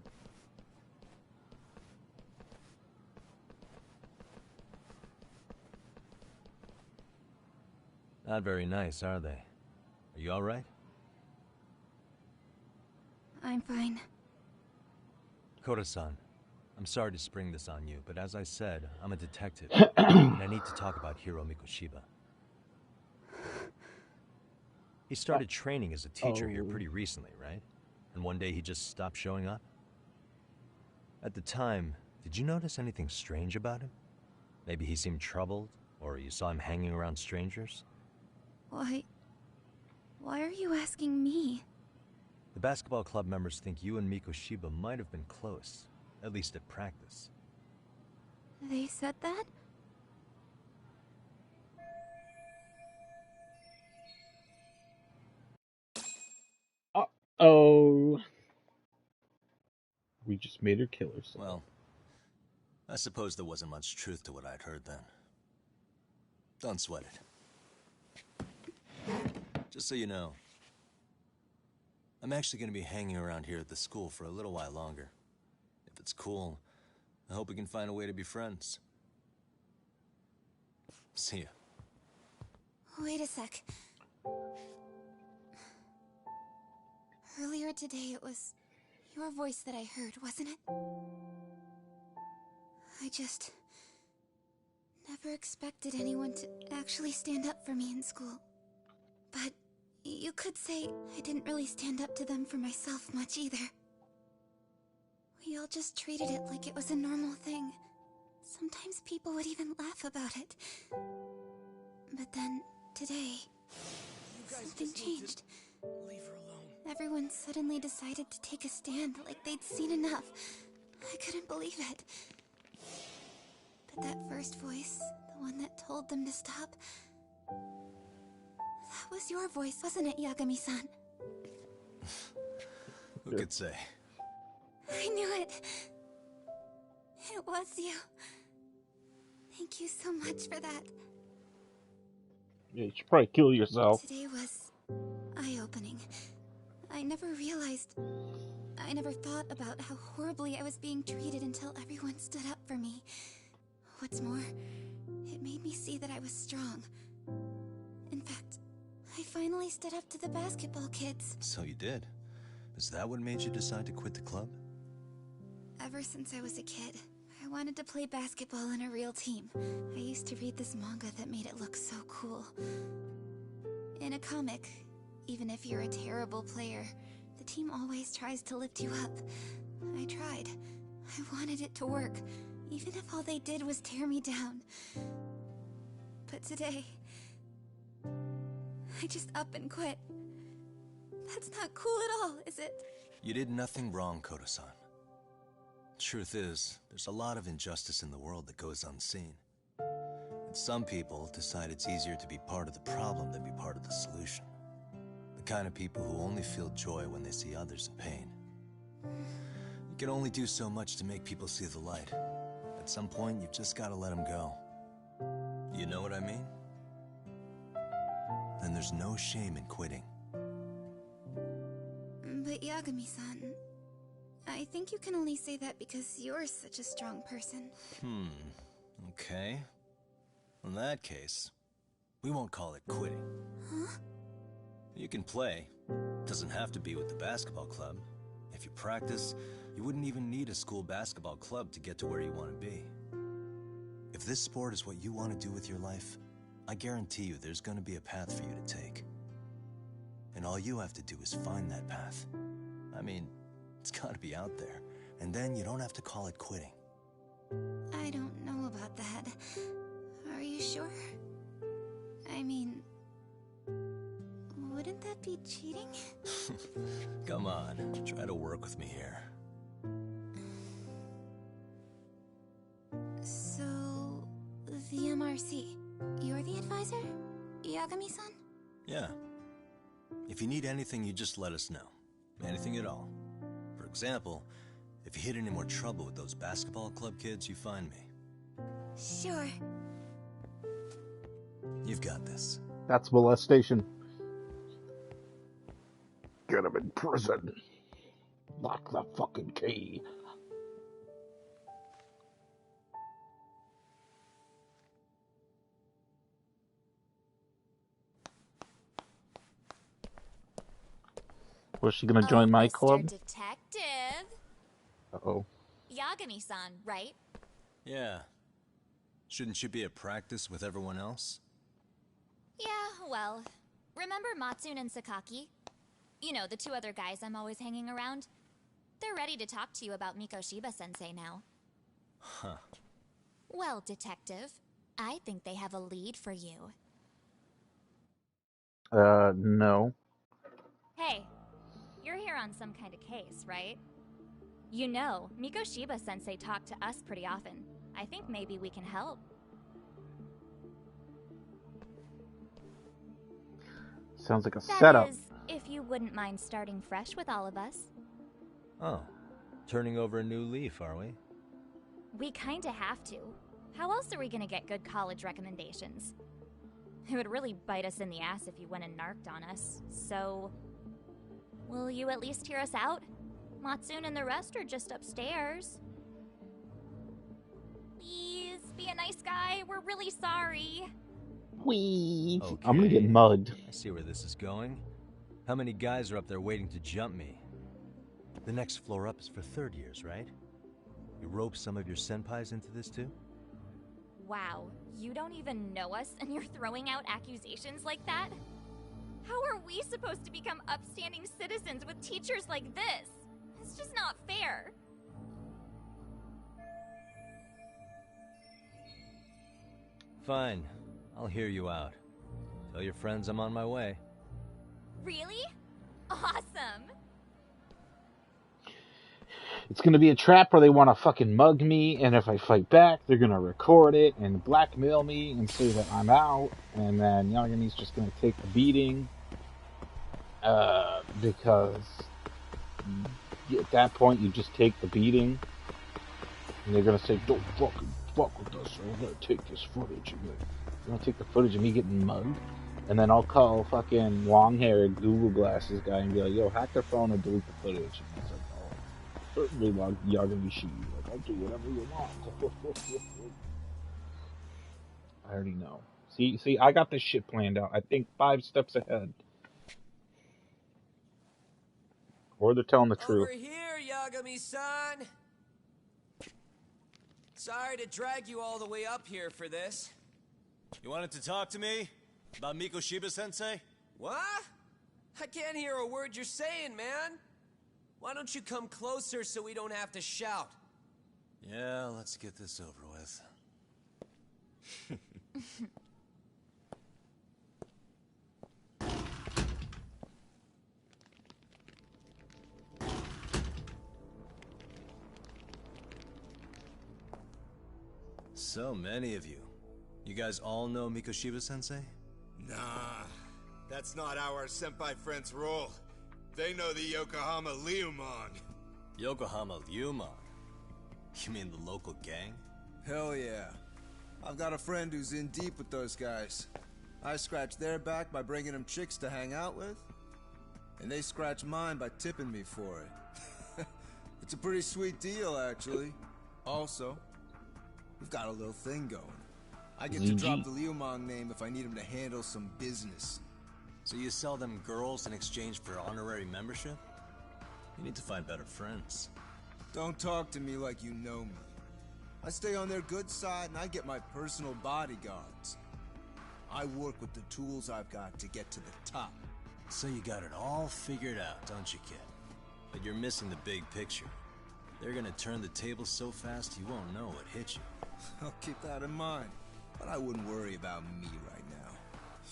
Not very nice, are they? Are you all right? I'm fine. Koda-san, I'm sorry to spring this on you, but as I said, I'm a detective, and I need to talk about Hiro Mikoshiba. He started training as a teacher here pretty recently, right? And one day he just stopped showing up? At the time, did you notice anything strange about him? Maybe he seemed troubled, or you saw him hanging around strangers? Why are you asking me? The basketball club members think you and Mikoshiba might have been close, at least at practice. They said that? Uh-oh. We just made her kill herself. Well, I suppose there wasn't much truth to what I'd heard then. Don't sweat it. Just so you know, I'm actually going to be hanging around here at the school for a little while longer. If it's cool, I hope we can find a way to be friends. See ya. Wait a sec. Earlier today, it was your voice that I heard, wasn't it? I just never expected anyone to actually stand up for me in school. But you could say I didn't really stand up to them for myself much either. We all just treated it like it was a normal thing. Sometimes people would even laugh about it. But then, today, something changed. Leave her alone. Everyone suddenly decided to take a stand like they'd seen enough. I couldn't believe it. But that first voice, the one that told them to stop, that was your voice, wasn't it, Yagami-san? Who could say? I knew it. It was you. Thank you so much for that. Yeah, you should probably kill yourself. Today was eye-opening. I never thought about how horribly I was being treated until everyone stood up for me. What's more, it made me see that I was strong. In fact, I finally stood up to the basketball kids. So you did. Is that what made you decide to quit the club? Ever since I was a kid, I wanted to play basketball on a real team. I used to read this manga that made it look so cool. In a comic, even if you're a terrible player, the team always tries to lift you up. I tried. I wanted it to work, even if all they did was tear me down. But today, I just up and quit. That's not cool at all, is it? You did nothing wrong, Koda-san. Truth is, there's a lot of injustice in the world that goes unseen. And some people decide it's easier to be part of the problem than be part of the solution. The kind of people who only feel joy when they see others in pain. You can only do so much to make people see the light. At some point, you've just got to let them go. You know what I mean? Then there's no shame in quitting. But Yagami-san, I think you can only say that because you're such a strong person. Okay. In that case, we won't call it quitting. Huh? You can play. Doesn't have to be with the basketball club. If you practice, you wouldn't even need a school basketball club to get to where you want to be. If this sport is what you want to do with your life, I guarantee you there's going to be a path for you to take. And all you have to do is find that path. I mean, it's got to be out there. And then you don't have to call it quitting. I don't know about that. Are you sure? I mean, wouldn't that be cheating? Come on, try to work with me here. So, the MRC, you're the advisor? Yagami-san? Yeah. If you need anything, you just let us know. Anything at all. For example, if you hit any more trouble with those basketball club kids, you find me. Sure. You've got this. That's molestation. Get him in prison. Lock the fucking key. Was she gonna join my club? Detective. Uh-oh. Yagami-san, right? Yeah. Shouldn't you be at practice with everyone else? Yeah, well, remember Matsune and Sakaki? You know, the two other guys I'm always hanging around? They're ready to talk to you about Mikoshiba-sensei now. Huh. Well, detective, I think they have a lead for you. No. Hey, you're here on some kind of case, right? You know, Mikoshiba-sensei talked to us pretty often. I think maybe we can help. Sounds like a That setup. is, if you wouldn't mind starting fresh with all of us. Oh. Turning over a new leaf, are we? We kinda have to. How else are we gonna get good college recommendations? It would really bite us in the ass if you went and narked on us, so... Will you at least hear us out? Matsune and the rest are just upstairs. Please, be a nice guy. We're really sorry. Whee! Okay. I'm gonna get mugged. I see where this is going. How many guys are up there waiting to jump me? The next floor up is for third years, right? You rope some of your senpais into this too? Wow, you don't even know us and you're throwing out accusations like that? How are we supposed to become upstanding citizens with teachers like this? It's just not fair. Fine. I'll hear you out. Tell your friends I'm on my way. Really? Awesome. It's gonna be a trap where they want to fucking mug me, and if I fight back, they're gonna record it and blackmail me and say that I'm out, and then Yagami's just gonna take the beating. Because at that point you just take the beating, and they're gonna say, "Don't fucking fuck with us, or we're gonna take this footage." And they're gonna take the footage of me getting mugged, and then I'll call fucking long-haired Google Glasses guy and be like, "Yo, hack their phone and delete the footage." And he's like, "Oh, certainly, Yagami-shi. Like, I'll do whatever you want." I already know. See, I got this shit planned out. I think 5 steps ahead. Or they're telling the truth. Over here, Yagami-san! Sorry to drag you all the way up here for this. You wanted to talk to me? About Mikoshiba-sensei? What? I can't hear a word you're saying, man. Why don't you come closer so we don't have to shout? Yeah, let's get this over with. So many of you. You guys all know Mikoshiba-sensei? Nah, that's not how our senpai friends roll. They know the Yokohama Liumang. Yokohama Liumang? You mean the local gang? Hell yeah. I've got a friend who's in deep with those guys. I scratch their back by bringing them chicks to hang out with, and they scratch mine by tipping me for it. It's a pretty sweet deal, actually. Also, we've got a little thing going. I get to drop the Liumang name if I need him to handle some business. So you sell them girls in exchange for honorary membership? You need to find better friends. Don't talk to me like you know me. I stay on their good side and I get my personal bodyguards. I work with the tools I've got to get to the top. So you got it all figured out, don't you, kid? But you're missing the big picture. They're gonna turn the tables so fast you won't know what hit you. I'll keep that in mind. But I wouldn't worry about me right now.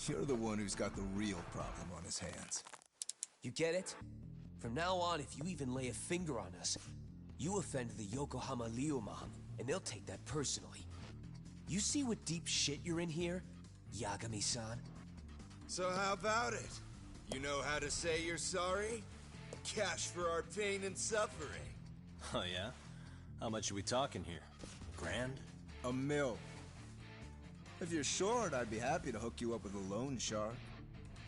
You're the one who's got the real problem on his hands. You get it? From now on, if you even lay a finger on us, you offend the Yokohama Liumang, and they'll take that personally. You see what deep shit you're in here, Yagami-san? So how about it? You know how to say you're sorry? Cash for our pain and suffering. Oh yeah? How much are we talking here? $1,000? $1 million. If you're short, I'd be happy to hook you up with a loan shark.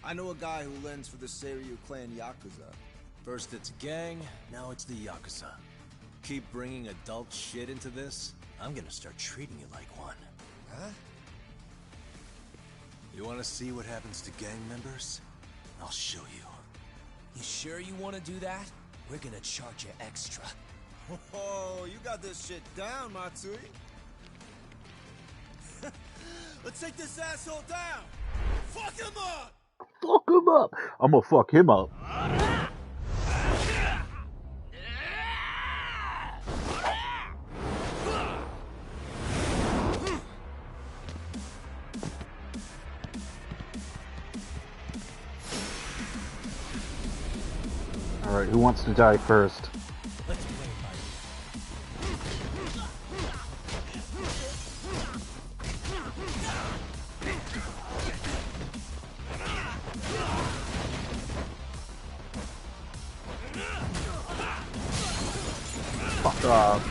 I know a guy who lends for the Seiryu clan Yakuza. First it's a gang, now it's the Yakuza. Keep bringing adult shit into this, I'm gonna start treating you like one. Huh? You wanna see what happens to gang members? I'll show you. You sure you want to do that? We're gonna charge you extra. Oh, you got this shit down, Matsui. Let's take this asshole down! Fuck him up! Fuck him up! I'm gonna fuck him up. Alright, who wants to die first? Fuck off.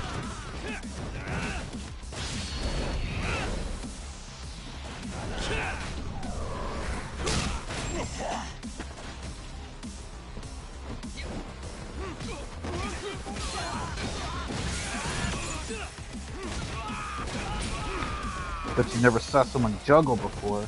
Bet you never saw someone juggle before.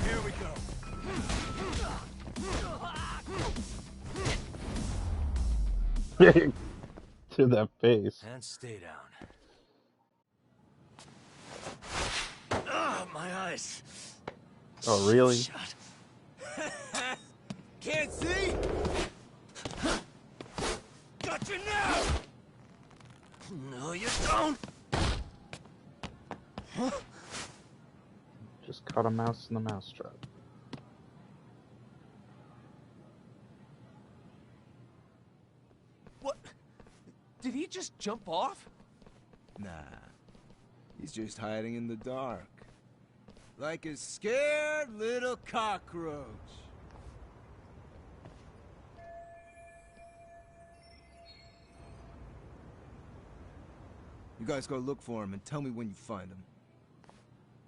Here we go. To that face. And stay down. Ah, my eyes. Oh, really? Shut. Can't see? Got you now! No, you don't! Huh? Just caught a mouse in the mousetrap. What? Did he just jump off? Nah. He's just hiding in the dark. Like a scared little cockroach. You guys go look for him and tell me when you find him.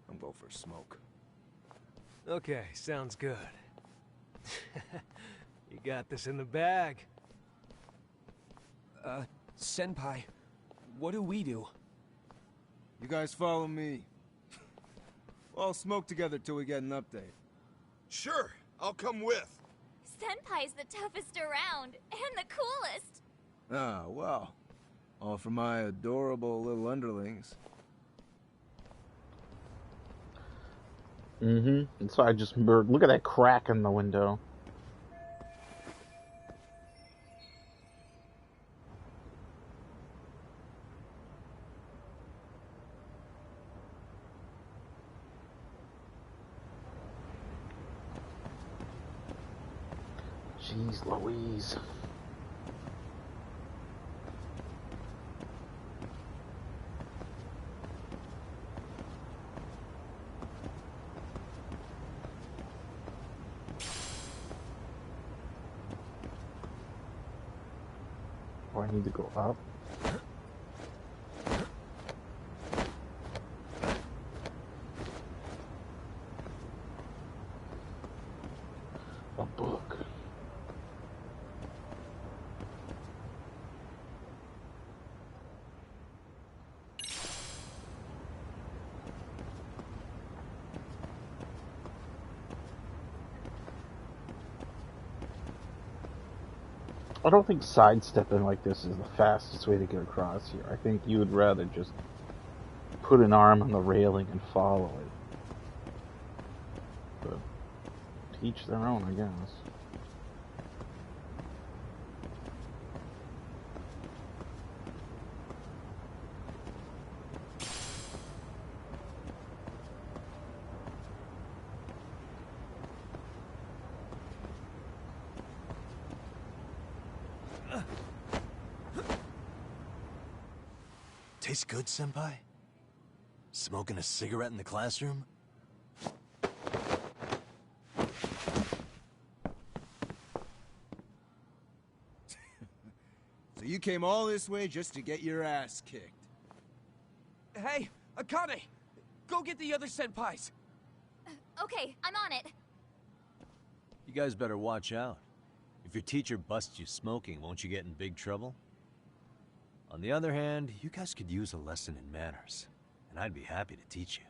I'm going for a smoke. Okay, sounds good. You got this in the bag. Senpai, what do we do? You guys follow me. We'll all smoke together till we get an update. Sure, I'll come with. Senpai's the toughest around, and the coolest. Ah, well. All for my adorable little underlings. Mm-hmm. And so I just look at that crack in the window. Jeez Louise. Oh, I need to go up. A book. I don't think sidestepping like this is the fastest way to get across here. I think you would rather just put an arm on the railing and follow it. But to each their own, I guess. Tastes good, Senpai? Smoking a cigarette in the classroom? So you came all this way just to get your ass kicked? Hey, Akane! Go get the other senpais! Okay, I'm on it. You guys better watch out. If your teacher busts you smoking, won't you get in big trouble? On the other hand, you guys could use a lesson in manners, and I'd be happy to teach you.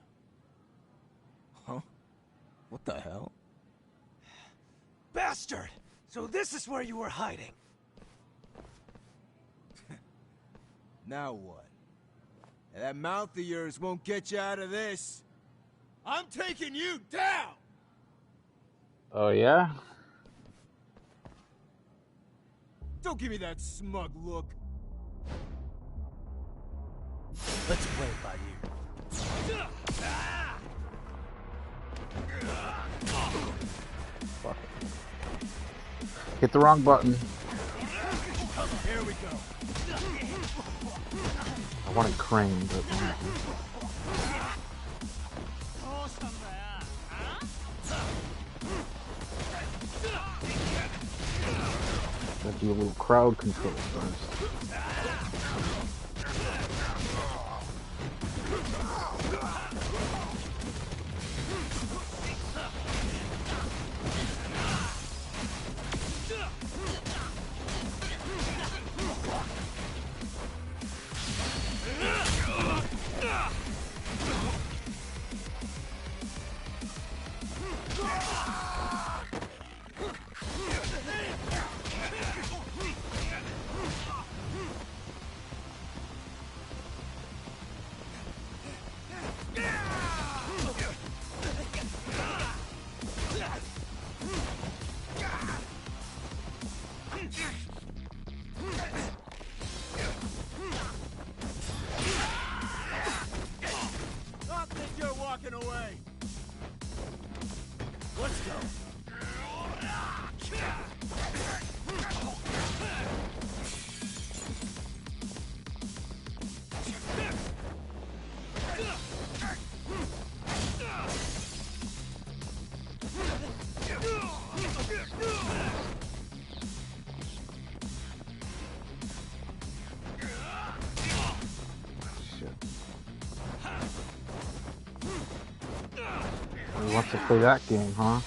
Huh? What the hell? Bastard! So this is where you were hiding. Now what? And that mouth of yours won't get you out of this. I'm taking you down! Oh, yeah? Don't give me that smug look. Let's play it by you. Fuck. Hit the wrong button. Here we go. I wanted Crane, but... Gotta do a little crowd control first. Away. Let's go. He wants to play that game, huh?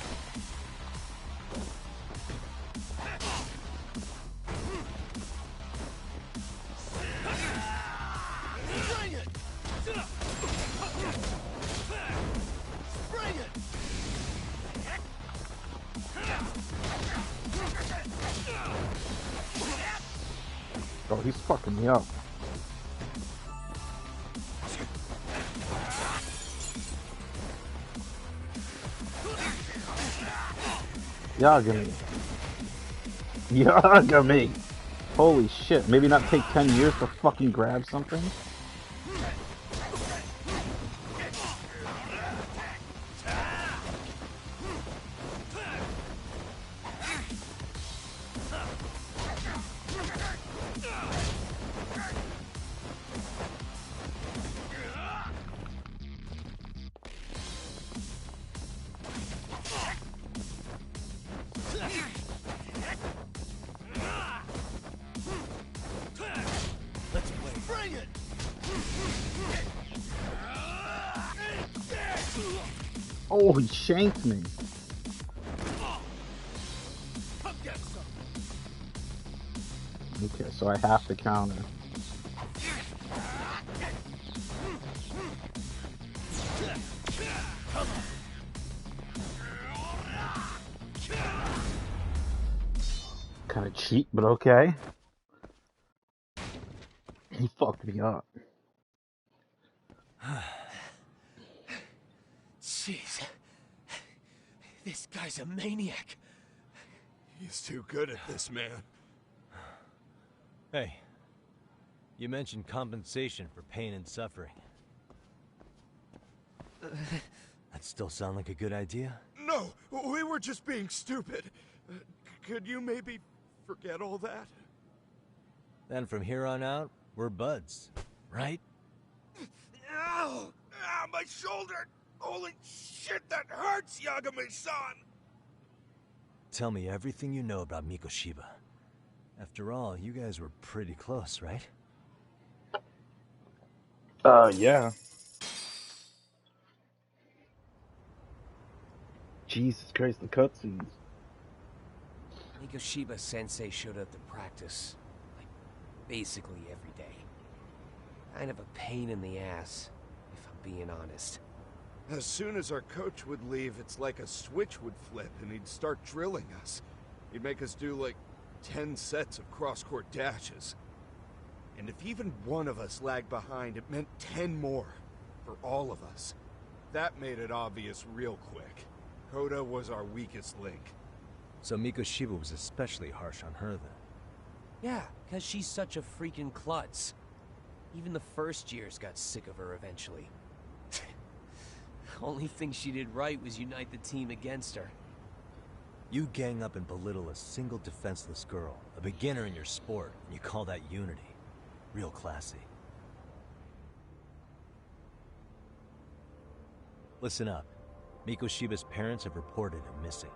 Bring it! Bring it! Oh, he's fucking me up. Yagami. Yagami! Holy shit, maybe not take 10 years to fucking grab something? Oh, he shanked me. Okay, so I have to counter. Kind of cheap, but okay. He fucked me up. Jeez. This guy's a maniac. He's too good at this, man. Hey, you mentioned compensation for pain and suffering. That still sound like a good idea? No, we were just being stupid. Could you maybe forget all that? Then from here on out, we're buds, right? Ow! Ah, my shoulder! Holy shit, that hurts, Yagami-san! Tell me everything you know about Mikoshiba. After all, you guys were pretty close, right? Yeah. Jesus Christ, the cutscenes. Mikoshiba-sensei showed up to practice, like, basically every day. Kind of a pain in the ass, if I'm being honest. As soon as our coach would leave, it's like a switch would flip and he'd start drilling us. He'd make us do like 10 sets of cross-court dashes. And if even one of us lagged behind, it meant 10 more for all of us. That made it obvious real quick. Koda was our weakest link. So Mikoshiba was especially harsh on her then? Yeah, because she's such a freaking klutz. Even the first years got sick of her eventually. Only thing she did right was unite the team against her. You gang up and belittle a single defenseless girl, a beginner in your sport, and you call that unity. Real classy. Listen up. Mikoshiba's parents have reported him missing.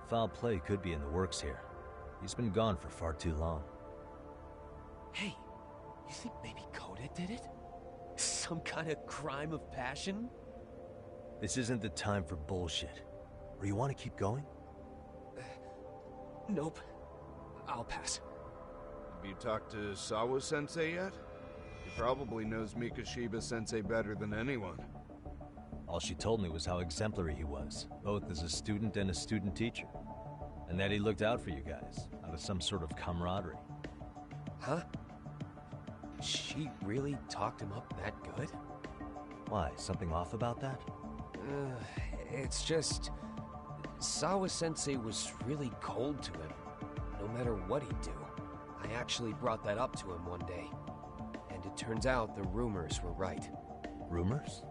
Foul play could be in the works here. He's been gone for far too long. Hey, you think maybe Koda did it? Some kind of crime of passion? This isn't the time for bullshit. Or you want to keep going? Nope. I'll pass. Have you talked to Sawa-sensei yet? He probably knows Mikoshiba-sensei better than anyone. All she told me was how exemplary he was, both as a student and a student teacher. And that he looked out for you guys, out of some sort of camaraderie. Huh? She really talked him up that good? Why, something off about that? It's just... Sawa-sensei was really cold to him, no matter what he'd do. I actually brought that up to him one day. And it turns out the rumors were right. Rumors?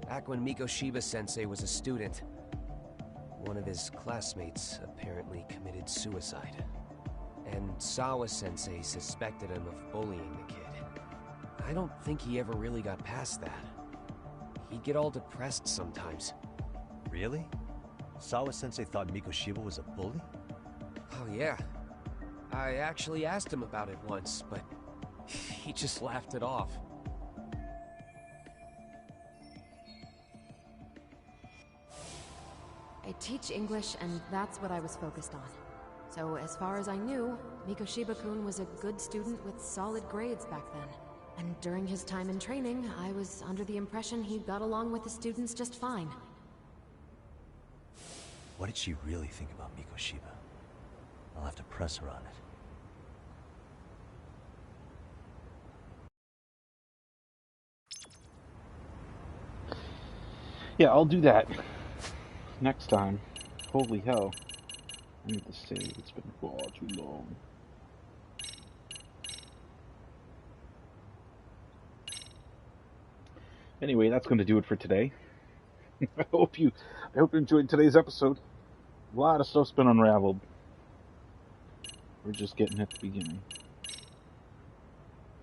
Back when Mikoshiba-sensei was a student, one of his classmates apparently committed suicide. And Sawa-sensei suspected him of bullying the kid. I don't think he ever really got past that. He'd get all depressed sometimes. Really? Sawa-sensei thought Mikoshiba was a bully? Oh yeah. I actually asked him about it once, but he just laughed it off. I teach English, and that's what I was focused on. So as far as I knew, Mikoshiba-kun was a good student with solid grades back then. And during his time in training, I was under the impression he got along with the students just fine. What did she really think about Mikoshiba? I'll have to press her on it. Yeah, I'll do that. Next time. Holy hell. I need to save. It's been far too long. Anyway, that's going to do it for today. I hope you enjoyed today's episode. A lot of stuff's been unraveled. We're just getting at the beginning.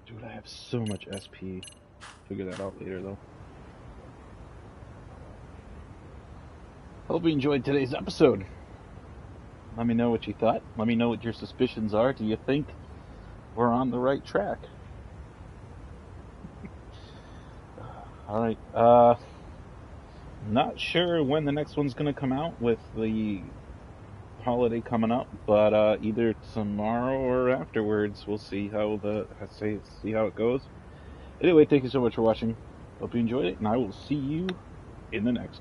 Dude, I have so much SP. Figure that out later, though. Hope you enjoyed today's episode. Let me know what you thought. Let me know what your suspicions are. Do you think we're on the right track? Alright, Not sure when the next one's going to come out with the holiday coming up, but either tomorrow or afterwards. We'll see how it goes. Anyway, thank you so much for watching. Hope you enjoyed it, and I will see you in the next one.